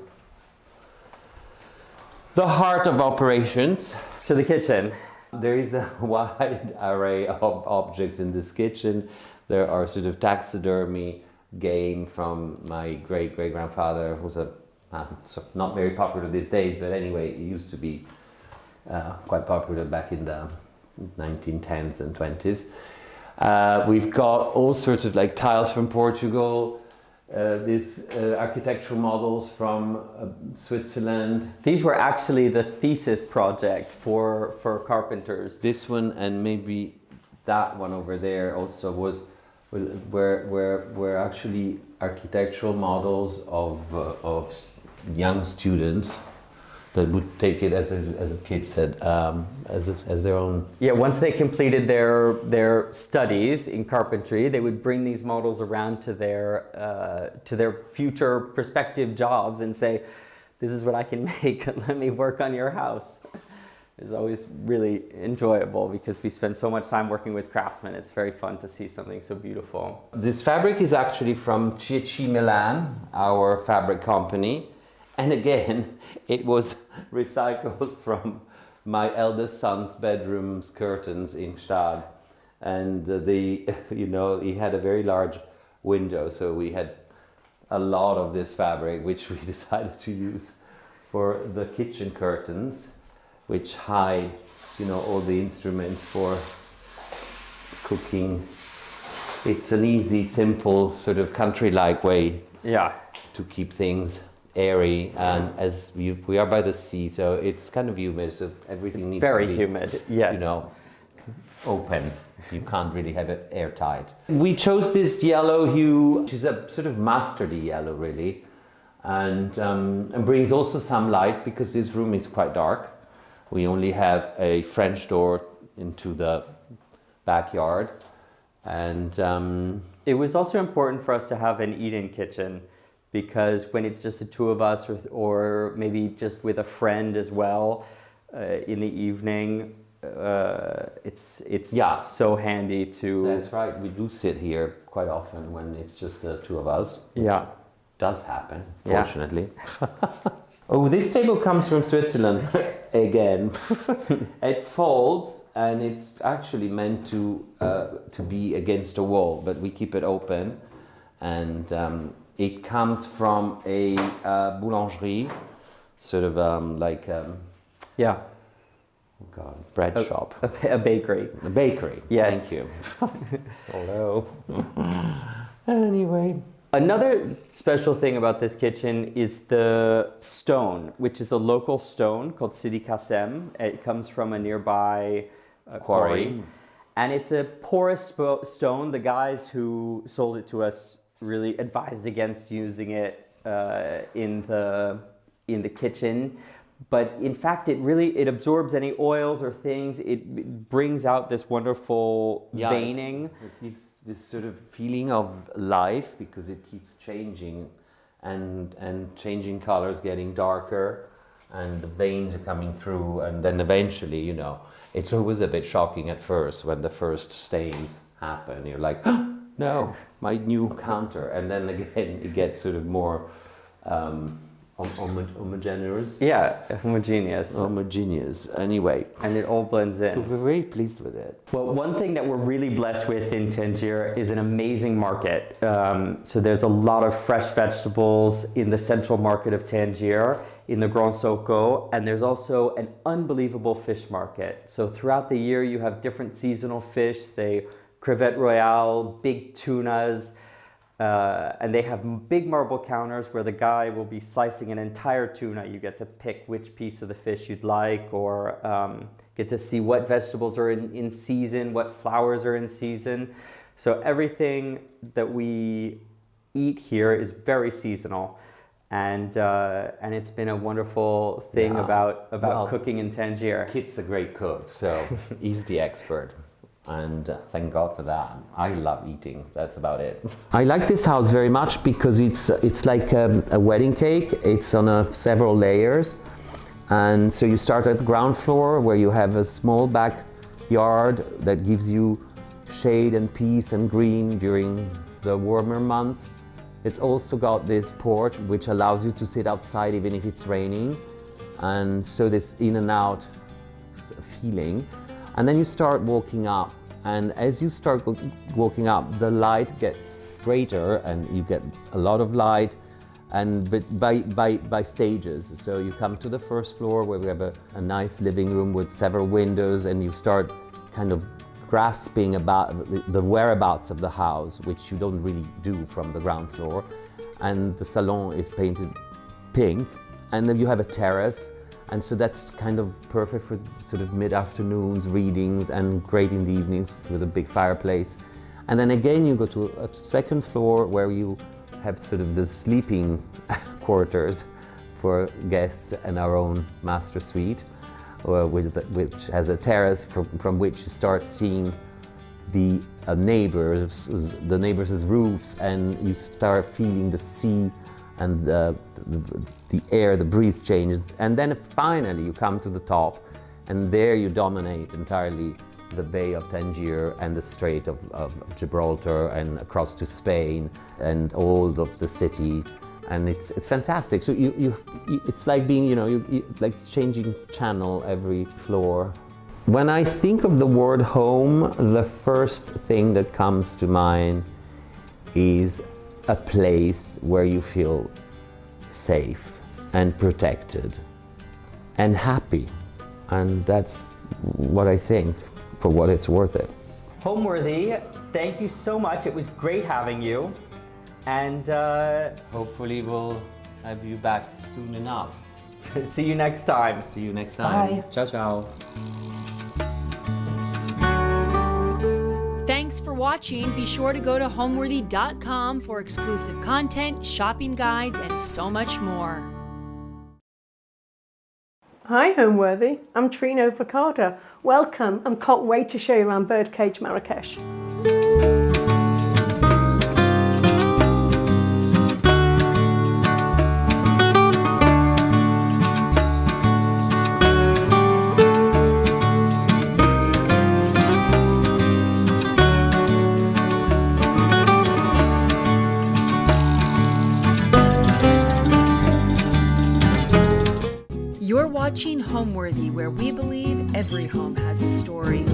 the heart of operations, To the kitchen. There is a wide array of objects in this kitchen. There are sort of taxidermy game from my great-great-grandfather, who's not very popular these days, but anyway, it used to be quite popular back in the 1910s and 20s. We've got all sorts of like tiles from Portugal, these architectural models from Switzerland. These were actually the thesis project for carpenters. This one and maybe that one over there also were actually architectural models of young students that would take it, as a kid said, as their own. Yeah, once they completed their studies in carpentry, they would bring these models around to their future prospective jobs and say, "This is what I can make. Let me work on your house." It's always really enjoyable because we spend so much time working with craftsmen. It's very fun to see something so beautiful. This fabric is actually from C&C Milano, our fabric company. And again, it was recycled from my eldest son's bedroom's curtains in Gstaad. And he had a very large window, so we had a lot of this fabric, which we decided to use for the kitchen curtains, which hide, all the instruments for cooking. It's an easy, simple, sort of country-like way to keep things airy, and as we are by the sea, so it's kind of humid, so everything needs very to be humid, yes, open. You can't really have it airtight. We chose this yellow hue, which is a sort of mustardy yellow, really, and brings also some light because this room is quite dark. We only have a French door into the backyard, and it was also important for us to have an eat-in kitchen, because when it's just the two of us, or maybe just with a friend as well, in the evening, it's so handy to. That's right. We do sit here quite often when it's just the two of us. Yeah, does happen, fortunately. Oh, this table comes from Switzerland again. It folds, and it's actually meant to be against a wall, but we keep it open, and. It comes from a boulangerie, sort of bread shop. A bakery. A bakery, yes. Thank you. Hello. Anyway. Another special thing about this kitchen is the stone, which is a local stone called Sidi Kassem. It comes from a nearby quarry. And it's a porous stone. The guys who sold it to us really advised against using it in the kitchen, but in fact it absorbs any oils or things. It brings out this wonderful veining. It gives this sort of feeling of life because it keeps changing and changing colors, getting darker, and the veins are coming through, and then eventually, it's always a bit shocking at first when the first stains happen. You're like, no, my new counter, and then again it gets sort of more homogeneous. Yeah, homogeneous. Homogeneous. Anyway, and it all blends in. We're very pleased with it. Well, one thing that we're really blessed with in Tangier is an amazing market. So there's a lot of fresh vegetables in the central market of Tangier, in the Grand Soko, and there's also an unbelievable fish market. So throughout the year you have different seasonal fish. Crevette royale, big tunas, And they have big marble counters where the guy will be slicing an entire tuna. You get to pick which piece of the fish you'd like, or get to see what vegetables are in season, what flowers are in season. So everything that we eat here is very seasonal. And it's been a wonderful thing about cooking in Tangier. Kit's a great cook, so he's the expert. And thank God for that. I love eating, that's about it. I like this house very much because it's like a wedding cake. It's on several layers. And so you start at the ground floor where you have a small backyard that gives you shade and peace and green during the warmer months. It's also got this porch which allows you to sit outside even if it's raining. And so this in and out feeling. And then you start walking up, and as you start walking up, the light gets greater and you get a lot of light, and by stages. So you come to the first floor where we have a nice living room with several windows, and you start kind of grasping about the whereabouts of the house, which you don't really do from the ground floor. And the salon is painted pink, and then you have a terrace. And so that's kind of perfect for sort of mid-afternoons, readings, and great in the evenings with a big fireplace. And then again, you go to a second floor where you have sort of the sleeping quarters for guests and our own master suite, which has a terrace from which you start seeing the neighbors' roofs, and you start feeling the sea and the air, the breeze changes. And then finally you come to the top, and there you dominate entirely the Bay of Tangier and the Strait of Gibraltar, and across to Spain and all of the city. And it's fantastic. So it's like being, like changing channel every floor. When I think of the word home, the first thing that comes to mind is a place where you feel safe and protected and happy. And that's what I think, for what it's worth it. Homeworthy, thank you so much. It was great having you. And hopefully we'll have you back soon enough. see you next time. See you next time. Bye. Ciao, ciao. Thanks for watching. Be sure to go to homeworthy.com for exclusive content, shopping guides, and so much more. Hi Homeworthy, I'm Trino Facada. Welcome, and can't wait to show you around Birdcage Marrakesh. You're watching Homeworthy, where we believe every home has a story.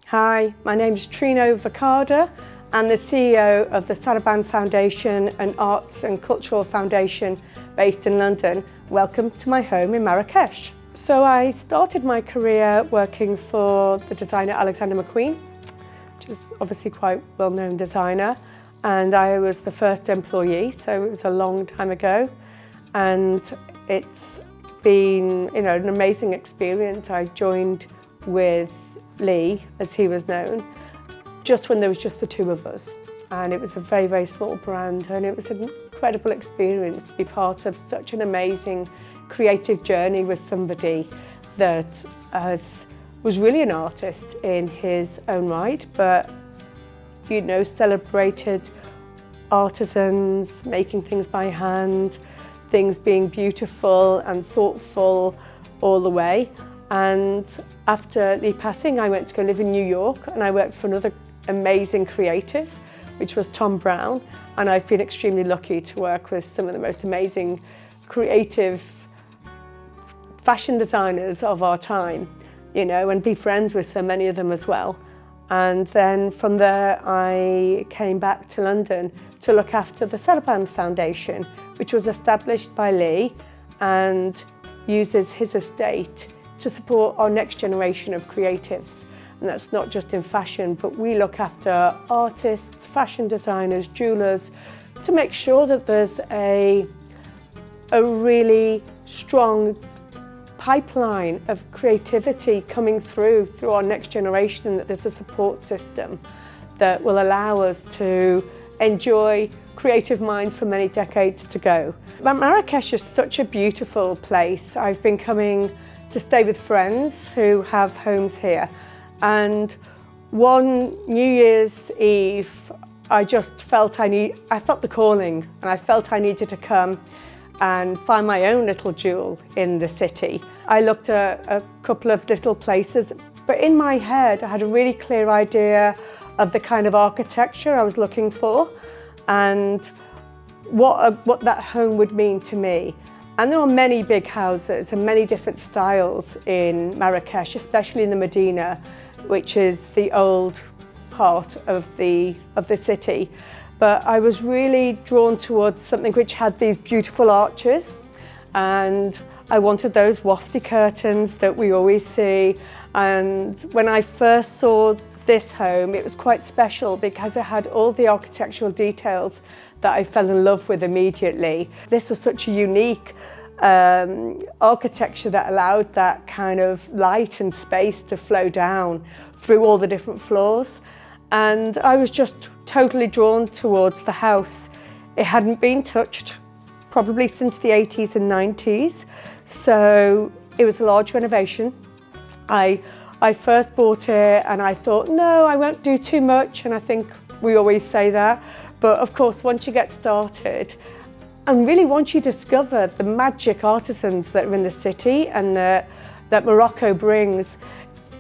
Hi, my name is Trino Facada. I'm the CEO of the Saraban Foundation, an arts and cultural foundation based in London. Welcome to my home in Marrakesh. So I started my career working for the designer Alexander McQueen, which is obviously quite well-known designer. And I was the first employee, so it was a long time ago. And it's been, an amazing experience. I joined with Lee, as he was known, just when there was just the two of us. And it was a very, very small brand, and it was an incredible experience to be part of such an amazing creative journey with somebody that was really an artist in his own right, but, celebrated artisans, making things by hand, things being beautiful and thoughtful all the way. And after Lee passing, I went to go live in New York, and I worked for another amazing creative, which was Tom Brown. And I've been extremely lucky to work with some of the most amazing creative fashion designers of our time, and be friends with so many of them as well. And then from there, I came back to London to look after the Saraban Foundation, which was established by Lee and uses his estate to support our next generation of creatives. and that's not just in fashion, but we look after artists, fashion designers, jewelers, to make sure that there's a really strong pipeline of creativity coming through our next generation, and that there's a support system that will allow us to enjoy creative minds for many decades to go. Marrakesh is such a beautiful place. I've been coming to stay with friends who have homes here, and one New Year's Eve I just felt I felt the calling, and I felt I needed to come and find my own little jewel in the city. I looked at a couple of little places, but in my head I had a really clear idea of the kind of architecture I was looking for and what that home would mean to me. And there are many big houses and many different styles in Marrakesh, especially in the Medina, which is the old part of the city. But I was really drawn towards something which had these beautiful arches, and I wanted those wafty curtains that we always see. And when I first saw this home, it was quite special because it had all the architectural details that I fell in love with immediately. This was such a unique architecture that allowed that kind of light and space to flow down through all the different floors. And I was just totally drawn towards the house. It hadn't been touched probably since the 80s and 90s, so it was a large renovation. I first bought it and I thought, no, I won't do too much, and I think we always say that. But of course, once you get started, and really once you discover the magic artisans that are in the city and that Morocco brings,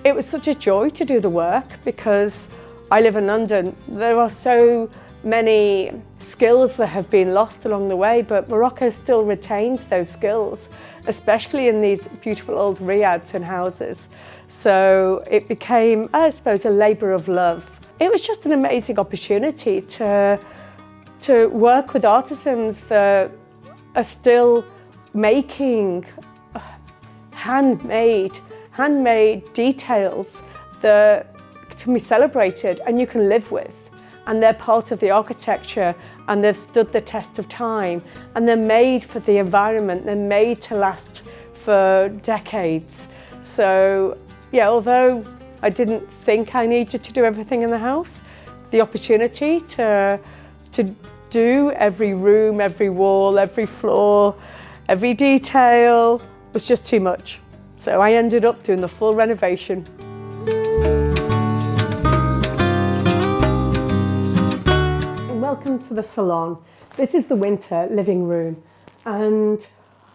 it was such a joy to do the work because I live in London. There are so many skills that have been lost along the way, but Morocco still retains those skills, especially in these beautiful old riads and houses. So it became, I suppose, a labour of love. It was just an amazing opportunity to work with artisans that are still making handmade details that can be celebrated and you can live with. And they're part of the architecture, and they've stood the test of time, and they're made for the environment, they're made to last for decades. So yeah, although I didn't think I needed to do everything in the house, the opportunity to do every room, every wall, every floor, every detail was just too much. So I ended up doing the full renovation. Welcome to the salon. This is the winter living room, and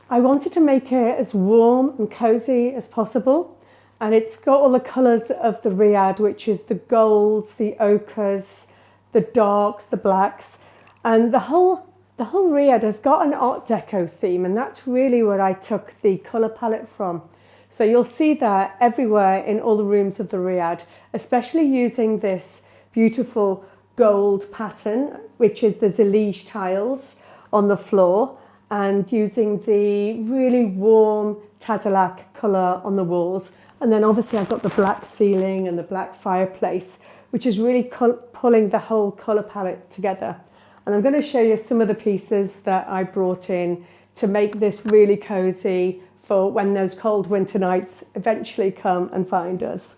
I wanted to make it as warm and cozy as possible. And it's got all the colours of the riad, which is the golds, the ochres, the darks, the blacks, and the whole riad has got an Art Deco theme, and that's really where I took the colour palette from. So you'll see that everywhere in all the rooms of the riad, especially using this beautiful gold pattern, which is the Zelige tiles on the floor, and using the really warm Tadalak colour on the walls. And then obviously I've got the black ceiling and the black fireplace, which is really pulling the whole colour palette together. And I'm going to show you some of the pieces that I brought in to make this really cosy for when those cold winter nights eventually come and find us.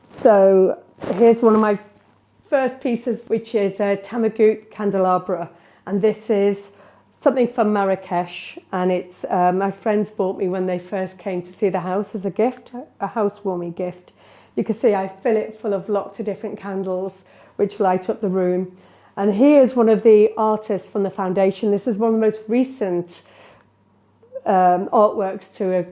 So here's one of my first pieces, which is a Tamagut candelabra, and this is something from Marrakesh, and it's my friends bought me when they first came to see the house as a gift, a housewarming gift. You can see I fill it full of lots of different candles which light up the room. And here's one of the artists from the foundation. This is one of the most recent artworks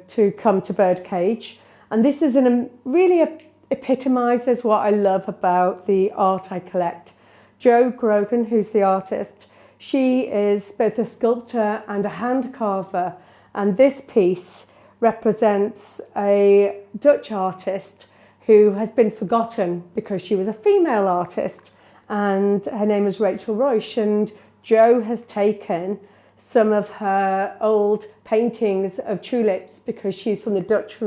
to come to Birdcage, and this is really epitomises what I love about the art I collect. Jo Grogan, who's the artist, she is both a sculptor and a hand carver, and this piece represents a Dutch artist who has been forgotten because she was a female artist, and her name is Rachel Royce, and Jo has taken some of her old paintings of tulips because she's from the Dutch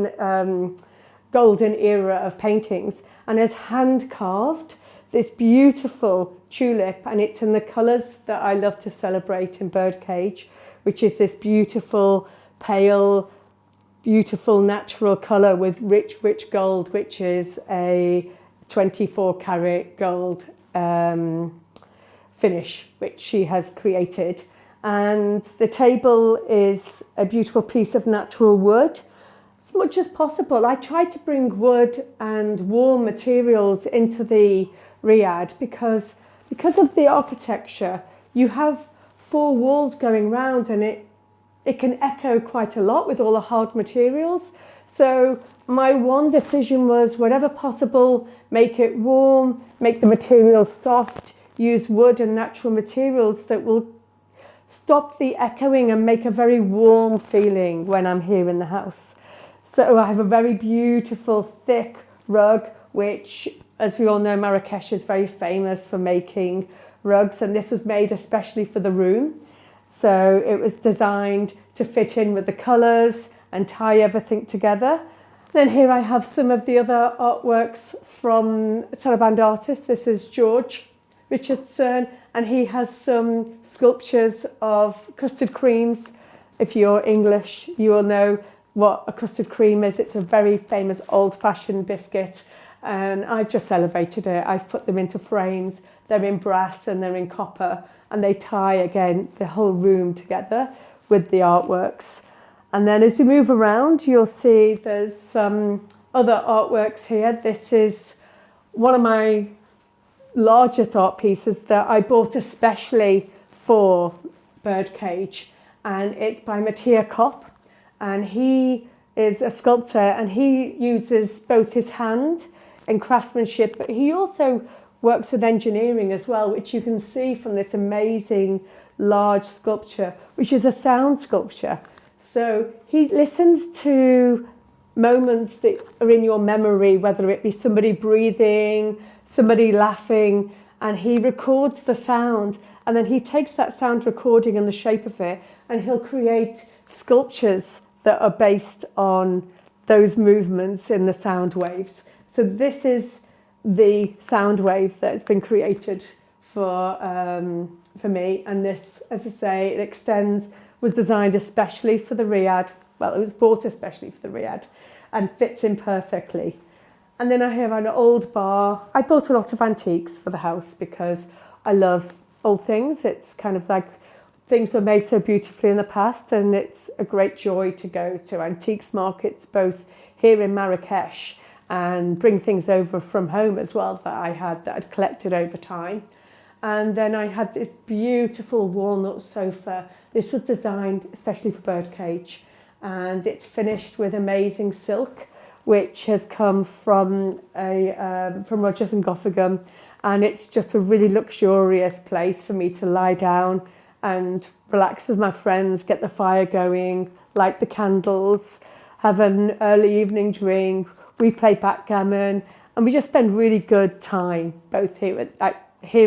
golden era of paintings, and has hand carved this beautiful tulip, and it's in the colours that I love to celebrate in birdcage, which is this beautiful pale, beautiful natural colour with rich gold, which is a 24 karat gold finish, which she has created. And the table is a beautiful piece of natural wood. As much as possible, I try to bring wood and warm materials into the riad because of the architecture. You have 4 walls going round, and it can echo quite a lot with all the hard materials. So my one decision was, wherever possible, make it warm, make the materials soft, use wood and natural materials that will stop the echoing and make a very warm feeling when I'm here in the house. So I have a very beautiful thick rug, which, as we all know, Marrakesh is very famous for making rugs, and this was made especially for the room. So it was designed to fit in with the colours and tie everything together. Then here I have some of the other artworks from Sarabande artists. This is George Richardson, and he has some sculptures of custard creams. If you're English, you will know what a custard cream is. It's a very famous old-fashioned biscuit, and I've just elevated it. I've put them into frames. They're in brass and they're in copper, and they tie, again, the whole room together with the artworks. And then as you move around, you'll see there's some other artworks here. This is one of my largest art pieces that I bought especially for birdcage, and it's by Mattia Kopp, and he is a sculptor, and he uses both his hand and craftsmanship, but he also works with engineering as well, which you can see from this amazing large sculpture, which is a sound sculpture. So he listens to moments that are in your memory, whether it be somebody breathing, somebody laughing, and he records the sound, and then he takes that sound recording and the shape of it, and he'll create sculptures that are based on those movements in the sound waves. So this is the sound wave that has been created for me, and this, as I say, it extends, was designed especially for the riad. Well, it was bought especially for the riad and fits in perfectly. And then I have an old bar. I bought a lot of antiques for the house because I love old things. It's kind of like things were made so beautifully in the past, and it's a great joy to go to antiques markets both here in Marrakesh and bring things over from home as well that I'd collected over time. And then I had this beautiful walnut sofa. This was designed especially for birdcage, and it's finished with amazing silk, which has come from Rogers and Gothegum, and it's just a really luxurious place for me to lie down and relax with my friends, get the fire going, light the candles, have an early evening drink. We play backgammon, and we just spend really good time both here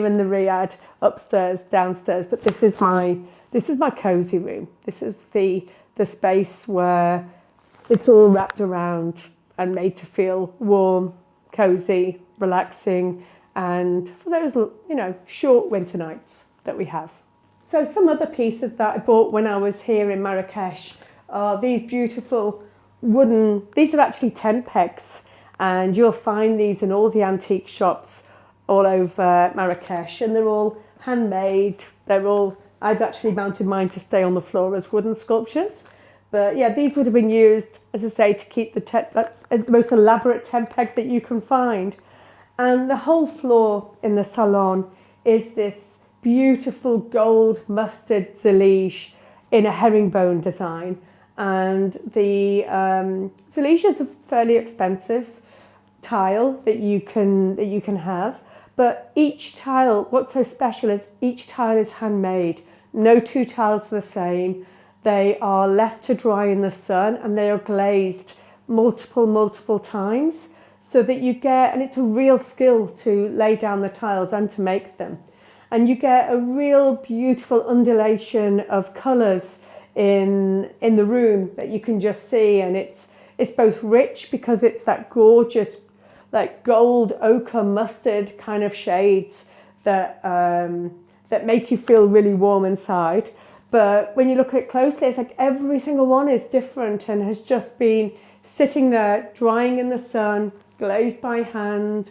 in the riad, upstairs, downstairs. But this is my cozy room. This is the space where it's all wrapped around and made to feel warm, cozy, relaxing, and for those, short winter nights that we have. So some other pieces that I bought when I was here in Marrakesh are these beautiful wooden, these are actually tent pegs, and you'll find these in all the antique shops all over Marrakesh, and they're all handmade. I've actually mounted mine to stay on the floor as wooden sculptures. But yeah, these would have been used, as I say, to keep the most elaborate tent peg that you can find. And the whole floor in the salon is this beautiful gold mustard zalige in a herringbone design. And the zalige is a fairly expensive tile that you can have. But each tile, what's so special is each tile is handmade. No 2 tiles are the same. They are left to dry in the sun, and they are glazed multiple times, so that you get, and it's a real skill to lay down the tiles and to make them. And you get a real beautiful undulation of colours in the room that you can just see, and It's both rich because it's that gorgeous, like gold, ochre, mustard kind of shades that that make you feel really warm inside. But when you look at it closely, it's like every single one is different and has just been sitting there, drying in the sun, glazed by hand.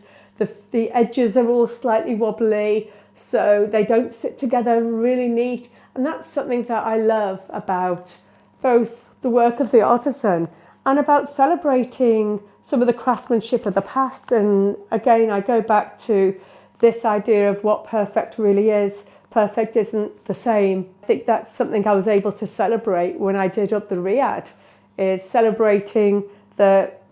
The edges are all slightly wobbly, so they don't sit together really neat. And that's something that I love about both the work of the artisan and about celebrating some of the craftsmanship of the past. And again, I go back to this idea of what perfect really is. Perfect isn't the same. I think that's something I was able to celebrate when I did up the Riyadh, is celebrating that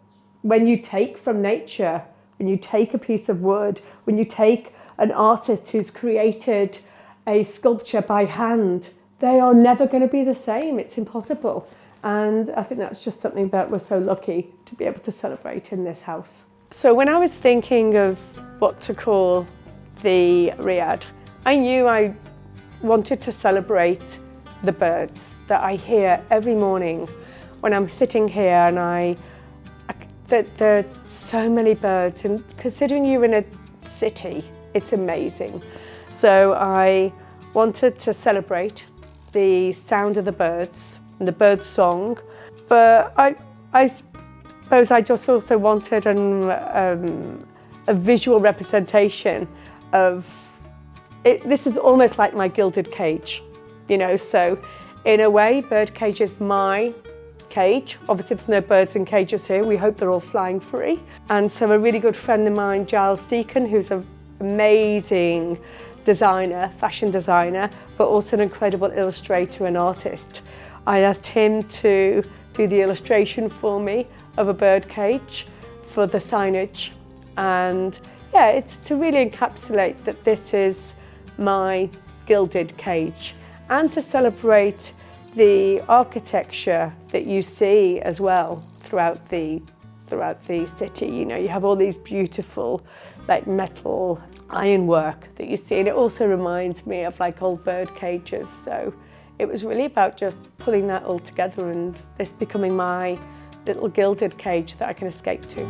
when you take from nature, when you take a piece of wood, when you take an artist who's created a sculpture by hand, they are never going to be the same. It's impossible. And I think that's just something that we're so lucky to be able to celebrate in this house. So when I was thinking of what to call the Riyadh, I knew I wanted to celebrate the birds that I hear every morning when I'm sitting here, and there are so many birds, and considering you're in a city, it's amazing. So I wanted to celebrate the sound of the birds and the bird song, but I suppose I just also wanted a visual representation of it. This is almost like my gilded cage, you know, so in a way, birdcage is my cage. Obviously there's no birds in cages here. We hope they're all flying free. And so a really good friend of mine, Giles Deacon, who's an amazing designer, fashion designer, but also an incredible illustrator and artist, I asked him to do the illustration for me of a bird cage for the signage. And yeah, it's to really encapsulate that this is my gilded cage, and to celebrate the architecture that you see as well throughout the city. You know, you have all these beautiful like metal ironwork that you see, and it also reminds me of like old bird cages. So it was really about just pulling that all together and this becoming my little gilded cage that I can escape to.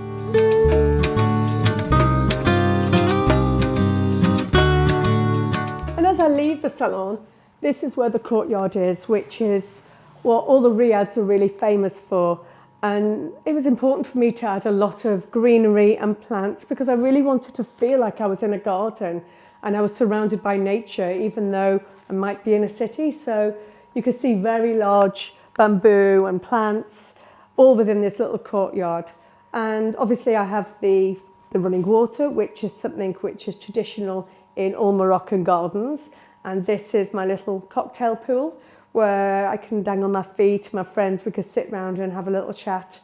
And as I leave the salon, this is where the courtyard is, which is what all the Riyadhs are really famous for. And it was important for me to add a lot of greenery and plants because I really wanted to feel like I was in a garden and I was surrounded by nature, even though I might be in a city. So you could see very large bamboo and plants all within this little courtyard. And obviously I have the running water, which is something which is traditional in all Moroccan gardens. And this is my little cocktail pool where I can dangle my feet, my friends, we could sit round and have a little chat.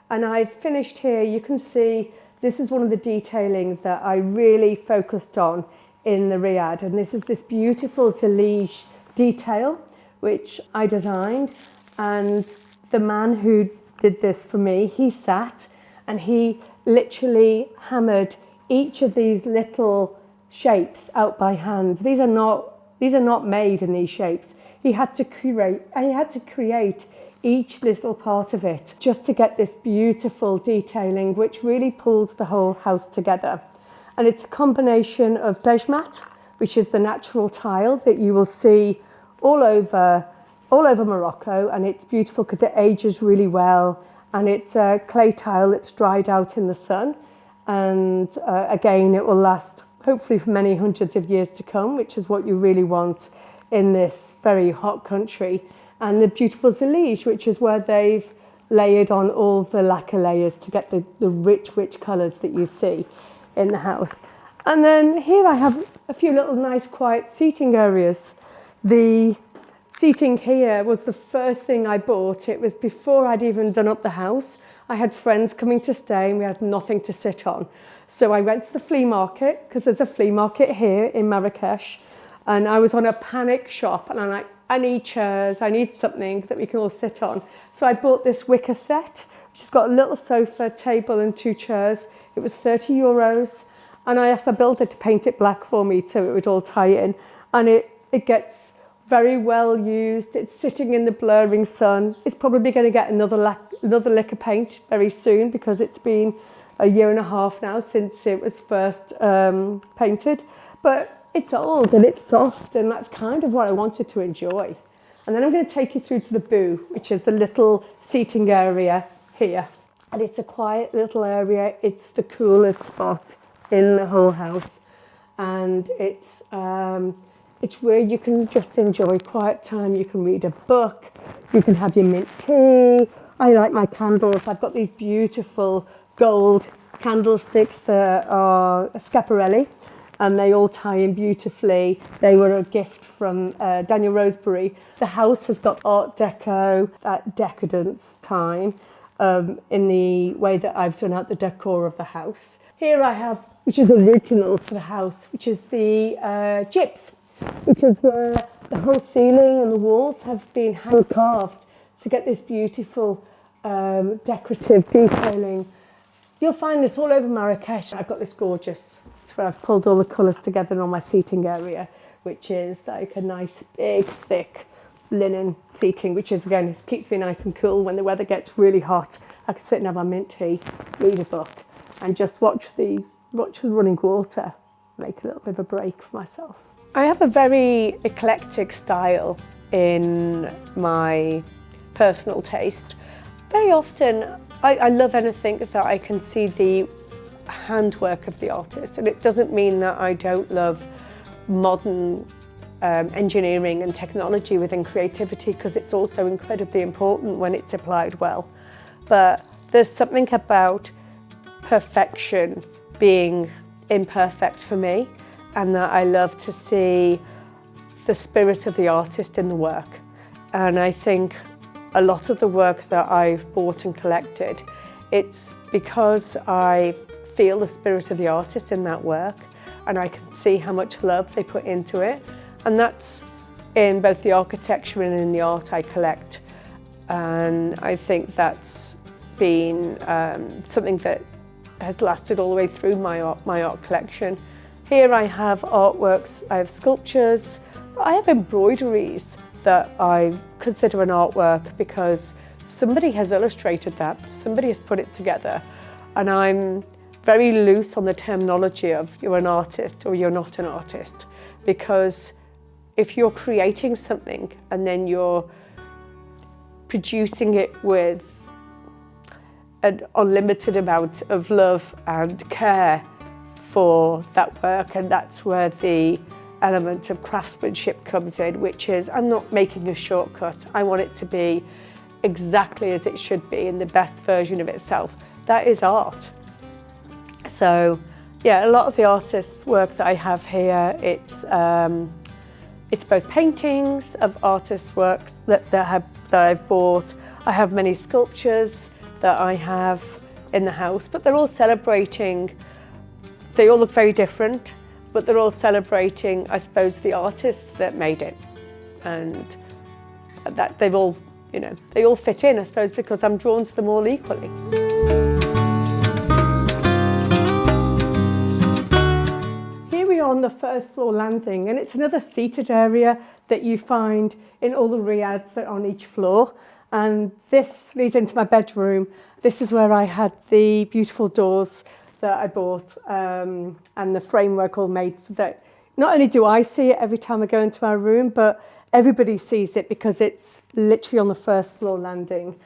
And I've finished here. You can see this is one of the detailing that I really focused on in the Riyadh. And this is this beautiful Zalige detail, which I designed. And the man who did this for me, he sat and he literally hammered each of these little shapes out by hand. These are not made in these shapes. He had to create each little part of it just to get this beautiful detailing, which really pulls the whole house together. And it's a combination of beige mat, which is the natural tile that you will see all over Morocco, and it's beautiful because it ages really well, and it's a clay tile that's dried out in the sun, and again it will last hopefully for many hundreds of years to come, which is what you really want in this very hot country. And the beautiful Zalige, which is where they've layered on all the lacquer layers to get the rich colours that you see in the house. And then here I have a few little nice quiet seating areas. The seating here was the first thing I bought. It was before I'd even done up the house. I had friends coming to stay and we had nothing to sit on. So I went to the flea market, because there's a flea market here in Marrakesh, and I was on a panic shop and I'm like, I need chairs, I need something that we can all sit on. So I bought this wicker set, which has got a little sofa, table and 2 chairs. It was €30, and I asked my builder to paint it black for me so it would all tie in. And it gets very well used. It's sitting in the blurring sun. It's probably going to get another another lick of paint very soon because it's been a year and a half now since it was first painted. But it's old and it's soft, and that's kind of what I wanted to enjoy. And then I'm going to take you through to the boo, which is the little seating area here. And it's a quiet little area. It's the coolest spot in the whole house. And it's where you can just enjoy quiet time. You can read a book, you can have your mint tea. I like my candles. I've got these beautiful gold candlesticks that are schiaparelli, and they all tie in beautifully. They were a gift from Daniel Rosebery. The house has got Art Deco, that decadence time, in the way that I've done out the decor of the house. Here I have, which is original to the house, which is the gyps, which is where the whole ceiling and the walls have been hand carved to get this beautiful decorative detailing. You'll find this all over Marrakesh. I've got this gorgeous, it's where I've pulled all the colours together on my seating area, which is like a nice big thick linen seating, which is again, it keeps me nice and cool. When the weather gets really hot, I can sit and have my mint tea, read a book, and just watch the running water, make a little bit of a break for myself. I have a very eclectic style in my personal taste. Very often, I love anything that I can see the handwork of the artist, and it doesn't mean that I don't love modern engineering and technology within creativity, because it's also incredibly important when it's applied well. But there's something about perfection being imperfect for me, and that I love to see the spirit of the artist in the work. And I think a lot of the work that I've bought and collected, it's because I feel the spirit of the artist in that work, and I can see how much love they put into it. And that's in both the architecture and in the art I collect. And I think that's been something that has lasted all the way through my art collection. Here I have artworks, I have sculptures, but I have embroideries that I consider an artwork because somebody has illustrated that, somebody has put it together. And I'm very loose on the terminology of you're an artist or you're not an artist, because if you're creating something and then you're producing it with an unlimited amount of love and care for that work, and that's where the element of craftsmanship comes in, which is I'm not making a shortcut. I want it to be exactly as it should be in the best version of itself. That is art. So yeah, a lot of the artists' work that I have here, it's both paintings of artists' works that I've bought. I have many sculptures that I have in the house, but they're all celebrating, they all look very different, but they're all celebrating, I suppose, the artists that made it. And that they've all, you know, they all fit in, I suppose, because I'm drawn to them all equally. Here we are on the first floor landing, and it's another seated area that you find in all the riads that are on each floor. And this leads into my bedroom. This is where I had the beautiful doors that I bought, and the framework all made so that not only do I see it every time I go into our room, but everybody sees it because it's literally on the first floor landing.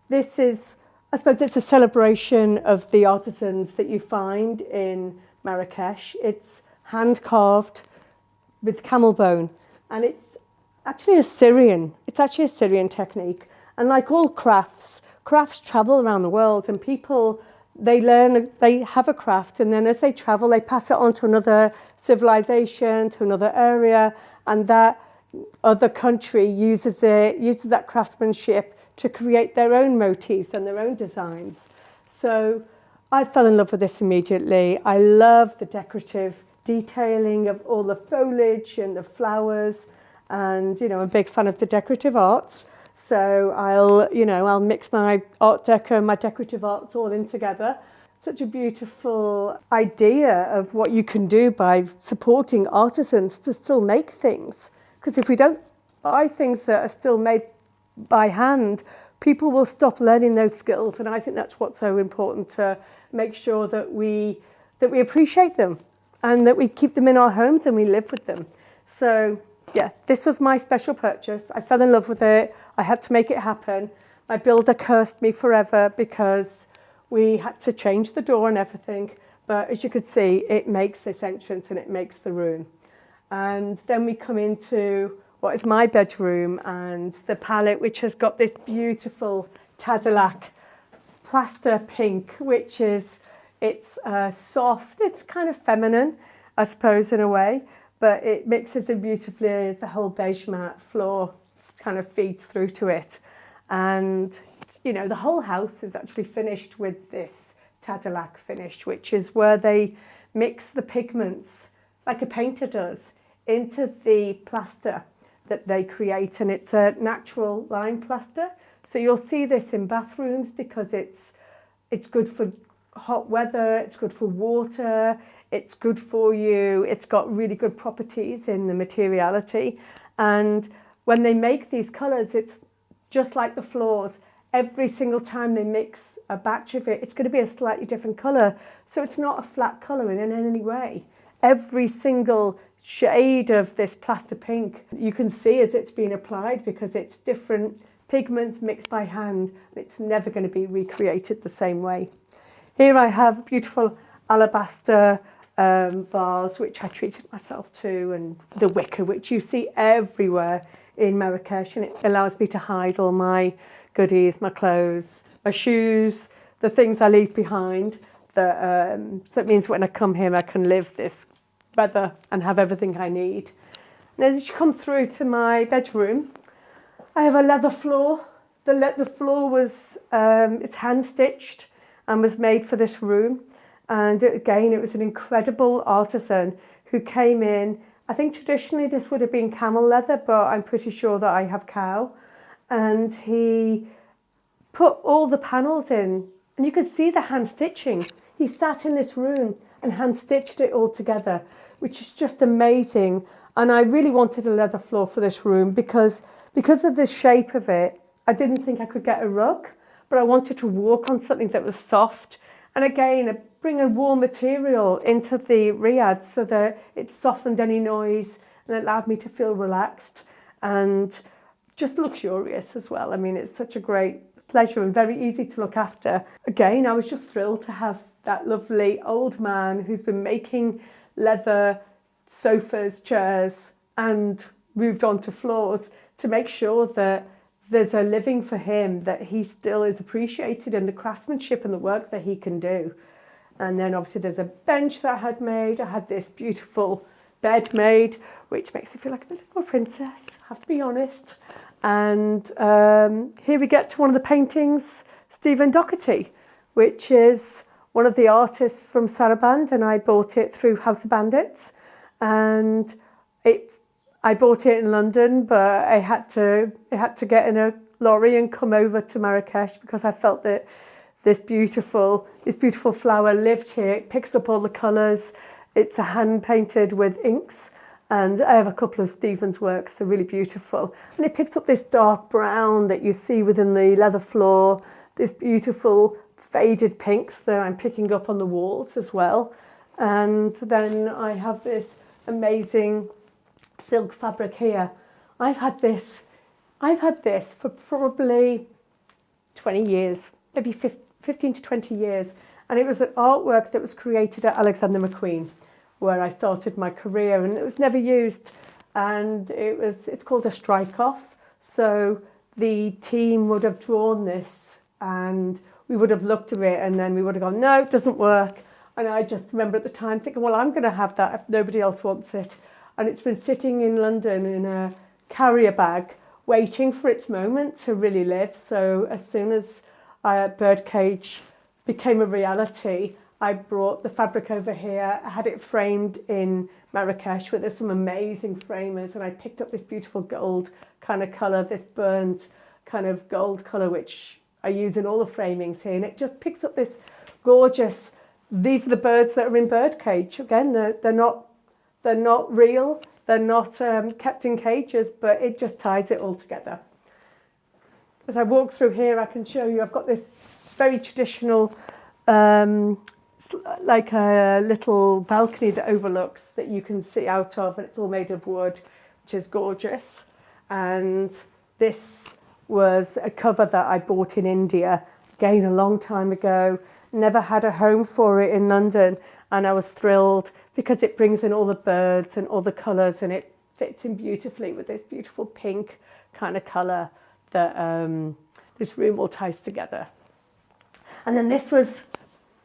This is, I suppose it's a celebration of the artisans that you find in Marrakesh. It's hand carved with camel bone, and it's actually a Syrian technique. And like all crafts travel around the world, and people, they have a craft, and then as they travel, they pass it on to another civilization, to another area, and that other country uses that craftsmanship to create their own motifs and their own designs. So I fell in love with this immediately. I love the decorative detailing of all the foliage and the flowers, and I'm a big fan of the decorative arts. So I'll mix my art deco and my decorative arts all in together. Such a beautiful idea of what you can do by supporting artisans to still make things. Because if we don't buy things that are still made by hand, people will stop learning those skills. And I think that's what's so important, to make sure that we appreciate them and that we keep them in our homes and we live with them. So yeah, this was my special purchase. I fell in love with it. I had to make it happen. My builder cursed me forever because we had to change the door and everything. But as you could see, it makes this entrance and it makes the room. And then we come into what is my bedroom, and the palette, which has got this beautiful Tadillac plaster pink, which is, it's soft, it's kind of feminine, I suppose, in a way, but it mixes in beautifully as the whole beige matte floor kind of feeds through to it. And, you know, the whole house is actually finished with this Tadillac finish, which is where they mix the pigments, like a painter does, into the plaster that they create, and it's a natural lime plaster. So you'll see this in bathrooms because it's good for hot weather, it's good for water, it's good for you, it's got really good properties in the materiality. And when they make these colours, it's just like the floors. Every single time they mix a batch of it, it's going to be a slightly different colour. So it's not a flat colour in any way. Every single shade of this plaster pink, you can see as it's been applied, because it's different pigments mixed by hand. It's never going to be recreated the same way. Here I have a beautiful alabaster vase, which I treated myself to, and the wicker, which you see everywhere in Marrakesh, and it allows me to hide all my goodies, my clothes, my shoes, the things I leave behind. So it means when I come here, I can live this weather and have everything I need. And as you come through to my bedroom, I have a leather floor. The floor was it's hand stitched and was made for this room. And again, it was an incredible artisan who came in. I think traditionally this would have been camel leather, but I'm pretty sure that I have cow. And he put all the panels in, and you could see the hand stitching. He sat in this room and hand stitched it all together, which is just amazing. And I really wanted a leather floor for this room because of the shape of it. I didn't think I could get a rug, but I wanted to walk on something that was soft. And again, bring a warm material into the riad so that it softened any noise and allowed me to feel relaxed and just luxurious as well. I mean, it's such a great pleasure and very easy to look after. Again, I was just thrilled to have that lovely old man who's been making leather sofas, chairs, and moved on to floors to make sure that there's a living for him, that he still is appreciated in the craftsmanship and the work that he can do. And then obviously there's a bench that I had made. I had this beautiful bed made, which makes me feel like a little princess, I have to be honest. And here we get to one of the paintings, Stephen Doherty, which is one of the artists from Saraband, and I bought it through House of Bandits. And I bought it in London, but I had to get in a lorry and come over to Marrakesh because I felt that this beautiful flower lived here. It picks up all the colours. It's a hand painted with inks, and I have a couple of Stephen's works. They're really beautiful, and it picks up this dark brown that you see within the leather floor. This beautiful faded pinks that I'm picking up on the walls as well. And then I have this amazing silk fabric here. I've had this for probably 20 years, maybe 15 to 20 years. And it was an artwork that was created at Alexander McQueen, where I started my career, and it was never used. And it's called a strike-off. So the team would have drawn this, and we would have looked at it, and then we would have gone, no, it doesn't work. And I just remember at the time thinking, well, I'm going to have that if nobody else wants it. And it's been sitting in London in a carrier bag, waiting for its moment to really live. So as soon as Birdcage became a reality, I brought the fabric over here. I had it framed in Marrakesh, where there's some amazing framers, and I picked up this beautiful gold kind of colour, this burnt kind of gold colour, which I use in all the framings here, and it just picks up this gorgeous. These are the birds that are in Birdcage. Again, they're not real, they're not kept in cages, but it just ties it all together. as I walk through here, I can show you, I've got this very traditional, like a little balcony that overlooks that you can see out of, and it's all made of wood, which is gorgeous. And this was a cover that I bought in India, again, a long time ago. Never had a home for it in London, and I was thrilled because it brings in all the birds and all the colours, and it fits in beautifully with this beautiful pink kind of colour that this room all ties together. And then this was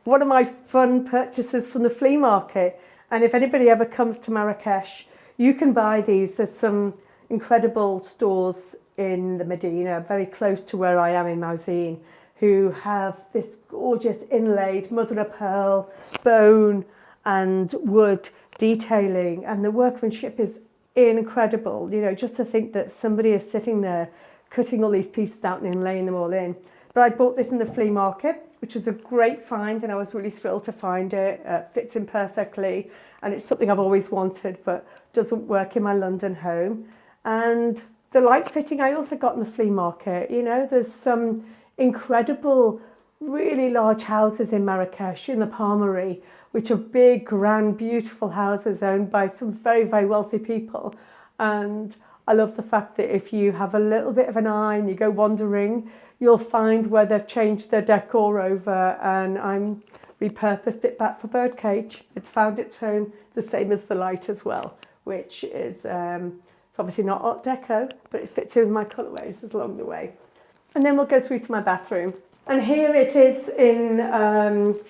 one of my fun purchases from the flea market. And if anybody ever comes to Marrakesh, you can buy these. There's some incredible stores in the Medina, very close to where I am in Mousine, who have this gorgeous inlaid mother of pearl, bone and wood detailing. And the workmanship is incredible. You know, just to think that somebody is sitting there cutting all these pieces out and laying them all in. But I bought this in the flea market, which was a great find, and I was really thrilled to find it. Fits in perfectly, and it's something I've always wanted, but doesn't work in my London home. And the light fitting I also got in the flea market. You know, there's some incredible, really large houses in Marrakesh, in the Palmery, which are big, grand, beautiful houses owned by some very, very wealthy people. And I love the fact that if you have a little bit of an eye and you go wandering, you'll find where they've changed their decor over, and I'm repurposed it back for birdcage. It's found its home, the same as the light as well, which is it's obviously not Art Deco, but it fits in with my colourways along the way. And then we'll go through to my bathroom. And here it is in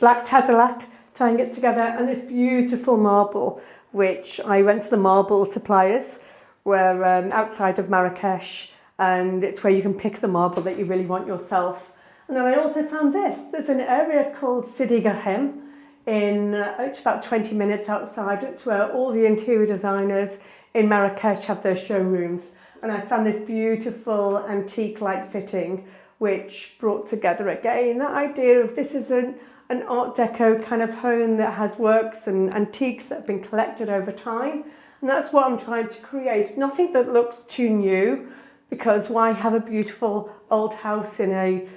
black Tadillac, tying it together, and this beautiful marble, which I went to the marble suppliers, where outside of Marrakesh, and it's where you can pick the marble that you really want yourself. And then I also found this. There's an area called Sidi Gahem it's about 20 minutes outside. It's where all the interior designers in Marrakesh have their showrooms. And I found this beautiful antique light fitting, which brought together again that idea of this is an Art Deco kind of home that has works and antiques that have been collected over time. And that's what I'm trying to create. Nothing that looks too new, because why have a beautiful old house in a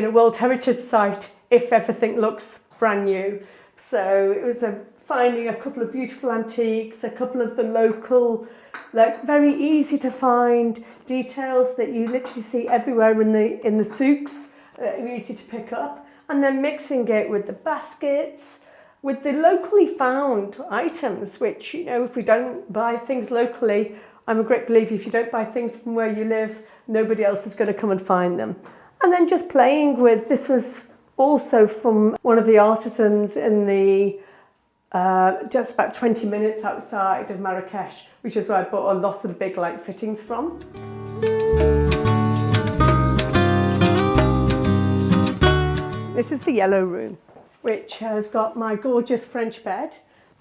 World Heritage Site if everything looks brand new? So it was finding a couple of beautiful antiques, a couple of the local, like very easy to find details that you literally see everywhere in the souks, easy to pick up, and then mixing it with the baskets, with the locally found items, which, you know, if we don't buy things locally, I'm a great believer, if you don't buy things from where you live, nobody else is going to come and find them. And then just playing with, this was also from one of the artisans in the, just about 20 minutes outside of Marrakesh, which is where I bought a lot of the big light fittings from. This is the yellow room, which has got my gorgeous French bed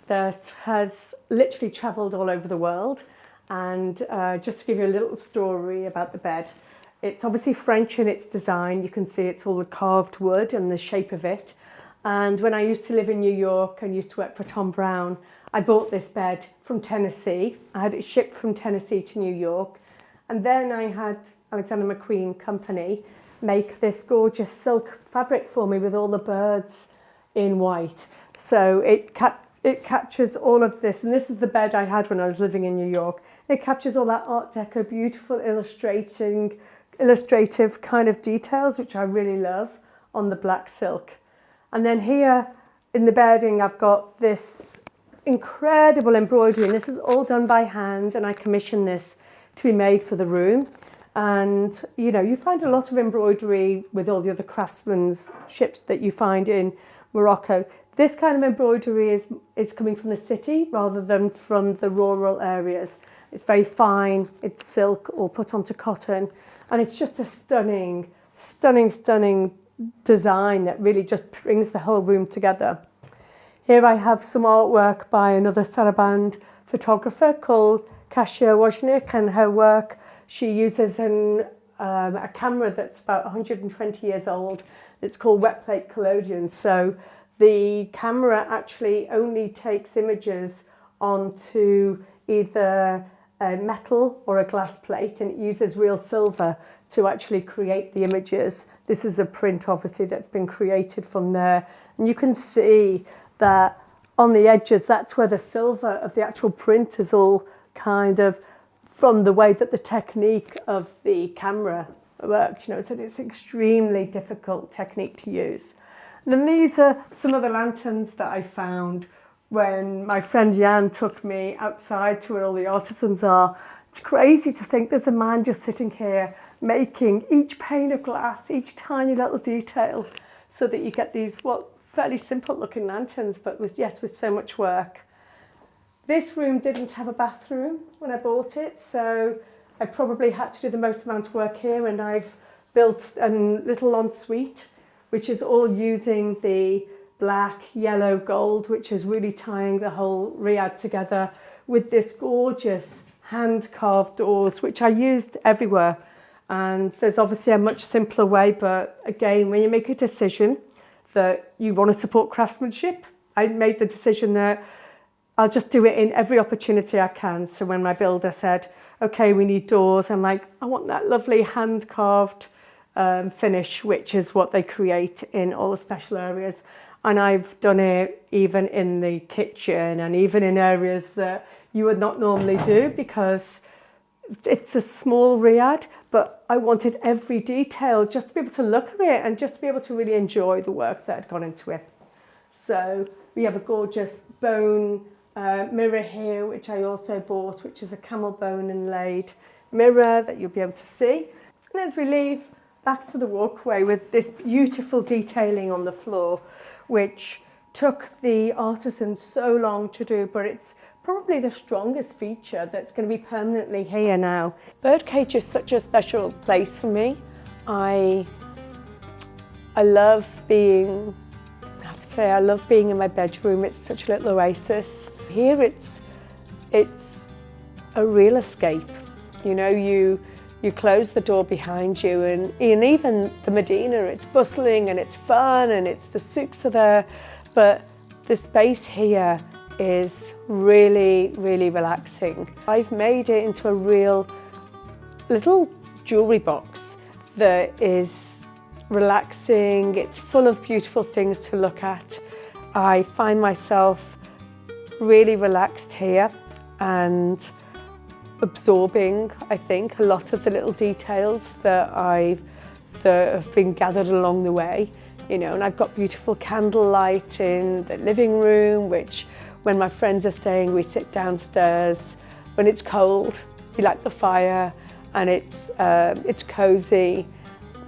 that has literally travelled all over the world. And just to give you a little story about the bed, it's obviously French in its design. You can see it's all the carved wood and the shape of it. And when I used to live in New York and used to work for Tom Brown, I bought this bed from Tennessee. I had it shipped from Tennessee to New York. And then I had Alexander McQueen Company make this gorgeous silk fabric for me with all the birds in white. So it captures all of this. And this is the bed I had when I was living in New York. It captures all that Art Deco, beautiful illustrative kind of details, which I really love, on the black silk. And then here in the bedding, I've got this incredible embroidery, and this is all done by hand, and I commissioned this to be made for the room. And, you know, you find a lot of embroidery with all the other craftsmanships that you find in Morocco. This kind of embroidery is coming from the city rather than from the rural areas. It's very fine, it's silk all put onto cotton, and it's just a stunning, stunning, stunning design that really just brings the whole room together. Here I have some artwork by another Saraband photographer called Kasia Wozniak, and her work, she uses a camera that's about 120 years old. It's called wet plate collodion. So the camera actually only takes images onto either a metal or a glass plate, and it uses real silver to actually create the images. This is a print, obviously, that's been created from there. And you can see that on the edges, that's where the silver of the actual print is all kind of from the way that the technique of the camera works. You know, so it's an extremely difficult technique to use. And then these are some of the lanterns that I found when my friend Jan took me outside to where all the artisans are. It's crazy to think there's a man just sitting here making each pane of glass, each tiny little detail, so that you get these, fairly simple looking lanterns, but with so much work. This room didn't have a bathroom when I bought it, so I probably had to do the most amount of work here, and I've built a little ensuite, which is all using the black, yellow, gold, which is really tying the whole riad together with this gorgeous hand-carved doors, which I used everywhere. And there's obviously a much simpler way, but again, when you make a decision that you want to support craftsmanship, I made the decision that I'll just do it in every opportunity I can. So when my builder said, okay, we need doors, I'm like, I want that lovely hand-carved finish, which is what they create in all the special areas. And I've done it even in the kitchen and even in areas that you would not normally do, because it's a small riad, but I wanted every detail just to be able to look at it and just to be able to really enjoy the work that had gone into it. So we have a gorgeous bone mirror here, which I also bought, which is a camel bone inlaid mirror that you'll be able to see. And as we leave, back to the walkway with this beautiful detailing on the floor, which took the artisans so long to do, but it's probably the strongest feature that's going to be permanently here now. Birdcage is such a special place for me. I love being, I have to say, I love being in my bedroom. It's such a little oasis. Here it's a real escape. You know, you close the door behind you, and even the Medina, it's bustling and it's fun and the souks are there, but the space here is really, really relaxing. I've made it into a real little jewellery box that is relaxing. It's full of beautiful things to look at. I find myself really relaxed here and absorbing, I think, a lot of the little details that have been gathered along the way. You know, and I've got beautiful candlelight in the living room, which when my friends are staying, we sit downstairs. When it's cold, we light the fire, and it's cozy.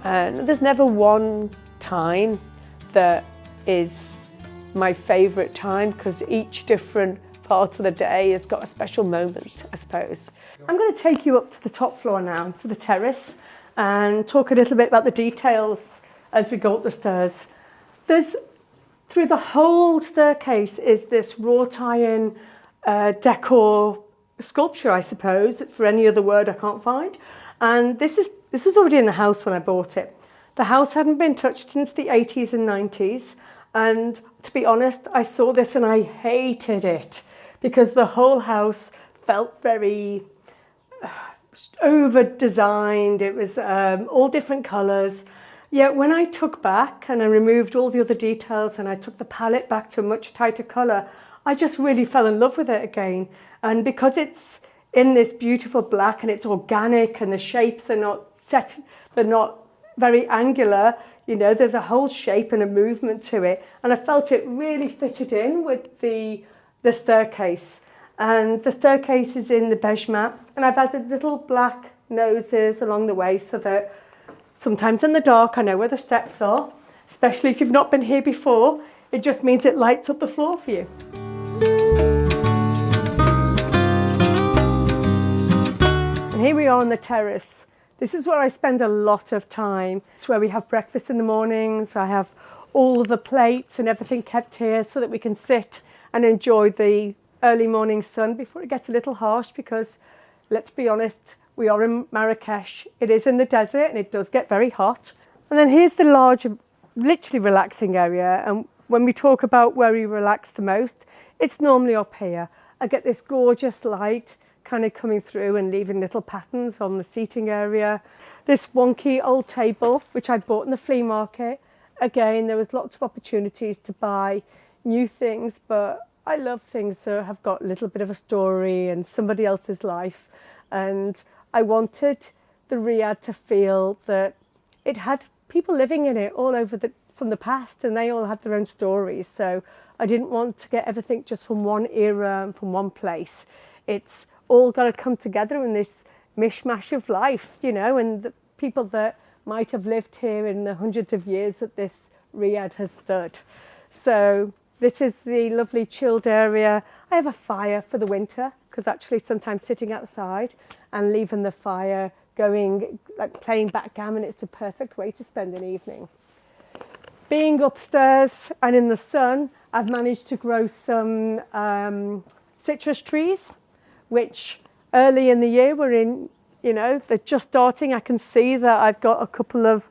And there's never one time that is my favourite time, because each different part of the day has got a special moment, I suppose. I'm going to take you up to the top floor now, to the terrace, and talk a little bit about the details as we go up the stairs. Through the whole staircase is this wrought iron decor sculpture, I suppose, for any other word I can't find. And this was already in the house when I bought it. The house hadn't been touched since the 80s and 90s. And to be honest, I saw this and I hated it, because the whole house felt very over-designed. It was all different colours. Yet when I took back and I removed all the other details and I took the palette back to a much tighter colour, I just really fell in love with it again. And because it's in this beautiful black and it's organic and the shapes are not set, they're not very angular, you know, there's a whole shape and a movement to it. And I felt it really fitted in with the staircase. And the staircase is in the beige mat, and I've added little black noses along the way so that sometimes in the dark I know where the steps are, especially if you've not been here before. It just means it lights up the floor for you. And here we are on the terrace. This is where I spend a lot of time. It's where we have breakfast in the mornings. I have all of the plates and everything kept here so that we can sit and enjoy the early morning sun before it gets a little harsh, because let's be honest, we are in Marrakesh. It is in the desert and it does get very hot. And then here's the large, literally relaxing area. And when we talk about where we relax the most, it's normally up here. I get this gorgeous light kind of coming through and leaving little patterns on the seating area. This wonky old table, which I bought in the flea market. Again, there was lots of opportunities to buy new things, but I love things that have got a little bit of a story and somebody else's life. And I wanted the Riad to feel that it had people living in it all over from the past, and they all had their own stories. So I didn't want to get everything just from one era and from one place. It's all got to come together in this mishmash of life, you know, and the people that might have lived here in the hundreds of years that this Riad has stood. So this is the lovely chilled area. I have a fire for the winter, because actually sometimes sitting outside and leaving the fire going, like playing backgammon, it's a perfect way to spend an evening. Being upstairs and in the sun, I've managed to grow some citrus trees, which early in the year were in, you know, they're just starting. I can see that I've got a couple of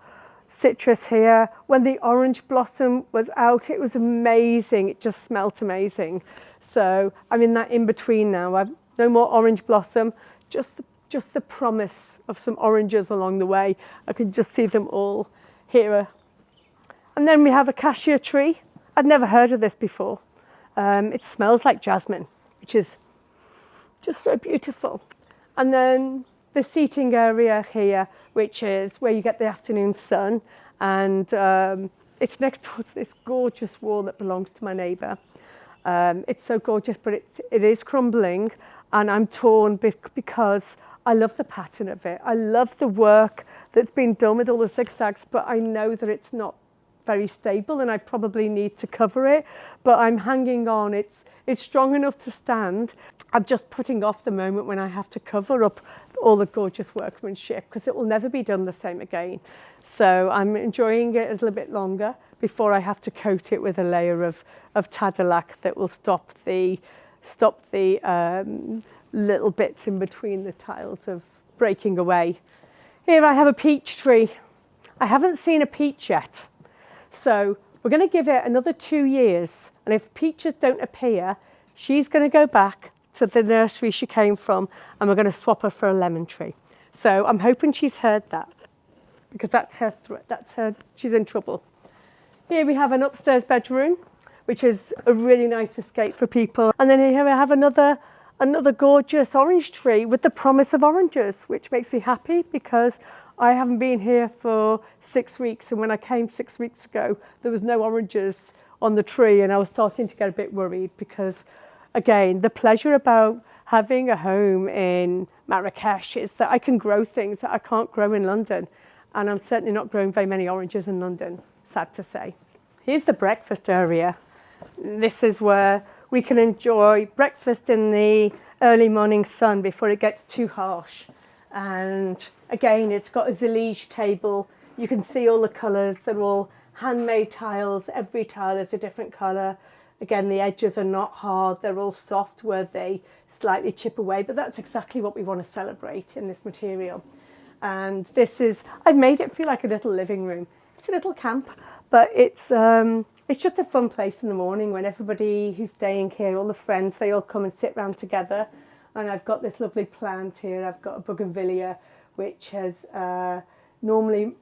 citrus here. When the orange blossom was out, it was amazing. It just smelt amazing. So I'm in that in between now. I've no more orange blossom, just the promise of some oranges along the way. I can just see them all here. And then we have a cassia tree. I'd never heard of this before. It smells like jasmine, which is just so beautiful. And then the seating area here, which is where you get the afternoon sun, and it's next to this gorgeous wall that belongs to my neighbour. It's so gorgeous, but it is crumbling, and I'm torn because I love the pattern of it. I love the work that's been done with all the zigzags, but I know that it's not very stable and I probably need to cover it, but I'm hanging on. It's strong enough to stand. I'm just putting off the moment when I have to cover up all the gorgeous workmanship, because it will never be done the same again. So I'm enjoying it a little bit longer before I have to coat it with a layer of Tadalac that will stop the little bits in between the tiles of breaking away. Here I have a peach tree. I haven't seen a peach yet. So we're going to give it another 2 years. And if peaches don't appear, she's going to go back to the nursery she came from, and we're going to swap her for a lemon tree. So I'm hoping she's heard that, because that's her, she's in trouble. Here we have an upstairs bedroom, which is a really nice escape for people. And then here we have another gorgeous orange tree with the promise of oranges, which makes me happy because I haven't been here for 6 weeks. And when I came 6 weeks ago, there was no oranges on the tree, and I was starting to get a bit worried because, again, the pleasure about having a home in Marrakesh is that I can grow things that I can't grow in London. And I'm certainly not growing very many oranges in London, sad to say. Here's the breakfast area. This is where we can enjoy breakfast in the early morning sun before it gets too harsh. And again, it's got a Zalige table. You can see all the colours. They're all handmade tiles. Every tile is a different colour. Again, the edges are not hard. They're all soft where they slightly chip away, but that's exactly what we want to celebrate in this material. And this is, I've made it feel like a little living room. It's a little camp, but it's just a fun place in the morning when everybody who's staying here, all the friends, they all come and sit round together. And I've got this lovely plant here. I've got a bougainvillea, which has normally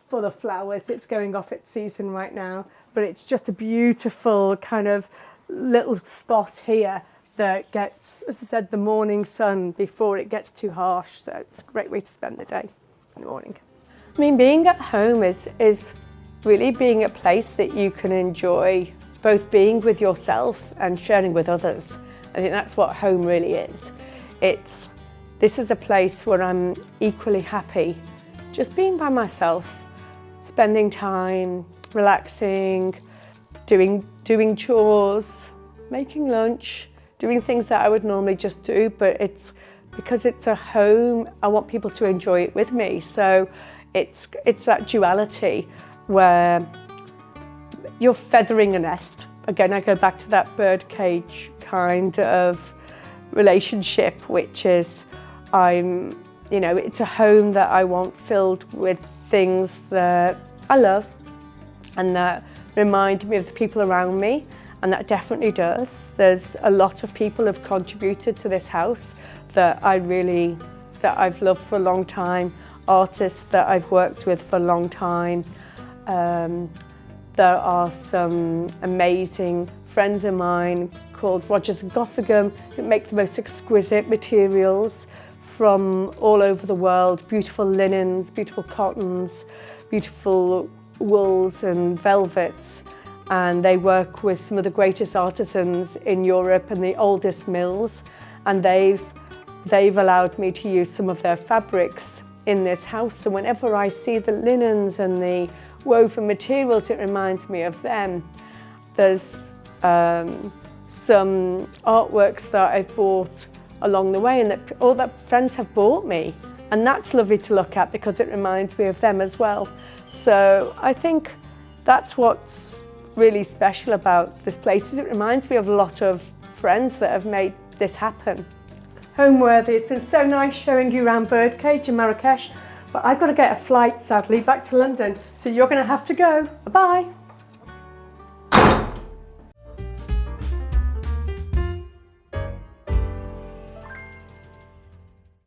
full of flowers. It's going off its season right now, but it's just a beautiful kind of little spot here that gets, as I said, the morning sun before it gets too harsh. So it's a great way to spend the day in the morning. I mean, being at home is really being a place that you can enjoy both being with yourself and sharing with others. I think that's what home really is. This is a place where I'm equally happy just being by myself, spending time, relaxing, doing chores, making lunch, doing things that I would normally just do, but it's because it's a home, I want people to enjoy it with me. So it's that duality where you're feathering a nest. Again, I go back to that birdcage kind of relationship, which is it's a home that I want filled with things that I love and that remind me of the people around me and that definitely does. There's a lot of people who have contributed to this house that I've loved for a long time, artists that I've worked with for a long time. There are some amazing friends of mine called Rogers and Goffingham that make the most exquisite materials from all over the world, beautiful linens, beautiful cottons, beautiful wools and velvets. And they work with some of the greatest artisans in Europe and the oldest mills, and they've allowed me to use some of their fabrics in this house. So whenever I see the linens and the woven materials, it reminds me of them. There's some artworks that I've bought along the way and that friends have bought me, and that's lovely to look at because it reminds me of them as well. So I think that's what's really special about this place, is it reminds me of a lot of friends that have made this happen. Homeworthy, it's been so nice showing you around Birdcage in Marrakesh, but I've got to get a flight sadly back to London, so you're going to have to go. Bye-bye.